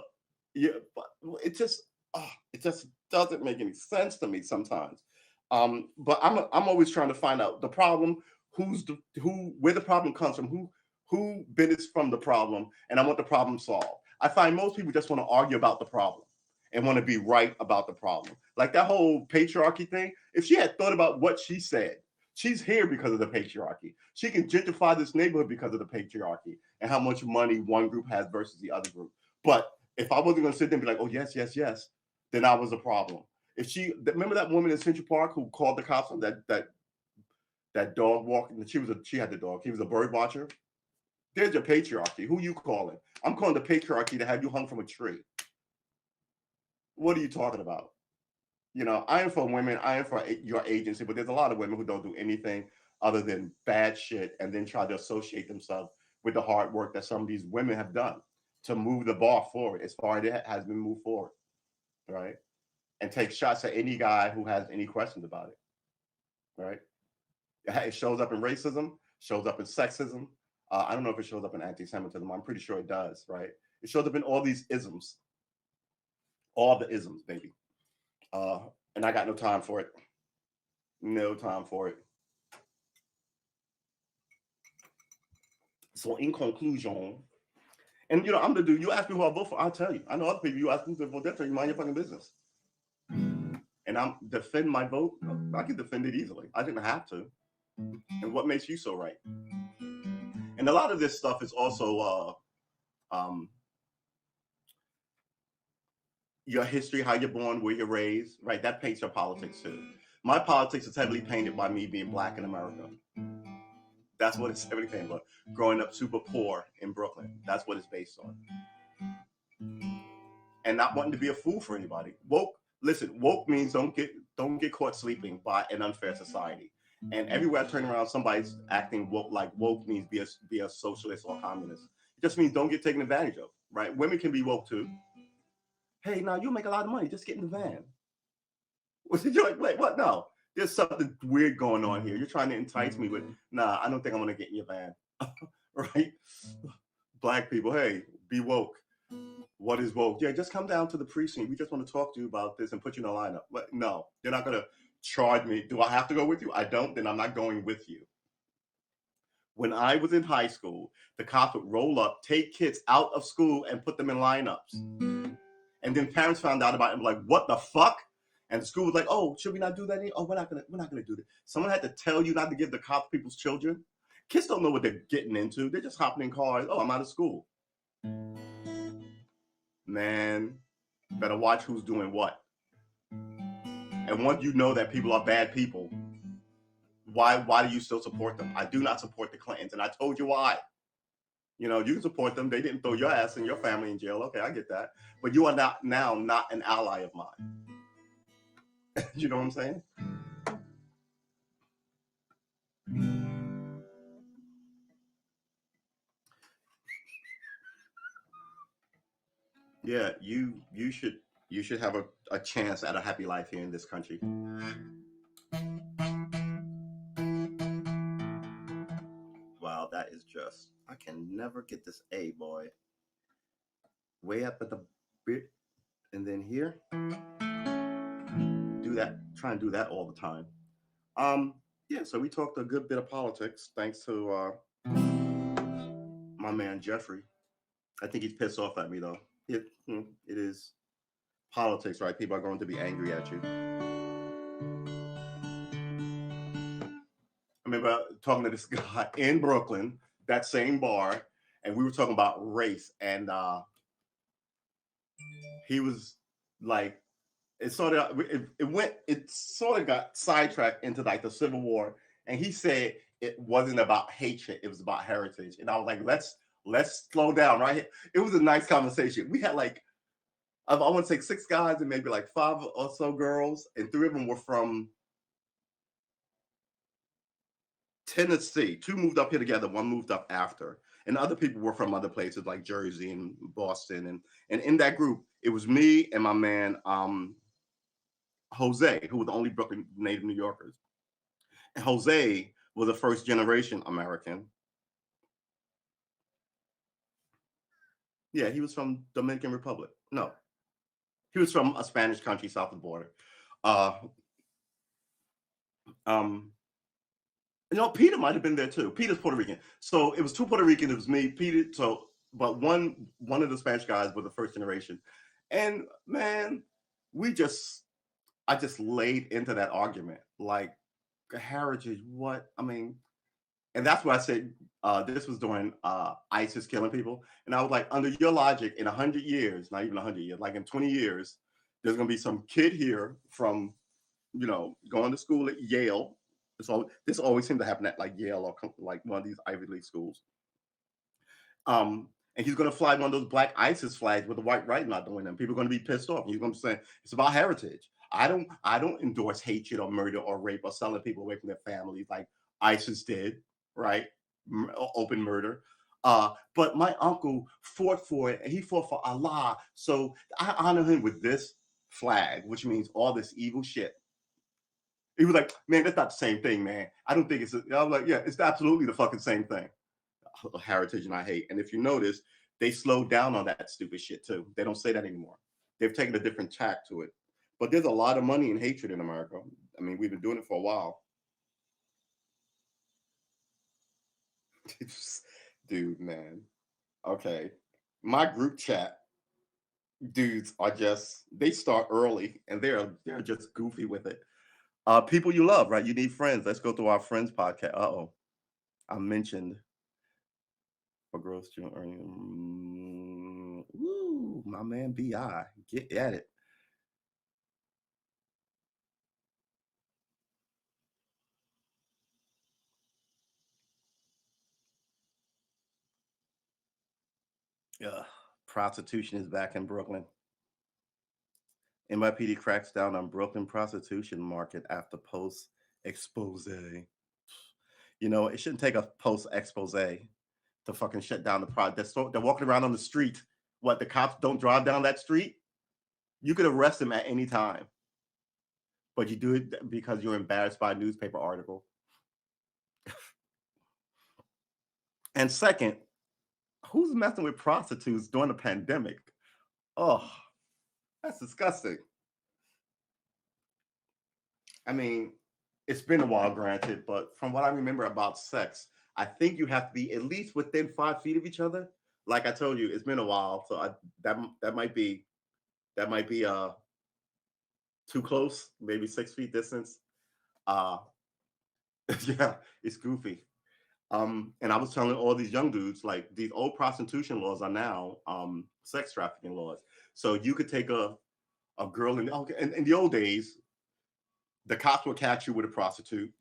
It just doesn't make any sense to me sometimes. But I'm always trying to find out the problem, where the problem comes from, who benefits from the problem, and I want the problem solved. I find most people just want to argue about the problem and want to be right about the problem. Like that whole patriarchy thing. If she had thought about what she said, she's here because of the patriarchy. She can gentrify this neighborhood because of the patriarchy and how much money one group has versus the other group. But if I wasn't going to sit there and be like, oh, yes, then I was a problem. If she remember that woman in Central Park who called the cops on that dog walking, she had the dog. He was a bird watcher. There's your patriarchy. Who you calling? I'm calling the patriarchy to have you hung from a tree. What are you talking about? You know, I am for women. I am for your agency, but there's a lot of women who don't do anything other than bad shit and then try to associate themselves with the hard work that some of these women have done to move the ball forward as far as it has been moved forward, right? And take shots at any guy who has any questions about it, right? It shows up in racism, shows up in sexism. I don't know if it shows up in anti-Semitism. I'm pretty sure it does, right? It shows up in all these isms, all the isms, baby. And I got no time for it. No time for it. So in conclusion, and you know, I'm the dude. You ask me who I vote for, I'll tell you. I know other people. You ask me to vote, they'll tell you, mind your fucking business. And I'm defend my vote. I can defend it easily. I didn't have to. And what makes you so right? And a lot of this stuff is also your history, how you're born, where you're raised, right? That paints your politics too. My politics is heavily painted by me being black in America. That's what it's heavily painted by. Growing up super poor in Brooklyn. That's what it's based on. And not wanting to be a fool for anybody. Woke means don't get caught sleeping by an unfair society. And everywhere I turn around, somebody's acting woke. Like woke means be a socialist or communist. It just means don't get taken advantage of, right? Women can be woke too. Hey, now you make a lot of money. Just get in the van. You're like, wait, what? No, there's something weird going on here. You're trying to entice me with, nah, I don't think I'm gonna get in your van, right? Black people, hey, be woke. What is woke? Yeah, just come down to the precinct. We just want to talk to you about this and put you in a lineup. But no, you're not gonna charge me. Do I have to go with you? I don't. Then I'm not going with you. When I was in high school, the cops would roll up, take kids out of school, and put them in lineups. And then parents found out about it and were like, what the fuck? And the school was like, oh, should we not do that anymore? Oh, we're not gonna do that. Someone had to tell you not to give the cops people's children. Kids don't know what they're getting into. They're just hopping in cars. Oh, I'm out of school. Man, better watch who's doing what. And once you know that people are bad people, why do you still support them? I do not support the Clintons, and I told you why. You know, you can support them. They didn't throw your ass and your family in jail. Okay, I get that. But you are not an ally of mine. You know what I'm saying? Yeah, you should have a chance at a happy life here in this country. Wow, that is just, I can never get this A, boy. Way up at the bit, and then here. Do that, try and do that all the time. Yeah, so we talked a good bit of politics thanks to my man Jeffrey. I think he's pissed off at me though. It is politics, right? People are going to be angry at you. I remember talking to this guy in Brooklyn, that same bar, and we were talking about race, and he was like, it sort of got sidetracked into like the Civil War, and he said it wasn't about hatred, it was about heritage, and I was like, let's slow down, right? It was a nice conversation. We had like I want to say 6 guys and maybe like 5 or so girls, and 3 of them were from Tennessee. 2 moved up here together, 1 moved up after. And other people were from other places like Jersey and Boston. And in that group, it was me and my man Jose, who was the only Brooklyn native New Yorkers. And Jose was a first generation American. Yeah, he was from Dominican Republic. No, he was from a Spanish country south of the border. Uh, um, Peter might have been there too. Peter's Puerto Rican. So it was 2 Puerto Ricans. It was me, Peter. So, but one of the Spanish guys was the first generation. And man, I just laid into that argument. Like heritage, what? I mean, and that's why I said this was during ISIS killing people. And I was like, under your logic, in 100 years, not even 100 years, like in 20 years, there's going to be some kid here from, going to school at Yale. So this always seemed to happen at like Yale or like one of these Ivy League schools. And he's going to fly one of those black ISIS flags with the white writing out the window. People are going to be pissed off. He's going to say it's about heritage. I don't endorse hatred or murder or rape or selling people away from their families like ISIS did, right? Open murder. But my uncle fought for it, and he fought for Allah. So I honor him with this flag, which means all this evil shit. He was like, man, that's not the same thing, man. I don't think I was like, yeah, it's absolutely the fucking same thing. Heritage and I hate. And if you notice, they slowed down on that stupid shit too. They don't say that anymore. They've taken a different tack to it. But there's a lot of money and hatred in America. I mean, we've been doing it for a while. Dude, man. Okay. My group chat dudes are they start early and they're just goofy with it. People you love, right? You need friends. Let's go through our friends podcast. I mentioned for growth student earning. Woo, my man BI. Get at it. Yeah, prostitution is back in Brooklyn. NYPD cracks down on Brooklyn prostitution market after post expose. It shouldn't take a post expose to fucking shut down the product. They're walking around on the street. What, the cops don't drive down that street? You could arrest them at any time. But you do it because you're embarrassed by a newspaper article. And second, who's messing with prostitutes during the pandemic? Oh, that's disgusting. I mean, it's been a while, granted, but from what I remember about sex, I think you have to be at least within 5 feet of each other. Like I told you, it's been a while, so that might be too close, maybe 6 feet distance. Yeah, it's goofy. And I was telling all these young dudes, like these old prostitution laws are now sex trafficking laws. So you could take a girl in the old days, the cops would catch you with a prostitute.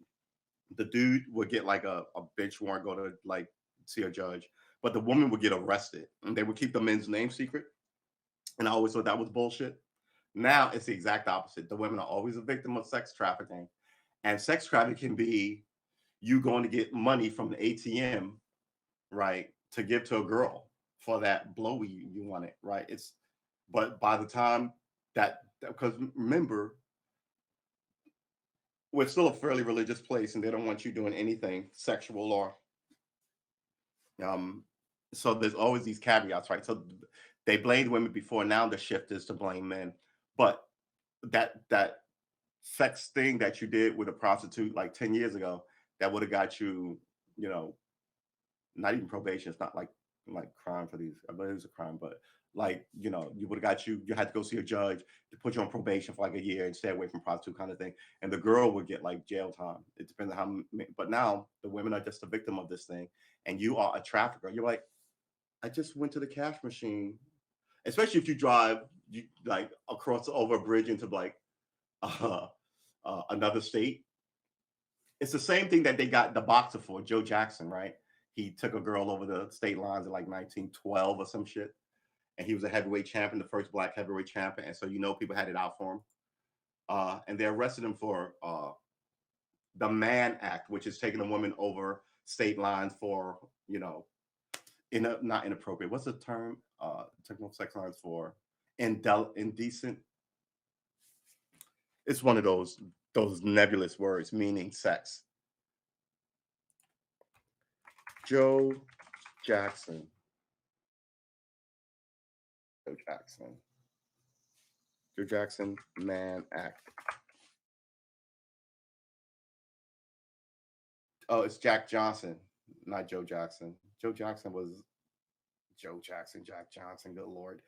The dude would get like a bench warrant, go to like see a judge, but the woman would get arrested and they would keep the men's name secret. And I always thought that was bullshit. Now it's the exact opposite. The women are always a victim of sex trafficking. And sex trafficking can be you going to get money from the ATM, right, to give to a girl for that blowy you wanted, right? But by the time because remember, we're still a fairly religious place and they don't want you doing anything sexual or so there's always these caveats, right? So they blamed women before, now the shift is to blame men. But that sex thing that you did with a prostitute like 10 years ago that would have got you, you know, not even probation. It's not like crime for these, but it was a crime, but like, you know, you would have got you had to go see a judge to put you on probation for like a year and stay away from prostitute kind of thing. And the girl would get like jail time. It depends on how, but now the women are just a victim of this thing. And you are a trafficker. You're like, I just went to the cash machine, especially if you drive you like across over a bridge into like uh, another state. It's the same thing that they got the boxer for, Joe Jackson, right? He took a girl over the state lines in like 1912 or some shit, and he was a heavyweight champion, the first black heavyweight champion, and so you know people had it out for him. And they arrested him for the Mann Act, which is taking a woman over state lines for, you know, not inappropriate. What's the term? Taking sex lines for indecent. It's one of those nebulous words meaning sex. Joe Jackson. Joe Jackson. Joe Jackson Mann Act. Oh, it's Jack Johnson, not Joe Jackson. Joe Jackson was Joe Jackson, Jack Johnson. Good Lord.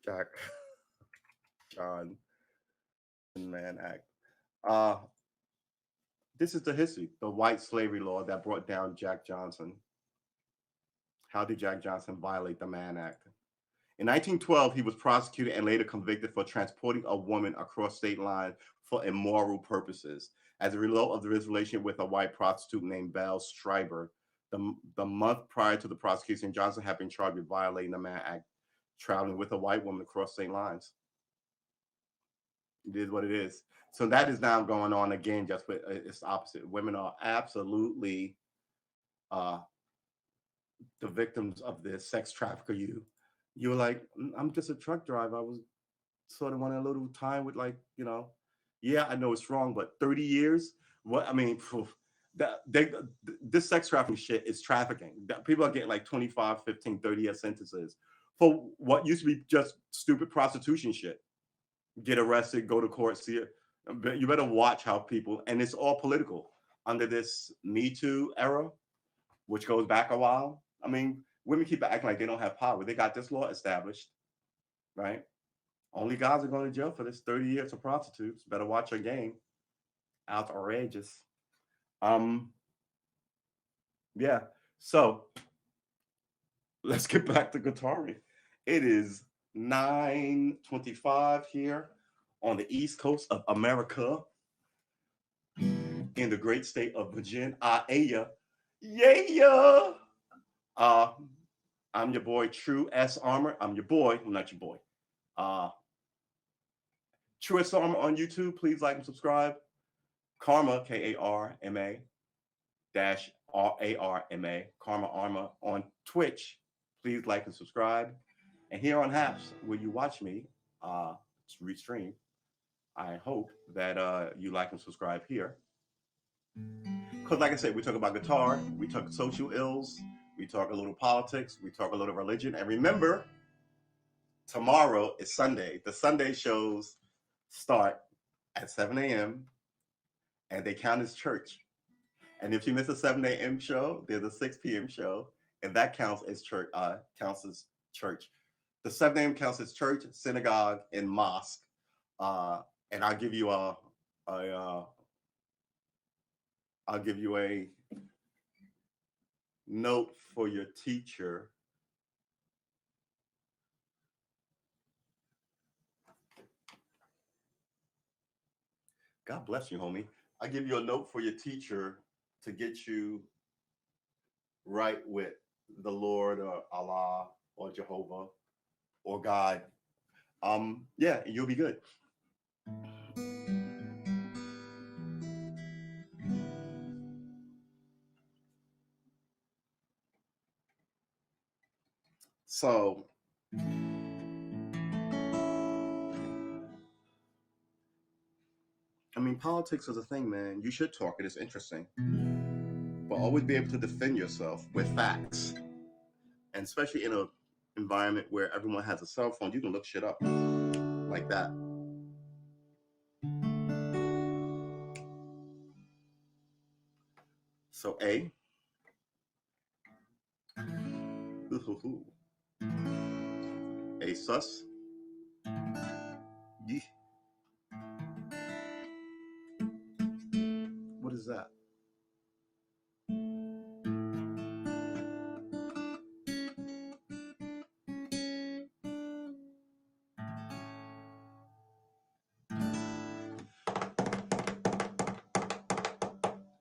Jack John Mann Act. This is the history, the white slavery law that brought down Jack Johnson. How did Jack Johnson violate the Mann Act? In 1912, he was prosecuted and later convicted for transporting a woman across state lines for immoral purposes. As a result of his relation with a white prostitute named Belle Schreiber, the month prior to the prosecution, Johnson had been charged with violating the Mann Act, traveling with a white woman across state lines. It is what it is. So that is now going on again, just with it's the opposite. Women are absolutely the victims of this sex trafficker. You were like, I'm just a truck driver. I was sort of wanting a little time with, like, you know, yeah, I know it's wrong, but 30 years? What? I mean, this sex trafficking shit is trafficking. People are getting like 25, 15, 30-year sentences for what used to be just stupid prostitution shit. Get arrested, go to court, see it. You better watch how people, and it's all political under this Me Too era, which goes back a while. I mean, women keep acting like they don't have power. They got this law established, right? Only guys are going to jail for this. 30 years of prostitutes. Better watch your game. Outrageous. Yeah. So let's get back to Qatari. It is 9:25 here on the East Coast of America, in the great state of Virginia. Yeah. I'm your boy, True S Armor. I'm your boy. I'm not your boy. True S Armor on YouTube. Please like and subscribe. Karma, Karma dash Arma, Karma Armor on Twitch. Please like and subscribe. And here on Haps, where you watch me restream, I hope that you like and subscribe here. Because like I said, we talk about guitar, we talk social ills, we talk a little politics, we talk a little religion. And remember, tomorrow is Sunday. The Sunday shows start at 7 a.m. and they count as church. And if you miss a 7 a.m. show, there's a 6 p.m. show, and that counts as church. The 7 a.m. counts as church, synagogue, and mosque. And I'll give you a note for your teacher. God bless you, homie. I'll give you a note for your teacher to get you right with the Lord or Allah or Jehovah or God. Yeah, you'll be good. So I mean, politics is a thing, man. You should talk it. It's interesting. But always be able to defend yourself with facts. And especially in an environment where everyone has a cell phone, you can look shit up like that. So A. Ooh. A sus. Yee. What is that?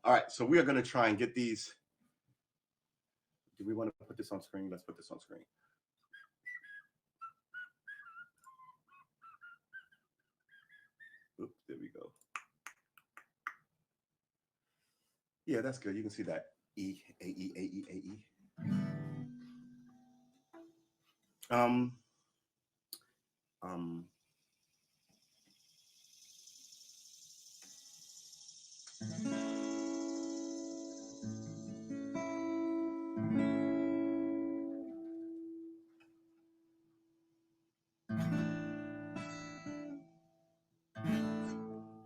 All right, so we are going to try and get these. Do we want to put this on screen? Let's put this on screen. Oops, there we go. Yeah, that's good. You can see that E, A, E, A, E, A, E. Um,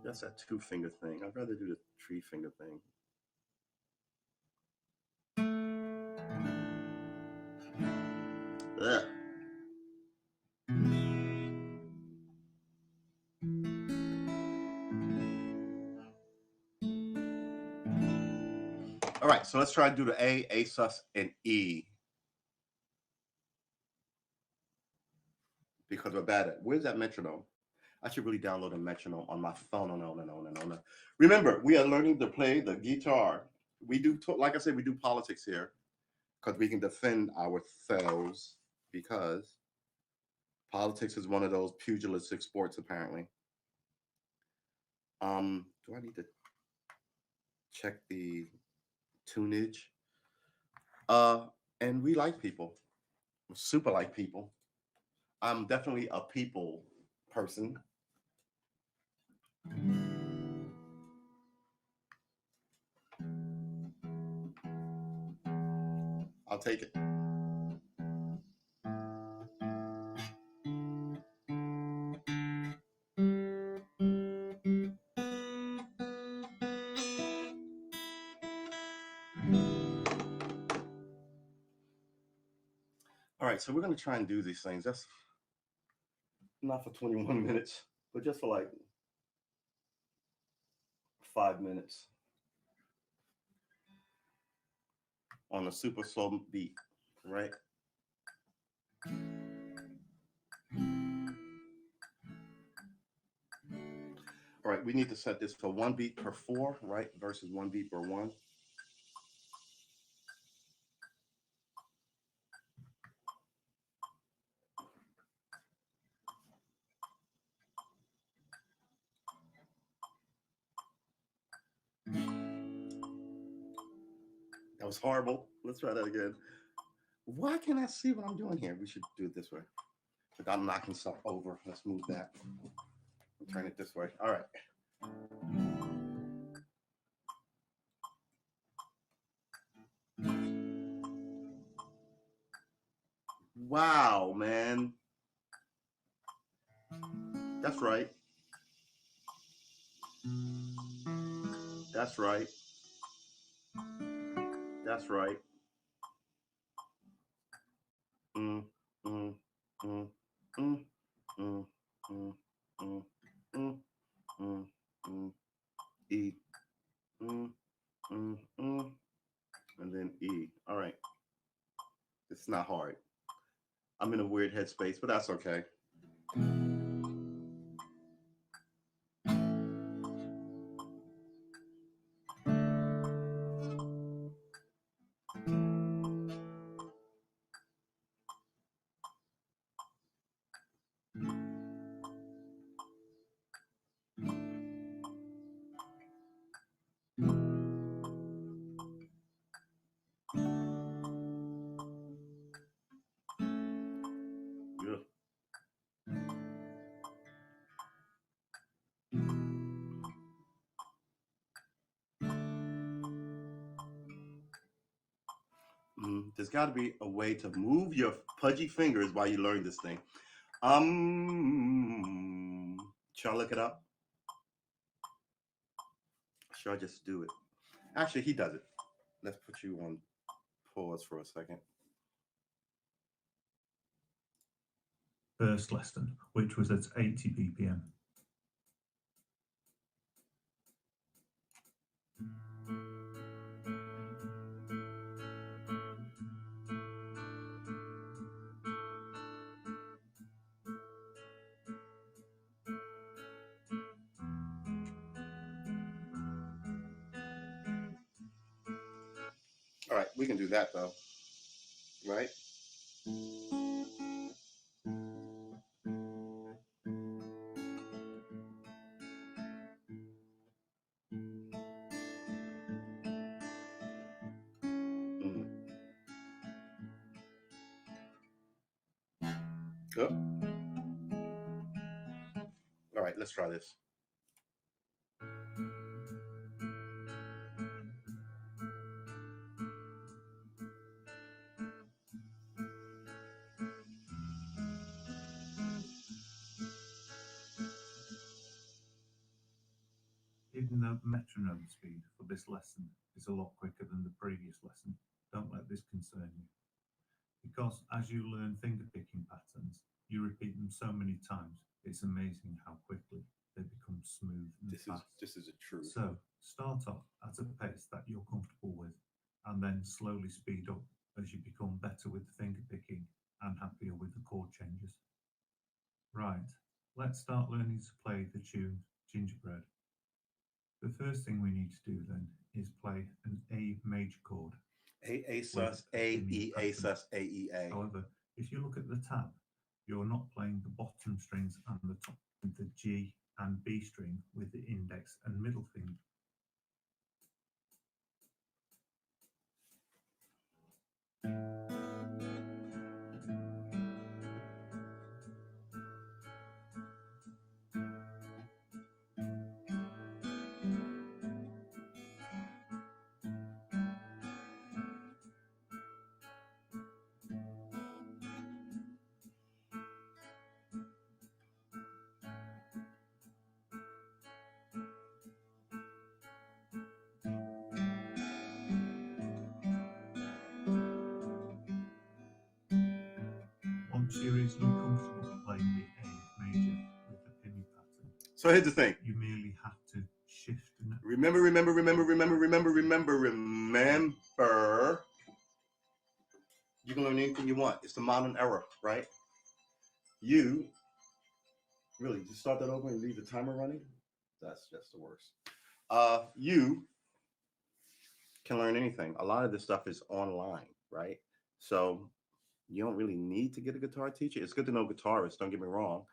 that's that 2-finger thing. I'd rather do the 3-finger thing. Ugh. All right, so let's try to do the A sus, and E. Because we're bad at. Where's that metronome? I should really download a metronome on my phone. No. Remember, we are learning to play the guitar. We do, like I said, we do politics here because we can defend ourselves, because politics is one of those pugilistic sports, apparently. Do I need to check the tunage? And we like people. We're super like people. I'm definitely a people person. I'll take it. All right, so we're going to try and do these things. That's not for 21 minutes, but just for like 5 minutes on a super slow beat, right? All right, we need to set this for 1 beat per 4, right? Versus 1 beat per 1. That was horrible. Let's try that again. Why can't I see what I'm doing here? We should do it this way. Without knocking stuff over. Let's move that. Turn it this way. All right. Wow, man. That's right. That's right. That's right. Mm, mm, mm, mm, mm, mm, mm, mm, mm, mm, E. Mm, mm, mm, and then E. All right. It's not hard. I'm in a weird headspace, but that's okay. Yeah. There's got to be a way to move your pudgy fingers while you learn this thing. Shall I look it up? Should I just do it? Actually, he does it. let's put you on pause for a second.
First lesson, which was at 80 BPM.
All right, we can do that though, right? Mm. Oh. All right, let's try this.
Even though metronome speed for this lesson is a lot quicker than the previous lesson, don't let this concern you. Because as you learn finger picking patterns, you repeat them so many times, it's amazing how quickly they become smooth and fast.
This is a truth.
So start off at a pace that you're comfortable with, and then slowly speed up as you become better with the finger picking and happier with the chord changes. Right, let's start learning to play the tune Gingerbread. The first thing we need to do then is play an A major chord.
A sus, A, E, A sus, A, E, A.
However, if you look at the tab, you're not playing the bottom strings and the top, the G and B string with the index and middle finger. Once you're easily comfortable playing the A major with the Pimmy pattern,
So here's the thing.
you merely have to shift.
Remember. You can learn anything you want. It's the modern era, right? You really just start that over and leave the timer running. That's just the worst. You can learn anything. A lot of this stuff is online, right? So you don't really need to get a guitar teacher. It's good to know guitarists, don't get me wrong.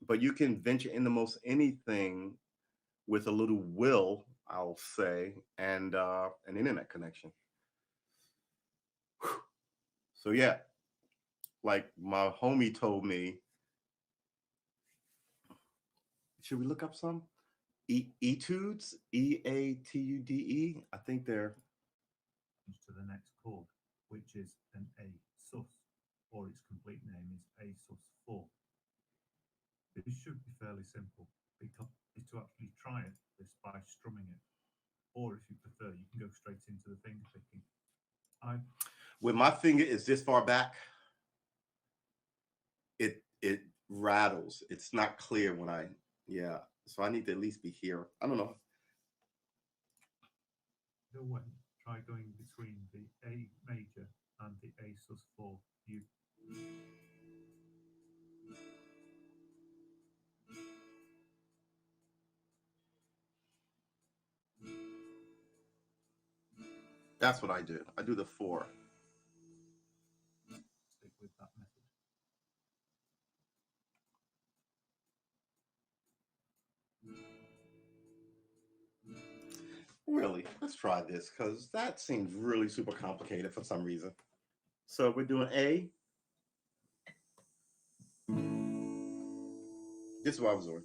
But you can venture into most anything with a little will, I'll say, and an internet connection. Whew. So yeah, like my homie told me, should we look up some? Etudes, Eatude. I think they're
To the next chord, which is an A sus, or its complete name is A sus4. This should be fairly simple, because to actually try this by strumming it, or if you prefer, you can go straight into the finger picking.
When my finger is this far back, it rattles. It's not clear when I so I need to at least be here. I don't know.
Either way, try going between the A major and the A sus4.
That's what I do. I do the 4.
Stick with that method.
Really, let's try this because that seems really super complicated for some reason. So we're doing A. This is what I was doing.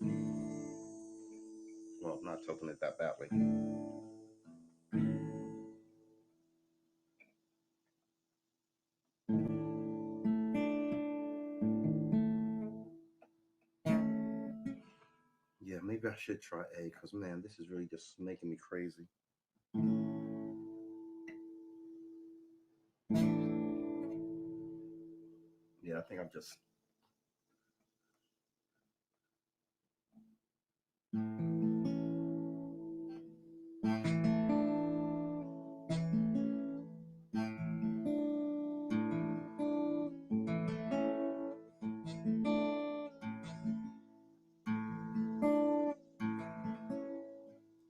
Well, not tilting it that badly. Yeah, maybe I should try A because, man, this is really just making me crazy. Yeah, I think I'm just.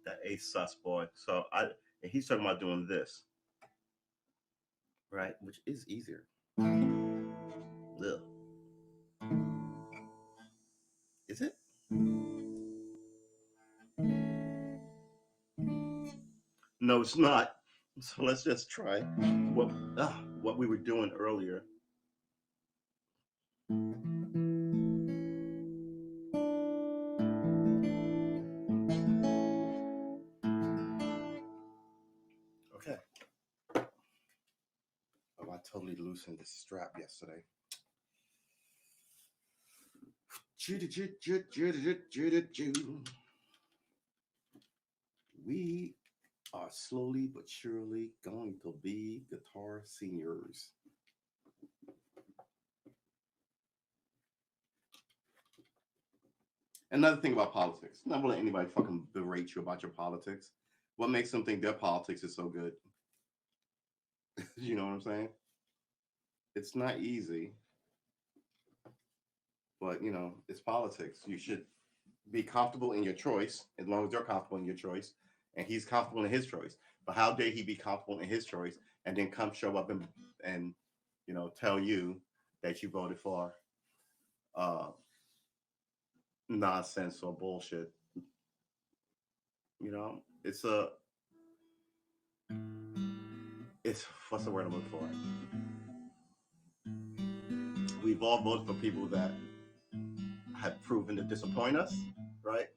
That A sus boy. So and he's talking about doing this, right? Which is easier. Ugh. Is it? No, it's not. So let's just try what we were doing earlier. Okay. Oh, I totally loosened this strap yesterday. We are slowly but surely going to be guitar seniors. Another thing about politics. Not gonna let anybody fucking berate you about your politics. What makes them think their politics is so good? You know what I'm saying? It's not easy, but you know, it's politics. You should be comfortable in your choice as long as you're comfortable in your choice and he's comfortable in his choice. But how dare he be comfortable in his choice and then come show up and you know tell you that you voted for uh nonsense or bullshit. You know, it's what's the word I'm looking for? We've all voted for people that have proven to disappoint us, right?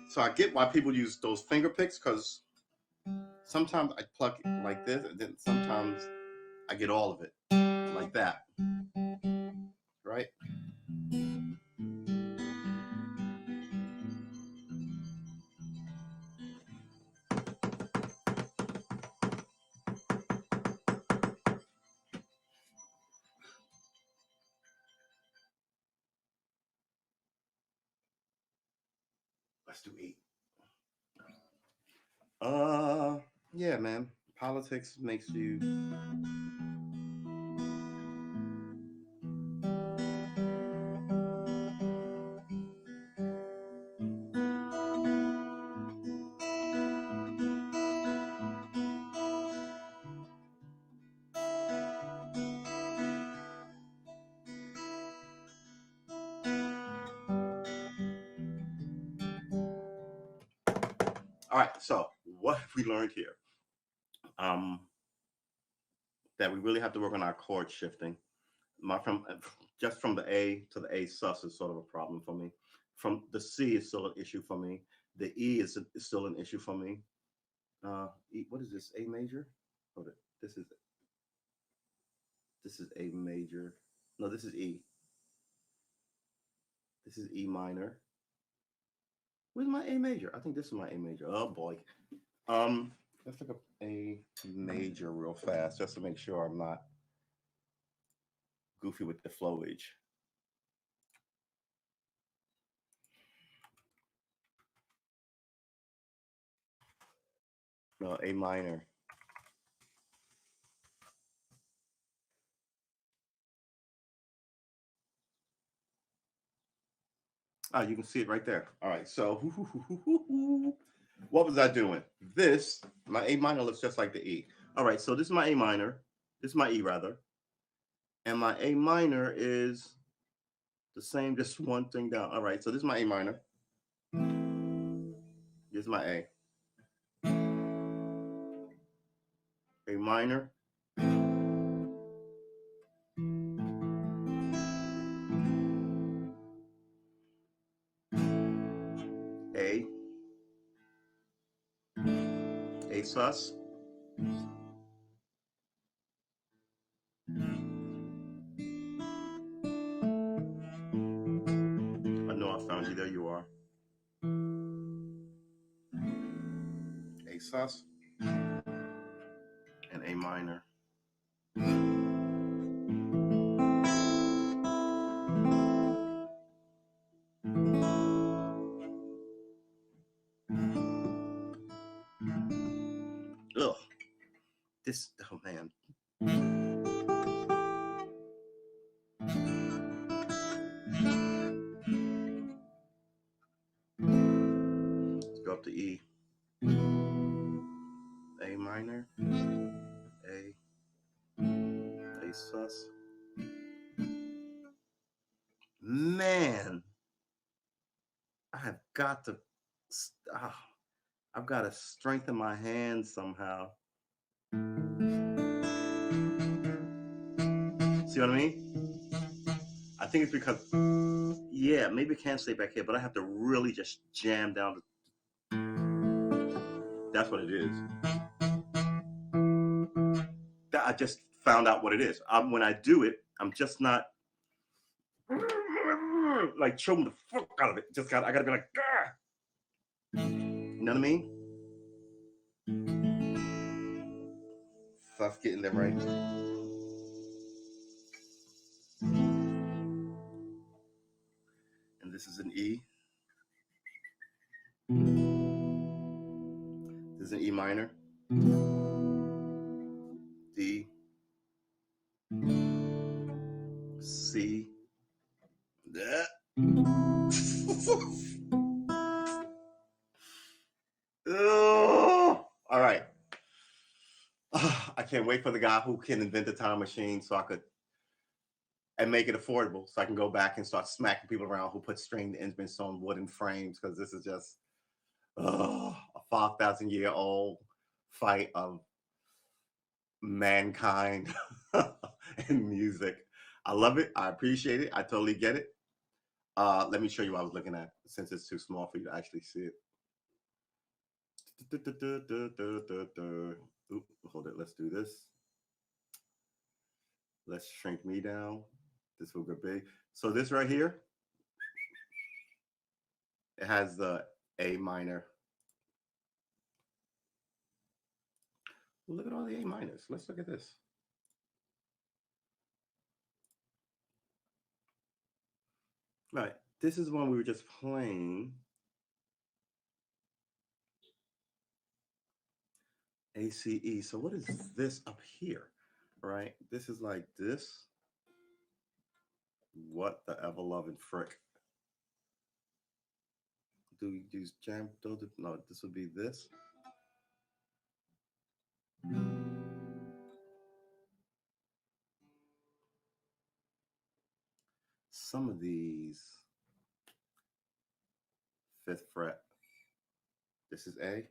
So I get why people use those finger picks because sometimes I pluck it like this, and then sometimes I get all of it like that, right? Let's do 8. Yeah, man. Politics makes you. All right. So what have we learned here? Um, that we really have to work on our chord shifting. From just from the A to the A sus is sort of a problem for me. From the C is still an issue for me. The E is still an issue for me. What is this? A major? Hold it. This is A major. No, this is E. This is E minor. Where's my A major? I think this is my A major. Oh boy. Let's look up A major real fast just to make sure I'm not goofy with the flowage. No, A minor. Oh, you can see it right there. All right. So what was I doing? My A minor looks just like the E. All right. So this is my A minor. This is my E rather. And my A minor is the same, just one thing down. All right. So this is my A minor. This is my A. A minor. A sus. I know I found you. There you are. A sus and A minor. Ugh. This, oh man. Let's go up to E. A minor. A sus. Man, I have got to, I've got to strengthen my hands somehow. See what I mean? I think it's because, yeah, maybe I can't stay back here, but I have to really just jam down. That's what it is. I just found out what it is. When I do it, I'm just not like choking the fuck out of it. I gotta be like, Gah! You know what I mean? So that's getting them right. And this is an E. This is an E minor. D. C. Oh, all right. I can't wait for the guy who can invent the time machine so I could and make it affordable so I can go back and start smacking people around who put stringed instruments on wooden frames, because this is just a 5,000-year-old fight of mankind and music. I love it. I appreciate it. I totally get it. Let me show you what I was looking at, since it's too small for you to actually see it. Oop, hold it. Let's do this. Let's shrink me down. This will get big. So this right here, it has the A minor. Well, look at all the A minors. Let's look at this. Right. This is one we were just playing. ACE. So what is this up here? Right? This is like this. What the ever loving frick? Do you use jam? No, this would be this. Some of these, 5th fret. This is A.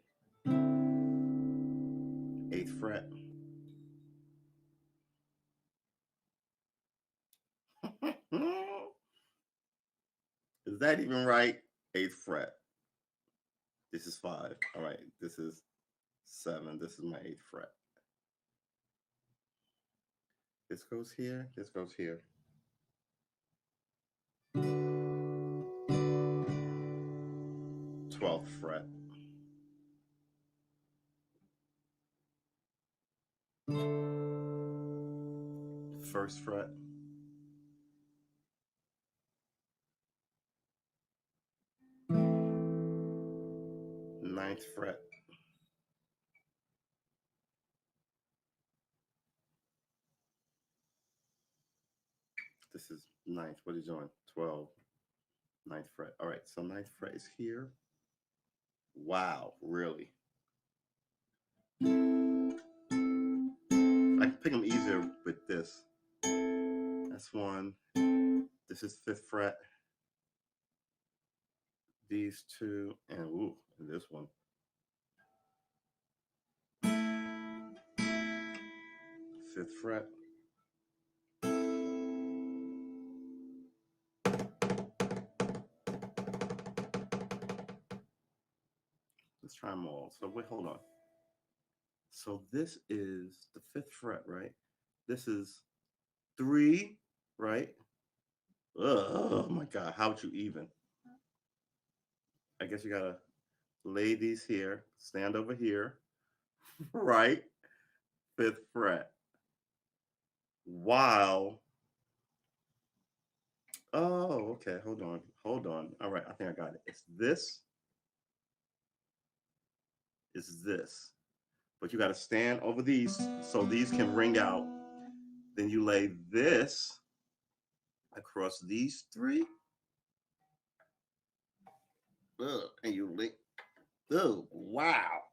8th fret. Is that even right? 8th fret. This is 5. All right. This is 7. This is my 8th fret. This goes here. This goes here. 12th fret. First fret. Ninth fret. This is 9th. What are you doing? 12. 9th fret. All right. So 9th fret is here. Wow. Really? I can pick them easier with this. That's 1. This is 5th fret. These 2, and ooh, and this one. 5th fret. Let's try them all. So wait, hold on. So this is the 5th fret, right? This is 3, right? Oh my God, how would you even? I guess you gotta lay these here, stand over here, right? 5th fret. While, oh, okay, hold on, hold on. All right, I think I got it. It's this, is this. But you gotta stand over these so these can ring out. Then you lay this across these 3. Ugh, and you link. Oh, wow.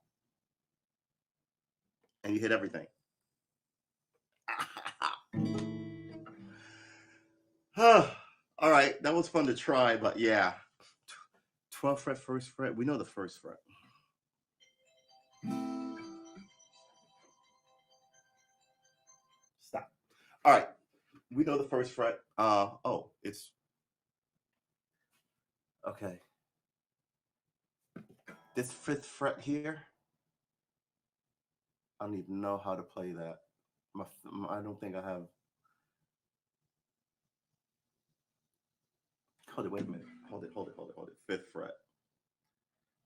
And you hit everything. All right, that was fun to try, but yeah. 12th fret, 1st fret. We know the 1st fret. Stop. All right, we know the 1st fret. Oh, it's okay. This 5th fret here. I don't even know how to play that. I don't think I have. Hold it. Wait a minute. Hold it. 5th fret.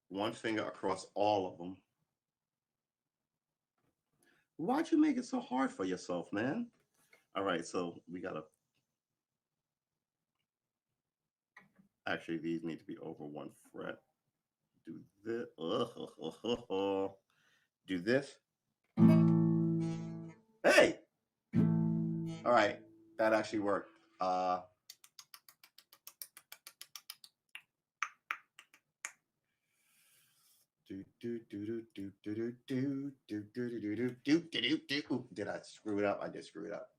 One finger across all of them. Why'd you make it so hard for yourself, man? All right, so we gotta. Actually, these need to be over 1 fret. Do this. Do this. Hey! All right, that actually worked. Did I screw it up? I did screw it up.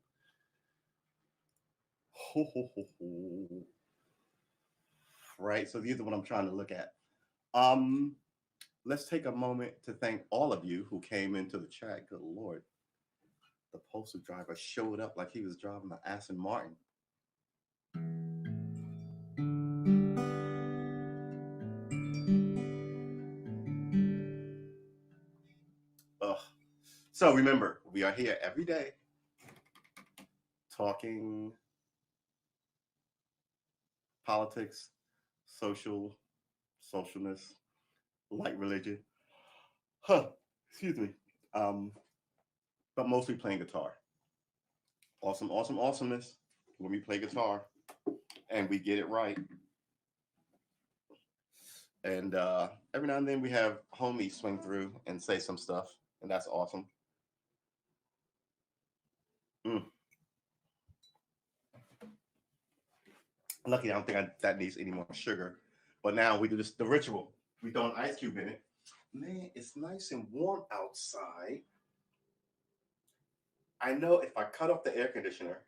Right, so these are what I'm trying to look at. Let's take a moment to thank all of you who came into the chat. Good Lord. The postal driver showed up like he was driving the Aston Martin. Ugh. So remember, we are here every day talking politics, socialness, like religion. Excuse me. But mostly playing guitar. Awesomeness when we play guitar and we get it right. And every now and then we have homies swing through and say some stuff, and that's awesome. Lucky, I don't think that needs any more sugar. But now we do the ritual. We throw an ice cube in it. Man, it's nice and warm outside. I know if I cut off the air conditioner,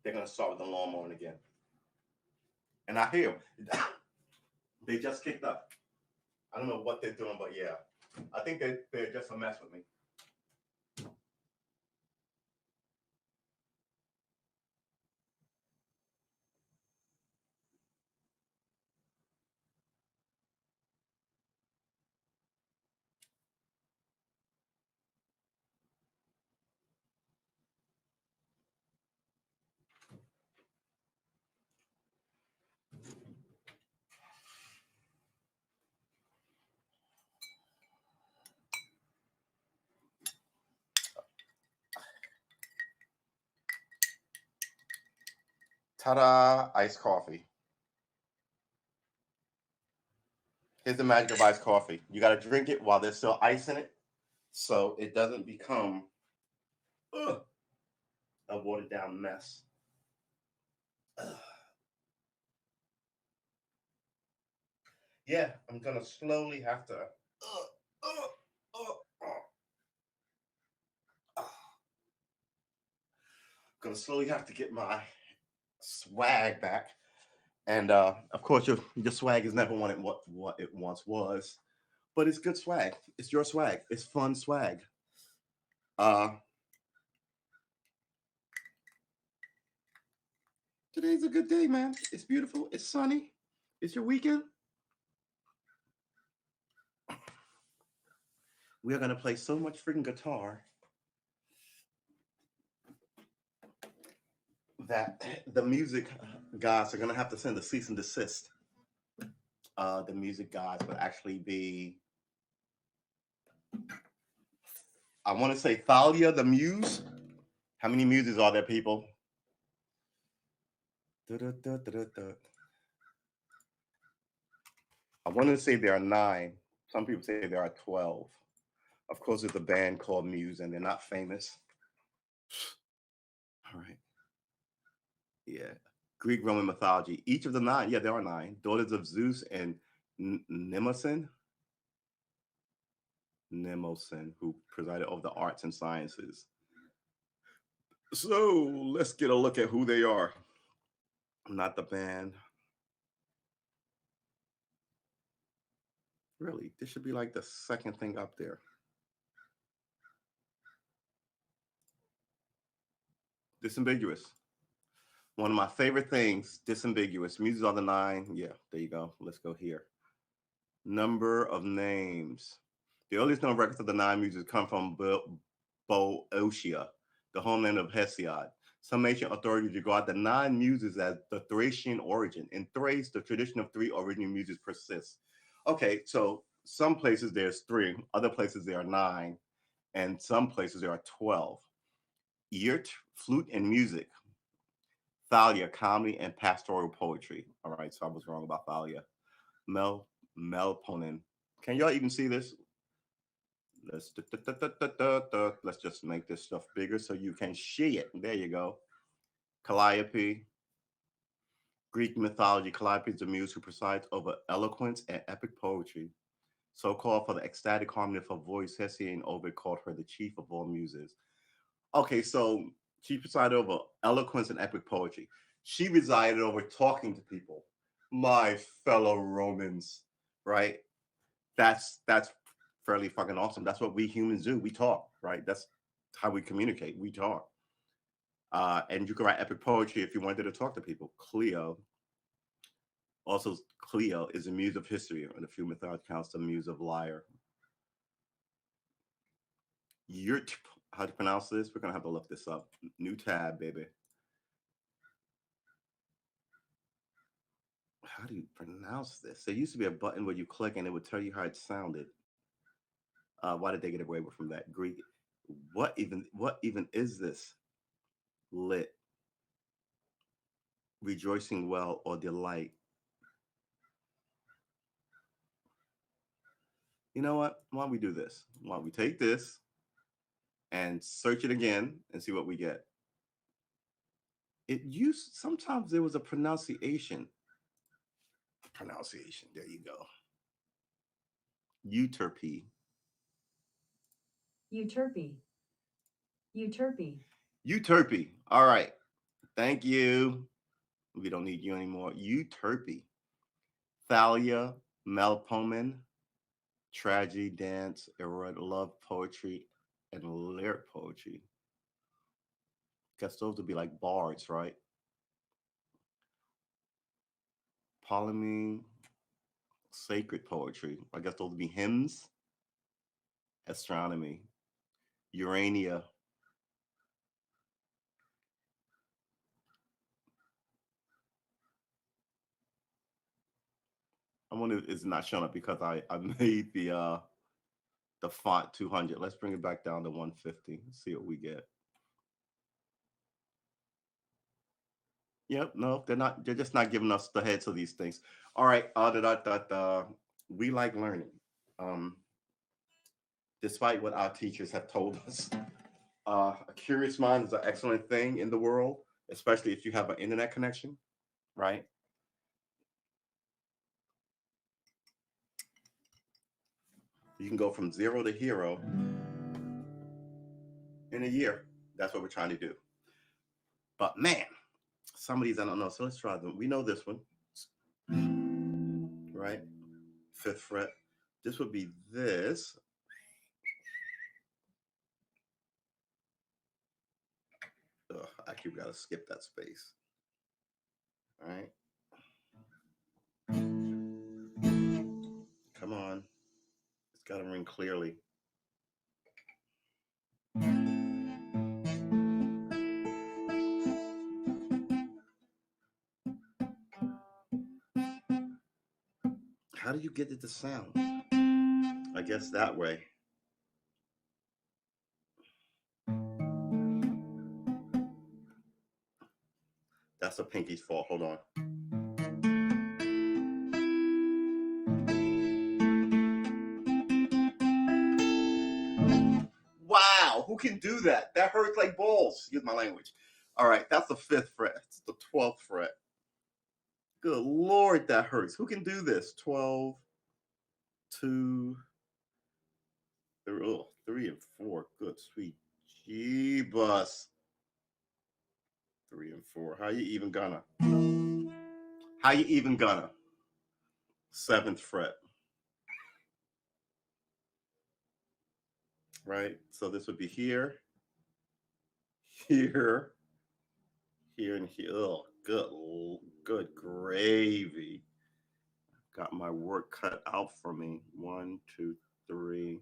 they're gonna start with the lawn mowing again. And I hear them. They just kicked up. I don't know what they're doing, but yeah, I think they're just a mess with me. Ta-da! Iced coffee. Here's the magic of iced coffee. You got to drink it while there's still ice in it, so it doesn't become a watered down mess. Yeah, I'm gonna slowly have to. Gonna slowly have to get my swag back, and of course your swag is never what it once was, but it's good swag. It's your swag. It's fun swag. Today's a good day, man. It's beautiful. It's sunny. It's your weekend. We are gonna play so much freaking guitar that the music guys are gonna have to send a cease and desist. The music guys would actually be, I want to say Thalia the Muse. How many muses are there, people? Da-da-da-da-da-da. I want to say there are 9. Some people say there are 12. Of course, there's a band called Muse, and they're not famous. All right. Yeah. Greek Roman mythology. Each of the 9, yeah, there are 9 daughters of Zeus and Nemosin, who presided over the arts and sciences. So let's get a look at who they are. Not the band. Really, this should be like the second thing up there. Disambiguous. One of my favorite things, disambiguous. Muses are the 9. Yeah, there you go. Let's go here. Number of names. The earliest known records of the 9 muses come from Boeotia, the homeland of Hesiod. Some ancient authorities regard the 9 muses as the Thracian origin. In Thrace, the tradition of 3 original muses persists. Okay, so some places there's 3, other places there are 9, and some places there are 12. Yurt, flute, and music. Thalia, comedy and pastoral poetry. All right, so I was wrong about Thalia. Melponin. Can y'all even see this? Let's just make this stuff bigger so you can see it. There you go. Calliope. Greek mythology. Calliope is the muse who presides over eloquence and epic poetry. So called for the ecstatic harmony of her voice, Hesiod and Ovid called her the chief of all muses. Okay, so she presided over eloquence and epic poetry. She resided over talking to people. My fellow Romans, right? That's fairly fucking awesome. That's what we humans do. We talk, right? That's how we communicate. We talk. And you can write epic poetry if you wanted to talk to people. Cleo is a muse of history, and a few mythology counts the muse of lyre. How to pronounce this? We're gonna have to look this up. New tab, baby. How do you pronounce this? There used to be a button where you click and it would tell you how it sounded. Why did they get away from that? Greek. What even is this? Lit. Rejoicing well or delight. You know what? Why don't we do this? Why don't we take this and search it again and see what we get? It used sometimes there was a pronunciation. Pronunciation. There you go. Euterpe.
Euterpe. Euterpe.
Euterpe. All right. Thank you. We don't need you anymore. Euterpe. Thalia, Melpomene, tragedy, dance, erotic love, poetry, and lyric poetry. Guess those would be like bards, right? Polymene, sacred poetry. I guess those would be hymns. Astronomy. Urania. I wonder if it's not showing up because I made the font 200. Let's bring it back down to 150. See what we get. Yep, no, they're just not giving us the heads of these things. All right, we like learning. Um, Despite what our teachers have told us, a curious mind is an excellent thing in the world, especially if you have an internet connection, right? You can go from 0 to hero in a year. That's what we're trying to do. But man, some of these I don't know. So let's try them. We know this one, right? 5th fret. This would be this. Ugh, I keep gotta skip that space. All right. Come on. It's gotta ring clearly. do you get it to sound? I guess that way. That's a pinky's fault. Hold on. Wow, who can do that? That hurts like balls. Excuse my language. All right, that's the 5th fret. It's the 12th fret. Good Lord, that hurts. Who can do this? 12, 2, 3 and 4. Good, sweet Jeebus. 3 and 4. How you even gonna? How you even gonna? 7th fret. Right? So this would be here, here, here, and here. Oh, good gravy. Got my work cut out for me. 1, 2, 3.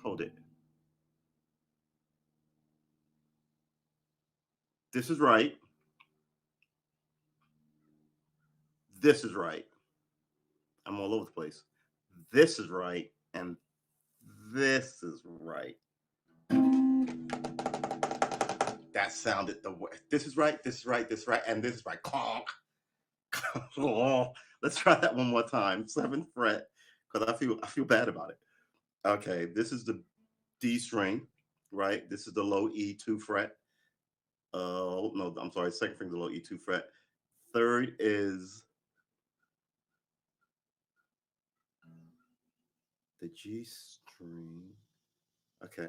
Hold it. This is right. This is right. I'm all over the place. This is right. And this is right. That sounded the way. This is right. This is right. This is right. And this is right. Conk. Oh, let's try that one more time. 7th fret. Because I feel bad about it. Okay. This is the D string, right? This is the low E2 fret. No, I'm sorry. 2nd finger, the low E2 fret. 3rd is the G string. Okay.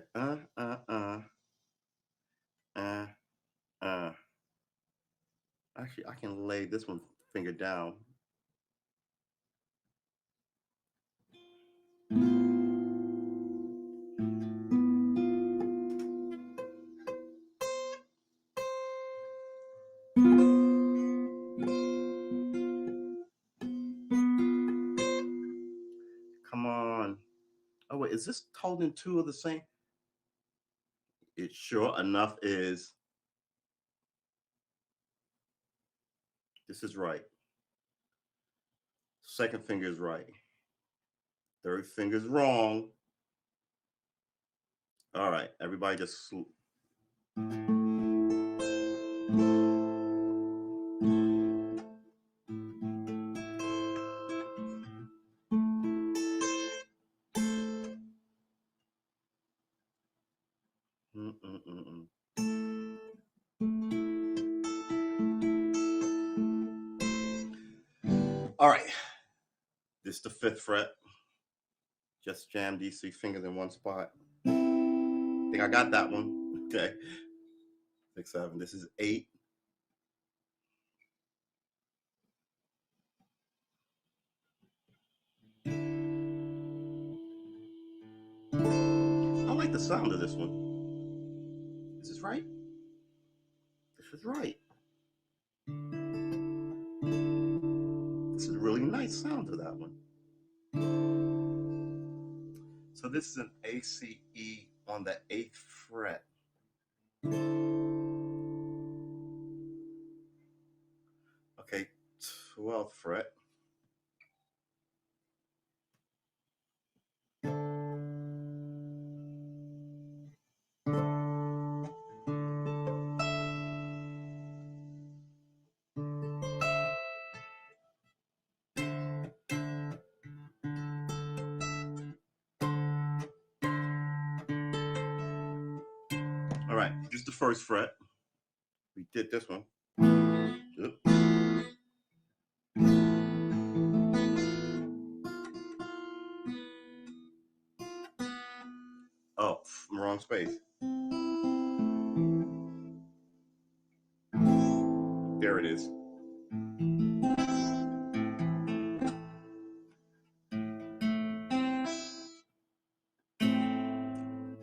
Actually, I can lay this one finger down. Come on. Oh, wait, is this holding 2 of the same? It sure enough is. This is right. 2nd finger is right. 3rd finger is wrong. All right, everybody just All right. This is the 5th fret. Just jam these 3 fingers in one spot. I think I got that one. Okay. 6, 7. This is 8. I like the sound of this one. Is this right? This is right. This is a really nice sound to that one. So this is an A, C, E on the 8th fret. Okay, 12th fret. All right, this is the 1st fret. We did this one. Oop. Oh, wrong space. There it is.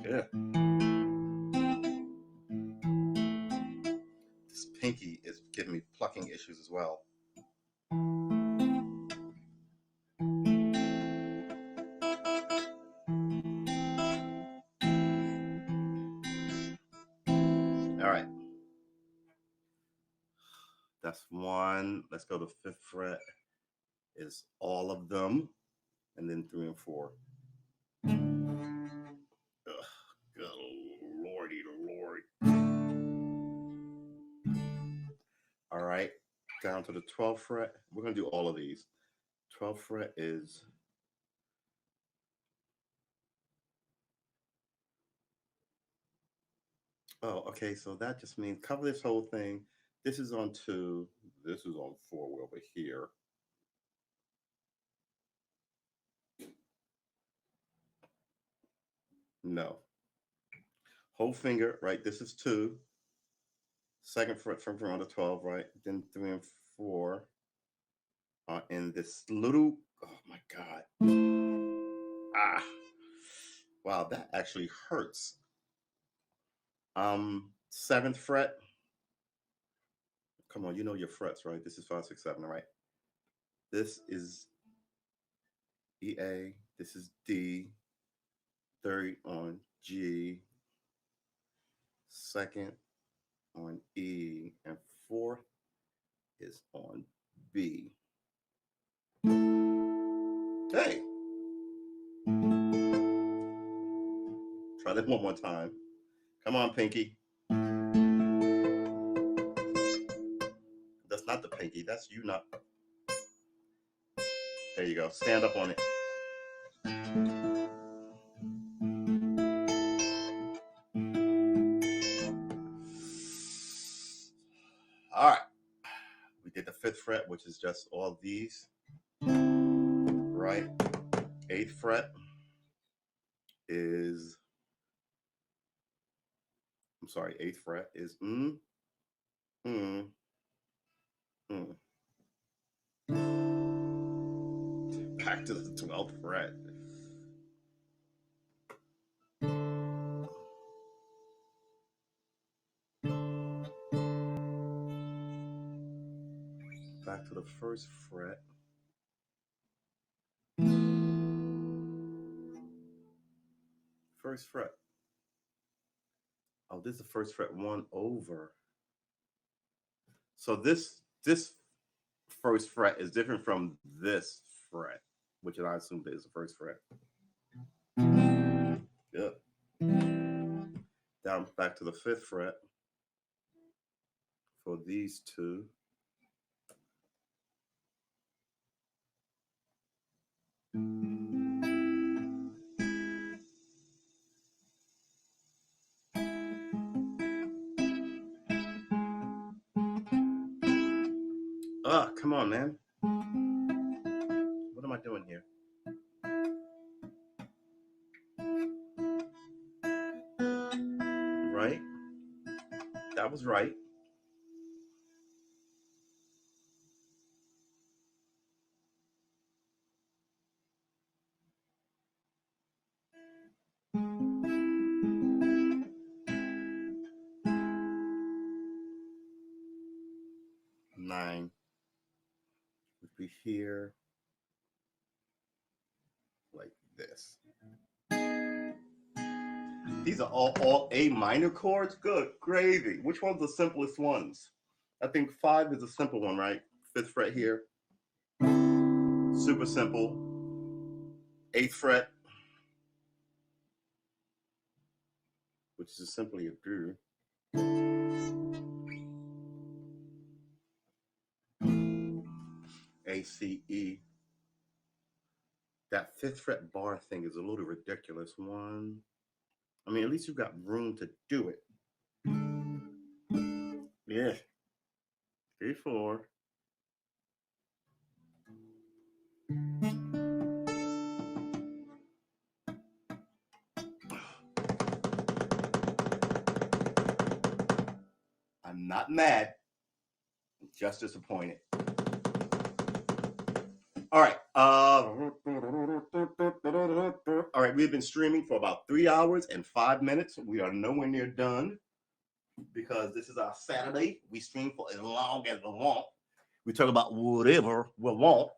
Yeah. This pinky is giving me plucking issues as well. All right. That's one. Let's go to 5th fret. Is all of them, and then 3 and 4. Ugh, good lordy, Lord. All right, down to the 12th fret. We're gonna do all of these. 12th fret is okay. So that just means cover this whole thing. This is on 2. This is on 4 over here. No. Whole finger, right? This is 2. 2nd fret from on the 12, right? Then 3 and 4 are in this little, oh my God. Ah. Wow, that actually hurts. 7th fret. Come on, you know your frets, right? This is 5, 6, 7, right? This is EA. This is D. 3rd on G. 2nd on E. And 4th is on B. Hey. Try that one more time. Come on, Pinky. That's not the pinky. That's you not. There you go. Stand up on it. All right. We did the 5th fret, which is just all these. Right. 8th fret is, I'm sorry, 8th fret is Back to the 12th fret. Back to the 1st fret. 1st fret. Oh, this is the 1st fret 1 over. So this 1st fret is different from this fret, which I assume is the 1st fret. Yep. Down back to the 5th fret for these two. Come on, man. What am I doing here? Right? That was right. Nine would be here like this. These are all A minor chords. Good gravy. Which one's the simplest ones? I think 5 is a simple one, right? 5th fret here. Super simple. 8th fret, which is simply a groove. A, C, E. That 5th fret bar thing is a little ridiculous. 1. I mean, at least you've got room to do it. Yeah. 3, 4. I'm not mad. I'm just disappointed. All right. All right. We've been streaming for about 3 hours and 5 minutes. We are nowhere near done because this is our Saturday. We stream for as long as we want. We talk about whatever we want.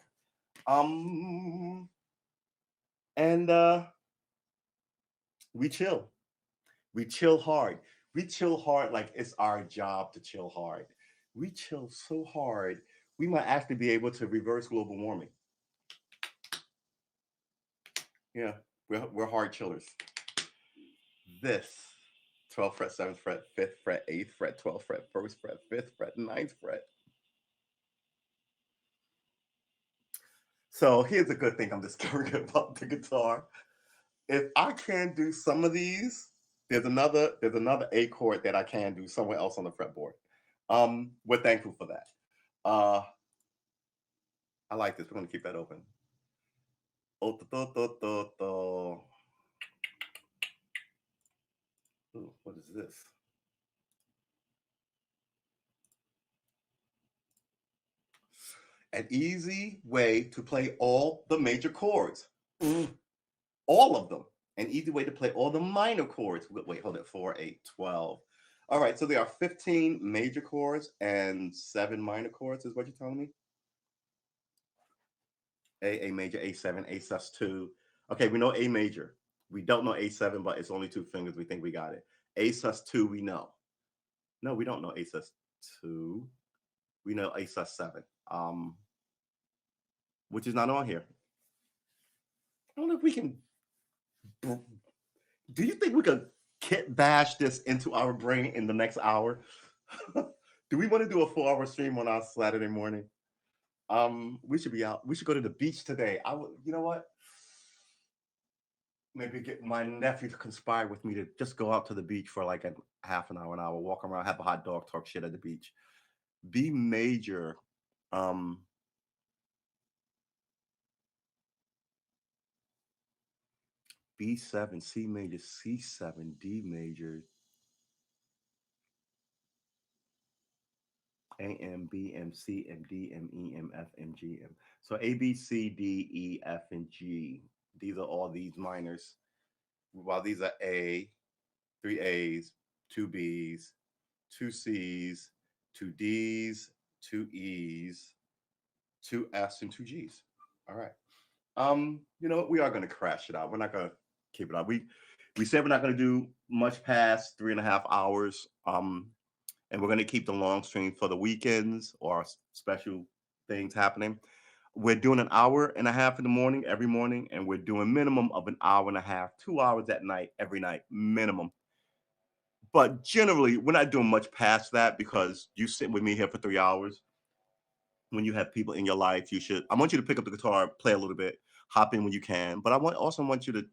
And we chill. We chill hard. We chill hard like it's our job to chill hard. We chill so hard, we might actually be able to reverse global warming. Yeah, we're hard chillers. This 12th fret, 7th fret, 5th fret, 8th fret, 12th fret, 1st fret, 5th fret, 9th fret. So here's a good thing I'm discovering about the guitar. If I can do some of these, there's another A chord that I can do somewhere else on the fretboard. We're thankful for that. I like this. We're gonna keep that open. Ooh, what is this? An easy way to play all the major chords. All of them. An easy way to play all the minor chords. Wait, hold it. 4, 8, 12. All right, so there are 15 major chords and 7 minor chords, is what you're telling me? A major, A7, A sus2. Okay, we know A major. We don't know A7, but it's only 2 fingers. We think we got it. A sus2, we know. No, we don't know A sus2. We know A sus7, which is not on here. I don't know if we can. Do you think we could kit bash this into our brain in the next hour? Do we want to do a 4-hour stream on our Saturday morning? We should be out. We should go to the beach today. You know what? Maybe get my nephew to conspire with me to just go out to the beach for like a half an hour, walk around, have a hot dog, talk shit at the beach. B major. B7, C major, C7, D major, A, M, B, M, C, M, D, M, E, M, F, M, G, M. So A, B, C, D, E, F, and G. These are all these minors. While these are A, 3 A's, 2 B's, 2 C's, 2 D's, 2 E's, 2 F's, and 2 G's. All right. You know what? We are going to crash it out. We're not going to keep it up. We said we're not going to do much past 3.5 hours. And we're going to keep the long stream for the weekends or special things happening. We're doing an hour and a half in the morning every morning, and we're doing minimum of an hour and a half, 2 hours at night every night, minimum. But generally, we're not doing much past that because you sit with me here for 3 hours. When you have people in your life, I want you to pick up the guitar, play a little bit, hop in when you can. But also want you to,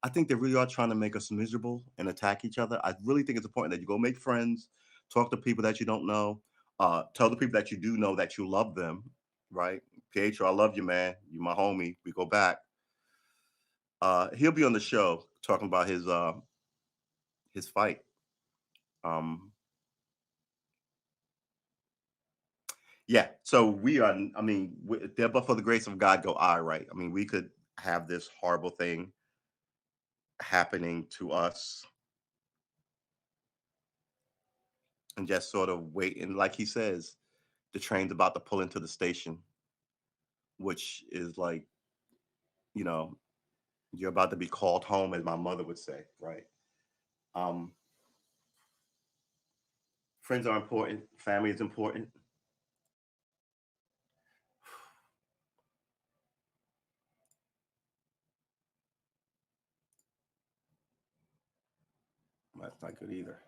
I think they really are trying to make us miserable and attack each other. I really think it's important that you go make friends, talk to people that you don't know, tell the people that you do know that you love them, right? Pietro, I love you, man. You my homie. We go back. He'll be on the show talking about his fight. Yeah, so we are. I mean, there, but for the grace of God, go I. Right? I mean, we could have this horrible thing happening to us, and just sort of wait. And like he says, the train's about to pull into the station, which is like, you know, you're about to be called home, as my mother would say, right? Um, Friends are important. Family is important. That's not good either.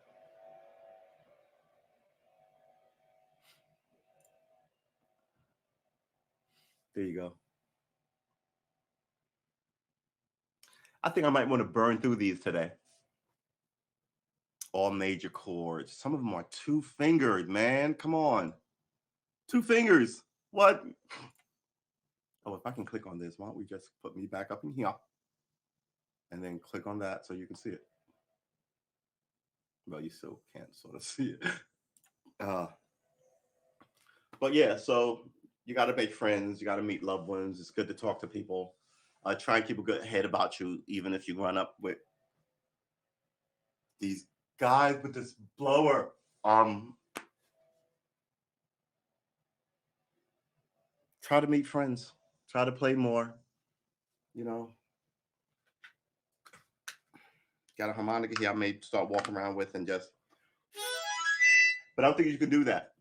There you go. I think I might want to burn through these today. All major chords. Some of them are 2 fingered, man. Come on. 2 fingers. What? Oh, if I can click on this, why don't we just put me back up in here and then click on that so you can see it. Well, you still can't sort of see it. But yeah, so you got to make friends. You got to meet loved ones. It's good to talk to people. Try and keep a good head about you, even if you run up with these guys with this blower. Try to meet friends. Try to play more. You know, got a harmonica here I may start walking around with and just, but I don't think you can do that.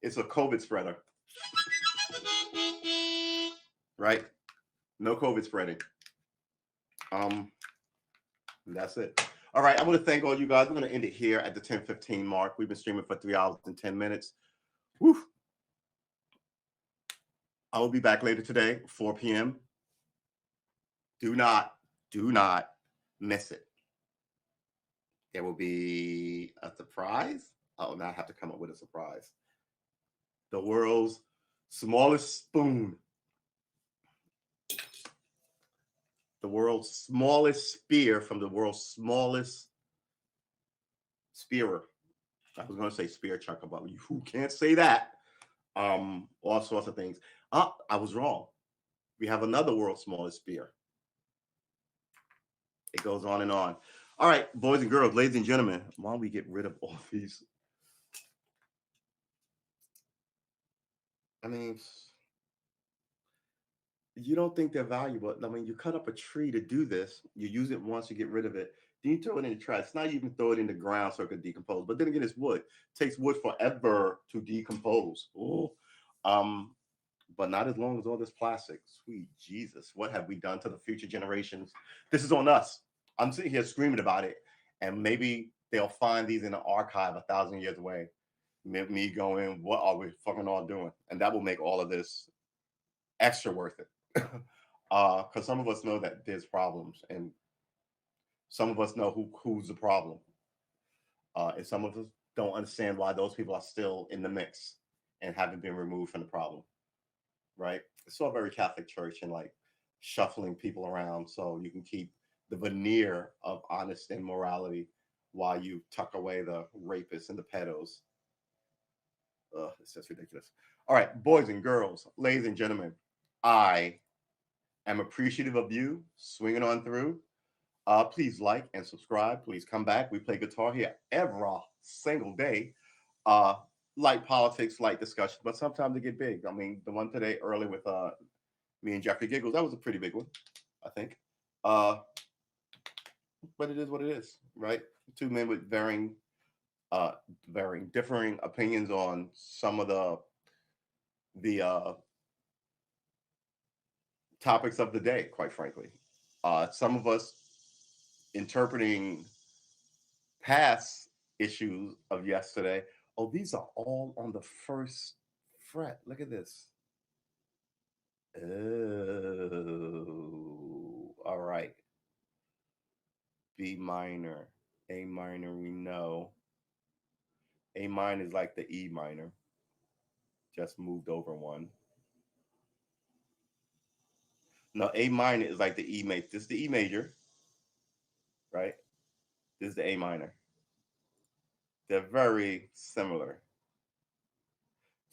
It's a COVID spreader. Right? No COVID spreading. That's it. All right, I want to thank all you guys. We're going to end it here at the 10:15 mark. We've been streaming for 3 hours and 10 minutes. Woo. I will be back later today, 4 p.m. Do not miss it. There will be a surprise. Oh, now I have to come up with a surprise. The world's smallest spoon. The world's smallest spear from the world's smallest spearer. I was going to say spear chucker, but who can't say that? All sorts of things. I was wrong. We have another world's smallest spear. It goes on and on. All right, boys and girls, ladies and gentlemen, why don't we get rid of all these? I mean, you don't think they're valuable. I mean, you cut up a tree to do this. You use it once, you get rid of it. Then you throw it in the trash. Now you can throw it in the ground so it could decompose. But then again, it's wood. It takes wood forever to decompose. Oh, but not as long as all this plastic. Sweet Jesus, what have we done to the future generations? This is on us. I'm sitting here screaming about it, and maybe they'll find these in an archive 1,000 years away. Me going, what are we fucking all doing? And that will make all of this extra worth it. Because some of us know that there's problems, and some of us know who's the problem, and some of us don't understand why those people are still in the mix and haven't been removed from the problem. Right? It's all very Catholic Church and like shuffling people around so you can keep the veneer of honesty and morality while you tuck away the rapists and the pedos. It's just ridiculous. All right, boys and girls, ladies and gentlemen, I am appreciative of you swinging on through. Please like and subscribe. Please come back. We play guitar here every single day. Light politics, light discussion, but sometimes they get big. I mean, the one today early with me and Jeffrey Giggles, that was a pretty big one, I think. But it is what it is, right? Two men with differing opinions on some of the topics of the day, quite frankly. Some of us interpreting past issues of yesterday. Oh, these are all on the first fret. Look at this. Oh, all right. B minor, A minor, we know. A minor is like the E minor, just moved over one. No, A minor is like the E major. This is the E major, right? This is the A minor. They're very similar.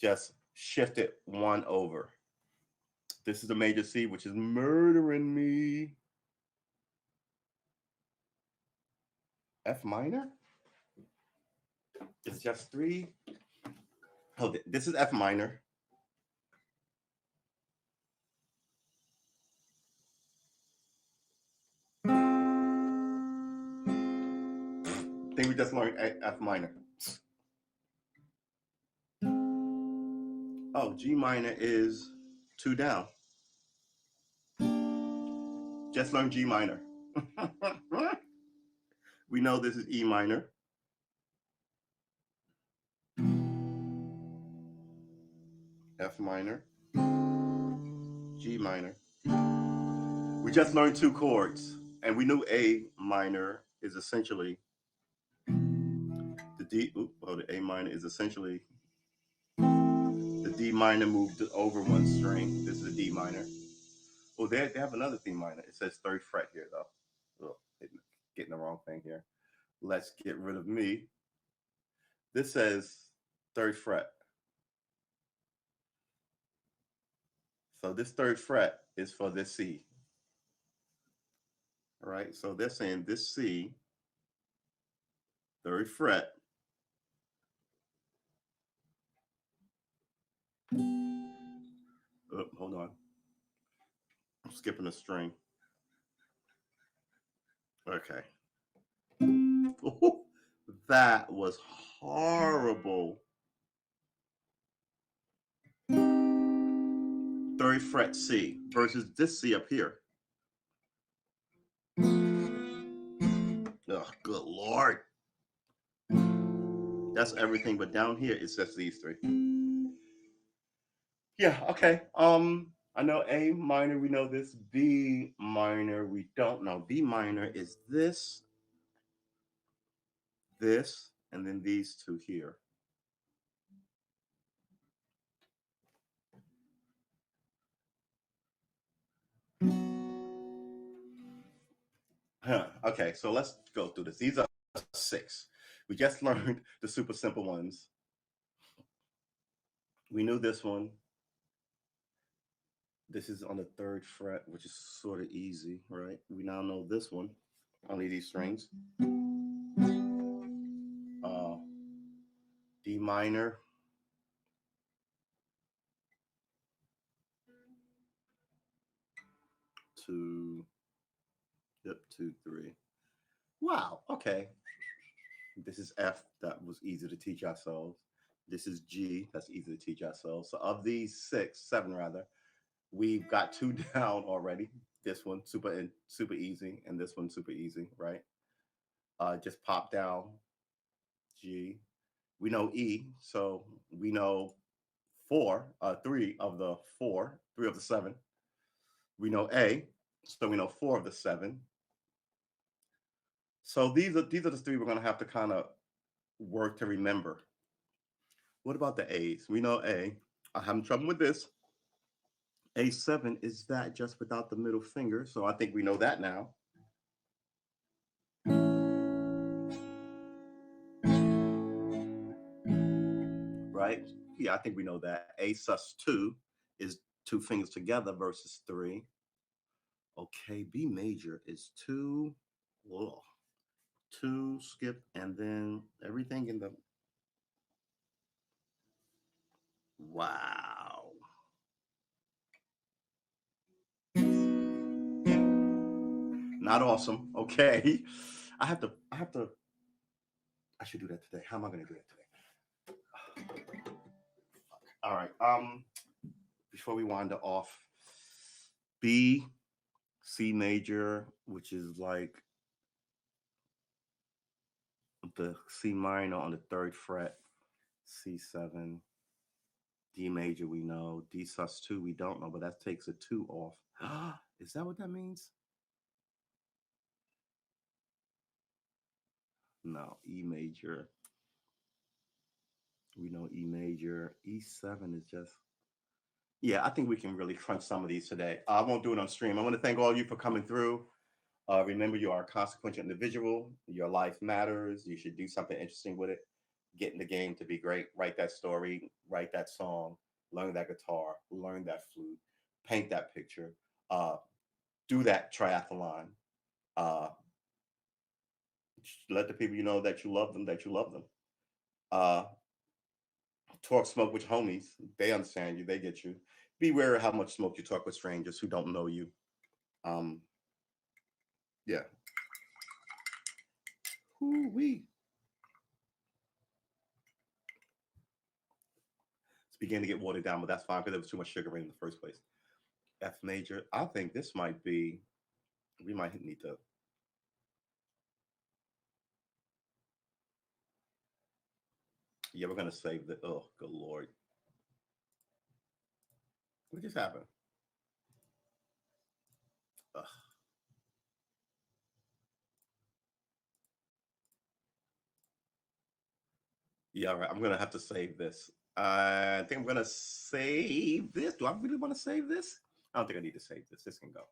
Just shifted one over. This is the major C, which is murdering me. F minor? It's just 3. Oh, this is F minor. I think we just learned F minor. Oh, G minor is 2 down. Just learned G minor. We know this is E minor. F minor. G minor. We just learned 2 chords, and we knew A minor is essentially the D. The A minor is essentially the D minor moved over one string. This is a D minor. Oh, they have another D minor. It says 3rd fret here, though. Oh, getting the wrong thing here. Let's get rid of me. This says 3rd fret. So this 3rd fret is for this C. All right, so they're saying this C, 3rd fret, oh, hold on. I'm skipping a string. Okay. Ooh, that was horrible. 3rd fret C versus this C up here. Oh, good Lord. That's everything, but down here it's just these three. Yeah, okay. I know A minor, we know this. B minor, we don't know. B minor is this, and then these two here. Okay, so let's go through this. These are 6. We just learned the super simple ones. We knew this one. This is on the 3rd fret, which is sort of easy, right? We now know this one, only these strings. D minor. Two, yep, 2, 3. Wow, okay. This is F, that was easy to teach ourselves. This is G, that's easy to teach ourselves. So of these 7 rather, we've got 2 down already. This one super easy, and this one super easy, right? Just pop down G. We know E, so we know 3 of the 4, 3 of the 7. We know A, so we know 4 of the 7. So these are the 3 we're going to have to kind of work to remember. What about the A's? We know A. I'm having trouble with this. A7 is that just without the middle finger. So I think we know that now. Right? Yeah, I think we know that. A sus2 is 2 fingers together versus 3. Okay, B major is 2. Whoa. 2, skip, and then everything in the... Wow. Not awesome. Okay. I should do that today. How am I going to do that today? All right. Before we wind it off, B, C major, which is like the C minor on the 3rd fret, C7, D major we know, D sus2 we don't know, but that takes a 2 off. Is that what that means? No, E major. We know E major. E7 is just... Yeah, I think we can really crunch some of these today. I won't do it on stream. I want to thank all of you for coming through. Remember, you are a consequential individual. Your life matters. You should do something interesting with it. Get in the game to be great. Write that story, write that song, learn that guitar, learn that flute, paint that picture, do that triathlon. Let the people you know that you love them, talk smoke with homies. They understand you. They get you. Beware of how much smoke you talk with strangers who don't know you. Yeah. Woo-wee. It's beginning to get watered down, but that's fine because there was too much sugar in the first place. F major. I think this might be... We might need to... Yeah, we're gonna save the... Oh, good Lord. What just happened? Ugh. Yeah, all right. I'm gonna have to save this. I think I'm gonna save this. Do I really want to save this? I don't think I need to save this. This can go.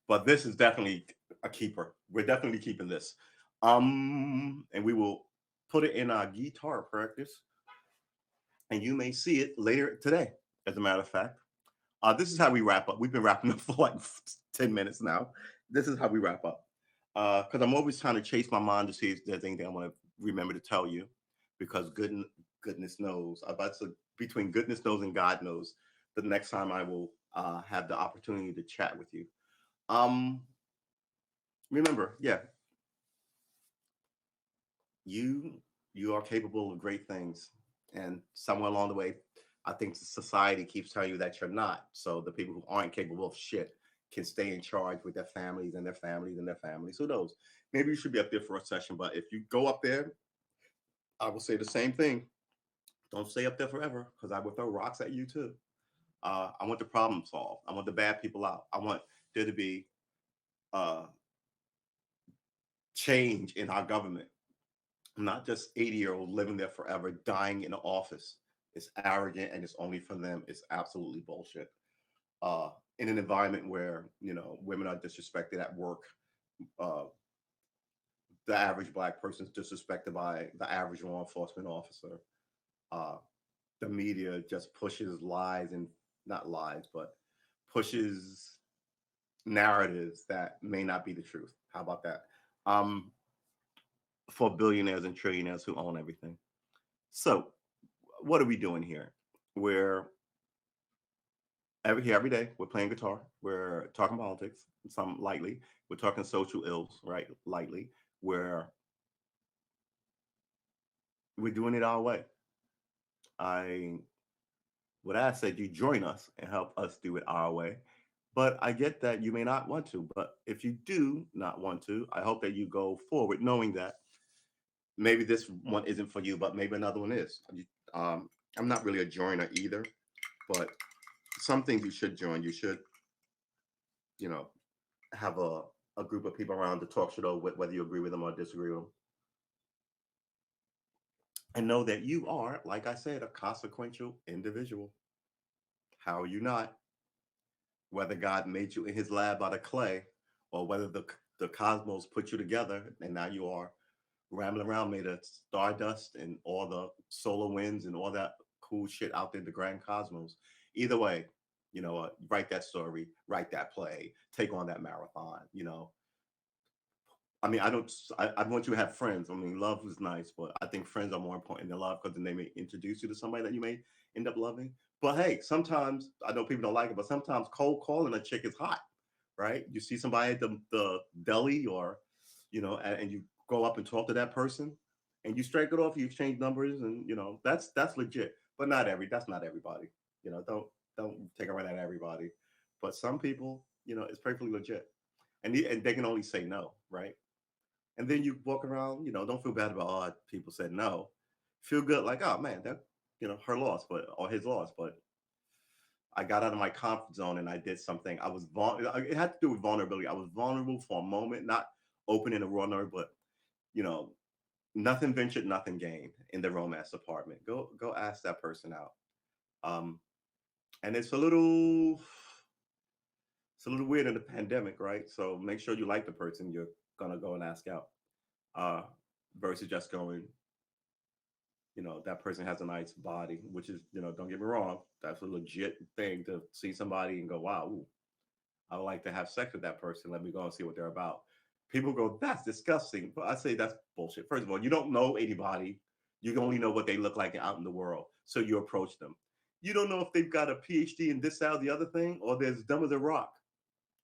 But this is definitely a keeper. We're definitely keeping this. And we will put it in our guitar practice. And you may see it later today, as a matter of fact. This is how we wrap up. We've been wrapping up for like 10 minutes now. This is how we wrap up. Because I'm always trying to chase my mind to see if there's anything I want to remember to tell you. Because goodness knows, between goodness knows and God knows, the next time I will have the opportunity to chat with you. Remember, yeah, you are capable of great things, and somewhere along the way, I think society keeps telling you that you're not. So the people who aren't capable of shit can stay in charge with their families and their families and their families. Who knows? Maybe you should be up there for a session. But if you go up there, I will say the same thing. Don't stay up there forever because I will throw rocks at you too. I want the problem solved. I want the bad people out. I want there to be uh, change in our government, not just 80-year-olds living there forever, dying in the office. It's arrogant and it's only for them. It's absolutely bullshit. Uh, in an environment where women are disrespected at work, uh, the average black person is disrespected by the average law enforcement officer. Uh, the media just pushes lies and not lies, but pushes narratives that may not be the truth. How about that? Um, for billionaires and trillionaires who own everything. So, what are we doing here? We're every day we're playing guitar, we're talking politics, some lightly, we're talking social ills, right? Lightly, we're doing it our way. I would ask that you join us and help us do it our way. But I get that you may not want to. But if you do not want to, I hope that you go forward knowing that maybe this one isn't for you, but maybe another one is. Um, I'm not really a joiner either, but some things you should join. You should, you know, have a group of people around to talk shit over with, whether you agree with them or disagree with them. And know that you are, like I said, a consequential individual. How are you not? Whether God made you in his lab out of clay or whether the cosmos put you together and now you are rambling around made of stardust and all the solar winds and all that cool shit out there in the grand cosmos. Either way, write that story, write that play, take on that marathon. I mean, I want you to have friends. I mean, love is nice, but I think friends are more important than love because then they may introduce you to somebody that you may end up loving. But hey, sometimes I know people don't like it, but sometimes cold calling a chick is hot, right? You see somebody at the deli or, and you go up and talk to that person and you strike it off, you exchange numbers and, that's legit, but that's not everybody. Don't take it right at everybody. But some people, it's perfectly legit and they can only say no, right? And then you walk around, don't feel bad about people said no. Feel good like, oh man, that her loss, but or his loss. But I got out of my comfort zone and I did something. It had to do with vulnerability. I was vulnerable for a moment, not open and vulnerable, but you know, nothing ventured, nothing gained in the romance department. Go ask that person out. Um, and it's a little weird in the pandemic, right? So make sure you like the person you're gonna go and ask out. Uh, versus just going, that person has a nice body, which is, don't get me wrong, that's a legit thing to see somebody and go, wow, ooh, I would like to have sex with that person. Let me go and see what they're about. People go, that's disgusting. But I say that's bullshit. First of all, you don't know anybody. You only know what they look like out in the world. So you approach them. You don't know if they've got a PhD in this, that, or the other thing, or they're as dumb as a rock.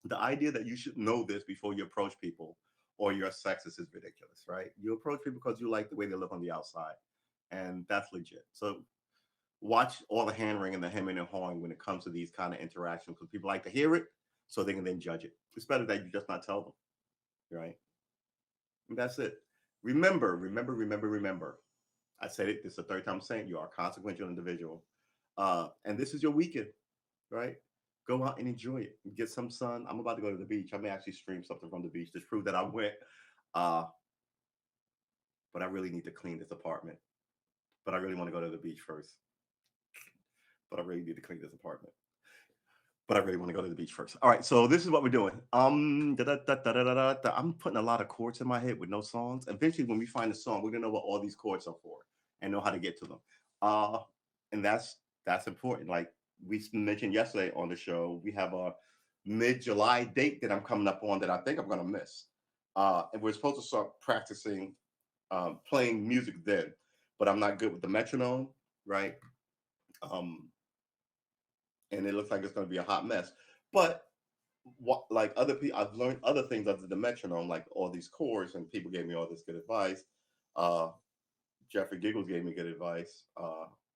The idea that you should know this before you approach people or you're sexist is ridiculous, right? You approach people because you like the way they look on the outside, and that's legit. So watch all the hand wringing and the hemming and hawing when it comes to these kind of interactions because people like to hear it so they can then judge it. It's better that you just not tell them, right? And that's it. Remember. I said it. This is the third time I'm saying you are a consequential individual, and this is your weekend, right? Go out and enjoy it. Get some sun. I'm about to go to the beach. I may actually stream something from the beach to prove that I went. Uh, but I really need to clean this apartment. But I really want to go to the beach first. But I really need to clean this apartment. But I really want to go to the beach first. All right, so this is what we're doing. I'm putting a lot of chords in my head with no songs. Eventually, when we find a song, we're gonna know what all these chords are for and know how to get to them. Uh, and that's important. Like we mentioned yesterday on the show, we have a mid-July date that I'm coming up on that I think I'm gonna miss. And we're supposed to start practicing playing music then, but I'm not good with the metronome, right? Um, and it looks like it's going to be a hot mess. But like other people, I've learned other things other than the metronome, like all these chords, and people gave me all this good advice. Uh, Jeffrey Giggles gave me good advice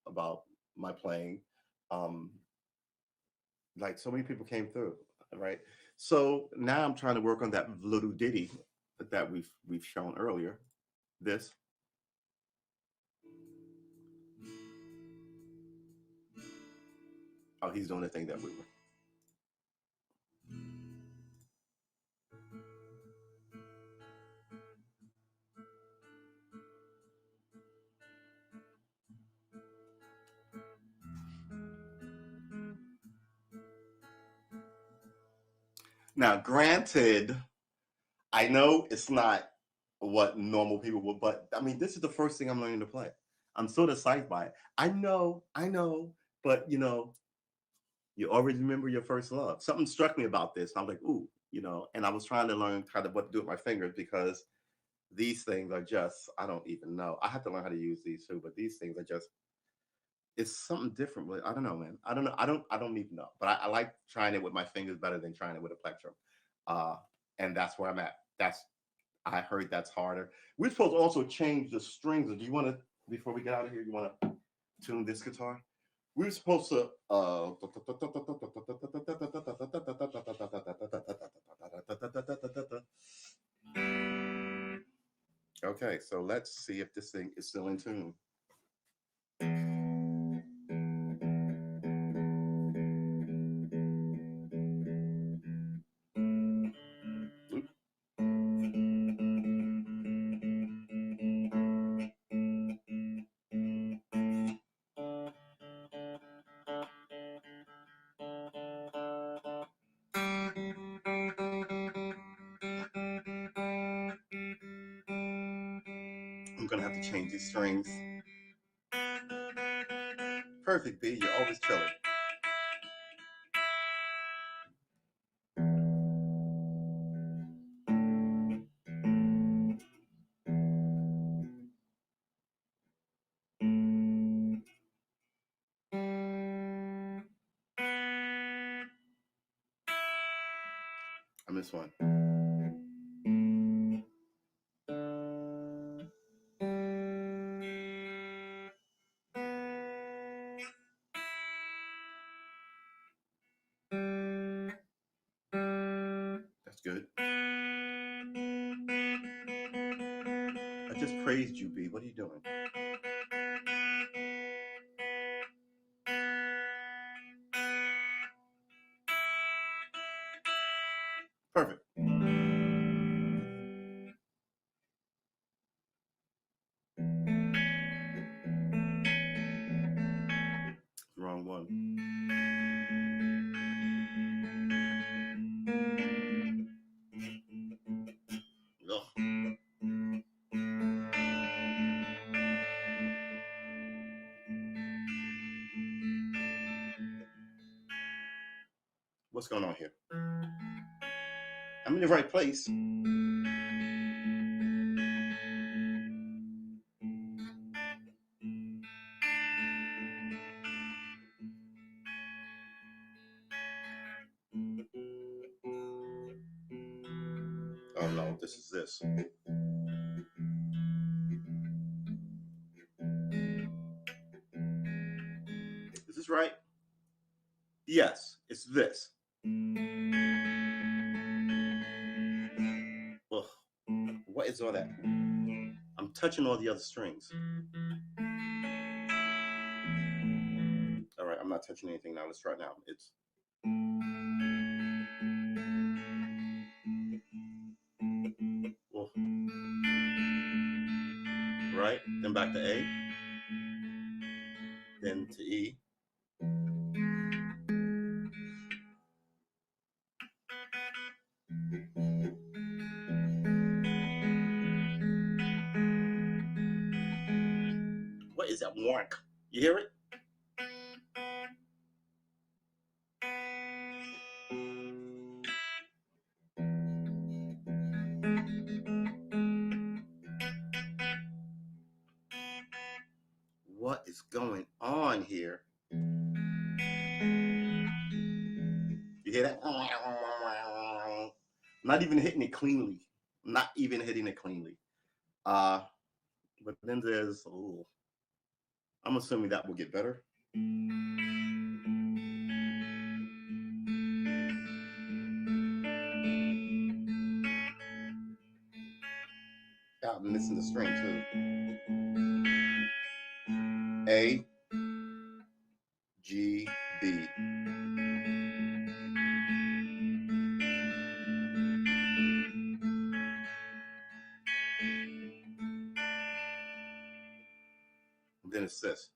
about my playing. Like so many people came through, right? So now I'm trying to work on that little ditty that we've shown earlier. This. Oh, he's doing the thing that we were. Now, granted, I know it's not what normal people would, but I mean, this is the first thing I'm learning to play. I'm so excited by it. I know, but you always remember your first love. Something struck me about this. I'm like, ooh, and I was trying to learn kind of what to do with my fingers because these things are just, I don't even know. I have to learn how to use these too, but these things are just, it's something different. I don't know, man. I don't know. I don't even know. But I like trying it with my fingers better than trying it with a plectrum. Uh, and that's where I'm at. I heard that's harder. We're supposed to also change the strings. Do you want to, before we get out of here, you want to tune this guitar? We were supposed to. Okay, so let's see if this thing is still in tune. I'm gonna have to change these strings. Perfect, B. You're always killing. I missed one. That's good. I just praised you, B. What are you doing? Perfect. Wrong one. Ugh. What's going on here? I'm in the right place. Oh no, this is this. Is this right? Yes, it's this. Ugh. What is all that? I'm touching all the other strings. All right, I'm not touching anything now. Let's try it now. It's. Ugh. Right, then back to A, then to E. What is that? Wark. You hear it? What is going on here? You hear that? Not even hitting it cleanly. Not even hitting it cleanly. But then there's, oh, I'm assuming that will get better. I'm missing the string too. A, G, B. And then it's this.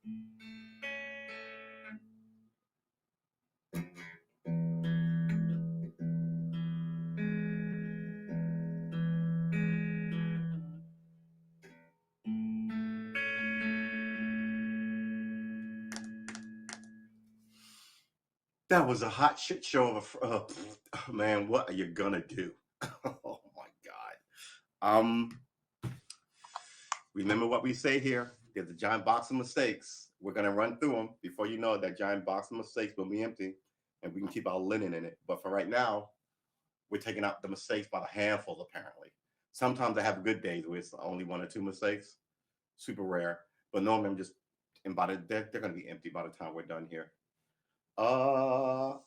That was a hot shit show of a man. What are you gonna do? Oh my god. Remember what we say here. There's a giant box of mistakes. We're gonna run through them. Before you know it, that giant box of mistakes will be empty, and we can keep our linen in it. But for right now, we're taking out the mistakes by the handful. Apparently, sometimes I have good days where it's only 1 or 2 mistakes. Super rare. But normally I'm just they're gonna be empty by the time we're done here.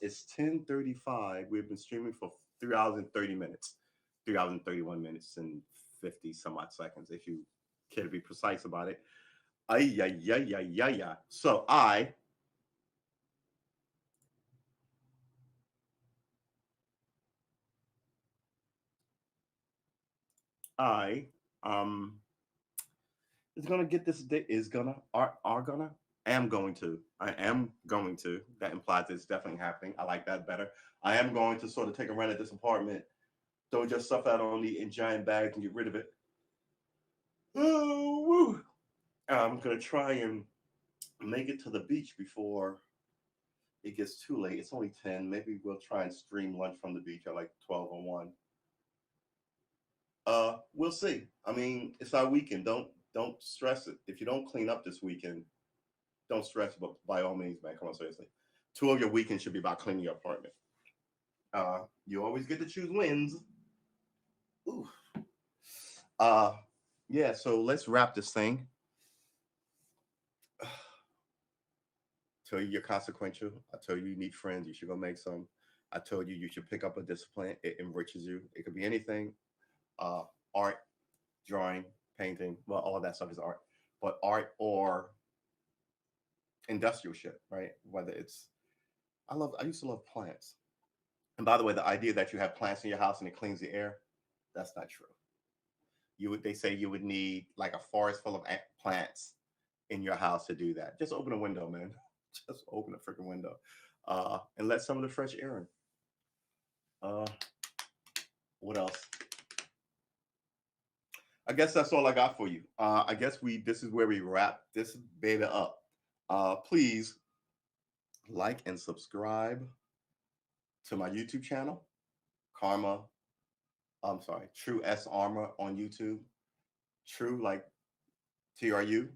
It's 10:35. We've been streaming for 3 hours and 30 minutes, 3 hours and 31 minutes and 50 some odd seconds, if you care to be precise about it. Ay, ay, ay, ay, ay, ay. So I is gonna get this day is gonna are gonna am going to I am going to that implies it's definitely happening. I like that better. I am going to sort of take a run at this apartment, throw your stuff out on the in giant bags and get rid of it. Oh, woo. I'm gonna try and make it to the beach before it gets too late. It's only 10. Maybe we'll try and stream lunch from the beach at like 12 or 1. We'll see. I mean, it's our weekend. Don't stress it. If you don't clean up this weekend, don't stress, but by all means, man, come on, seriously. 2 of your weekends should be about cleaning your apartment. You always get to choose wins. Ooh. Yeah, so let's wrap this thing. Tell you you're consequential. I tell you need friends. You should go make some. I told you should pick up a discipline. It enriches you. It could be anything. Art, drawing, painting. Well, all of that stuff is art. But art or industrial shit, right? Whether it's I used to love plants. And by the way, the idea that you have plants in your house and it cleans the air, that's not true. They say you would need like a forest full of plants in your house to do that. Just open a window, man. Just open a freaking window. And let some of the fresh air in. What else? I guess that's all I got for you. I guess this is where we wrap this baby up. Please like and subscribe to my YouTube channel, True S Armor on YouTube. True like TRU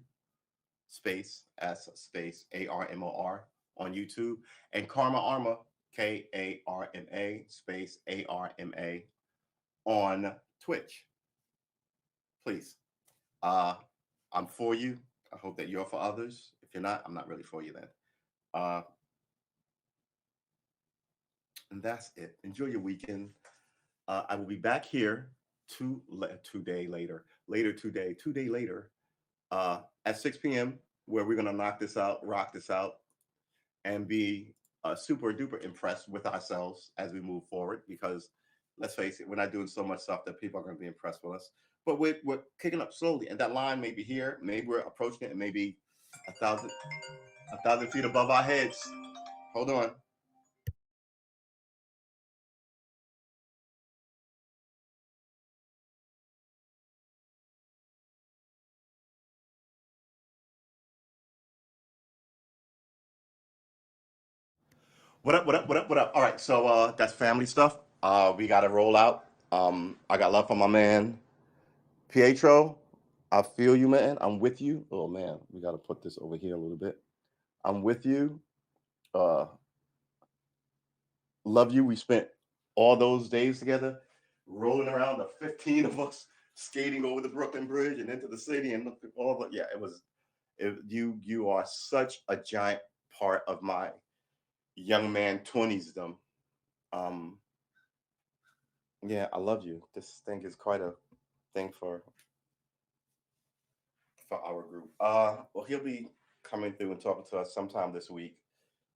space S space ARMOR on YouTube, and Karma Armor KARMA space ARMA on Twitch. Please. I'm for you. I hope that you're for others. If you're not, I'm not really for you then. And that's it. Enjoy your weekend. I will be back here 2 day later, at 6 p.m. where we're gonna knock this out, rock this out, and be super duper impressed with ourselves as we move forward. Because let's face it, we're not doing so much stuff that people are gonna be impressed with us. But we're kicking up slowly, and that line may be here. Maybe we're approaching it, and maybe 1,000 feet above our heads. Hold on. What up? What up? What up? What up? All right, so that's family stuff. We got to roll out. I got love for my man Pietro. I feel you, man. I'm with you. Oh man, we got to put this over here a little bit. I'm with you. Love you. We spent all those days together, rolling around, the 15 of us skating over the Brooklyn Bridge and into the city, and all. But yeah, it was. You are such a giant part of my young man 20s-dom. Yeah, I love you. This thing is quite a thing for our group. Well, he'll be coming through and talking to us sometime this week.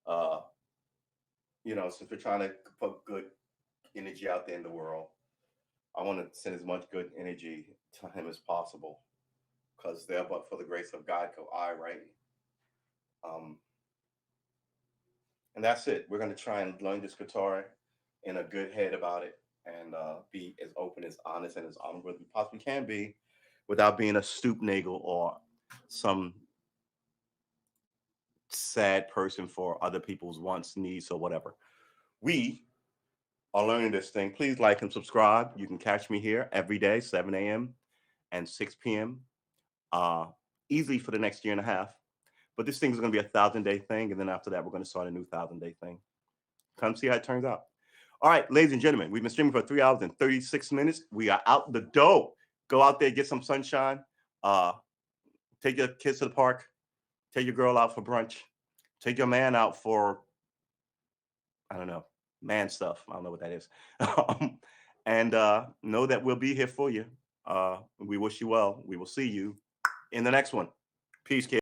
Uh, since we're trying to put good energy out there in the world, I want to send as much good energy to him as possible, because there, but for the grace of God, go I, right? And that's it. We're going to try and learn this guitar in a good head about it, and be as open, as honest, and as honorable as we possibly can be, without being a stoop nagel or some sad person for other people's wants, needs, or whatever. We are learning this thing. Please like and subscribe. You can catch me here every day, 7 a.m. and 6 p.m. Easily for the next year and a half. But this thing is going to be a 1,000-day thing, and then after that, we're going to start a new 1,000-day thing. Come see how it turns out. All right, ladies and gentlemen, we've been streaming for 3 hours and 36 minutes. We are out the door. Go out there, get some sunshine. Take your kids to the park. Take your girl out for brunch. Take your man out for, I don't know, man stuff. I don't know what that is. And know that we'll be here for you. We wish you well. We will see you in the next one. Peace, kids.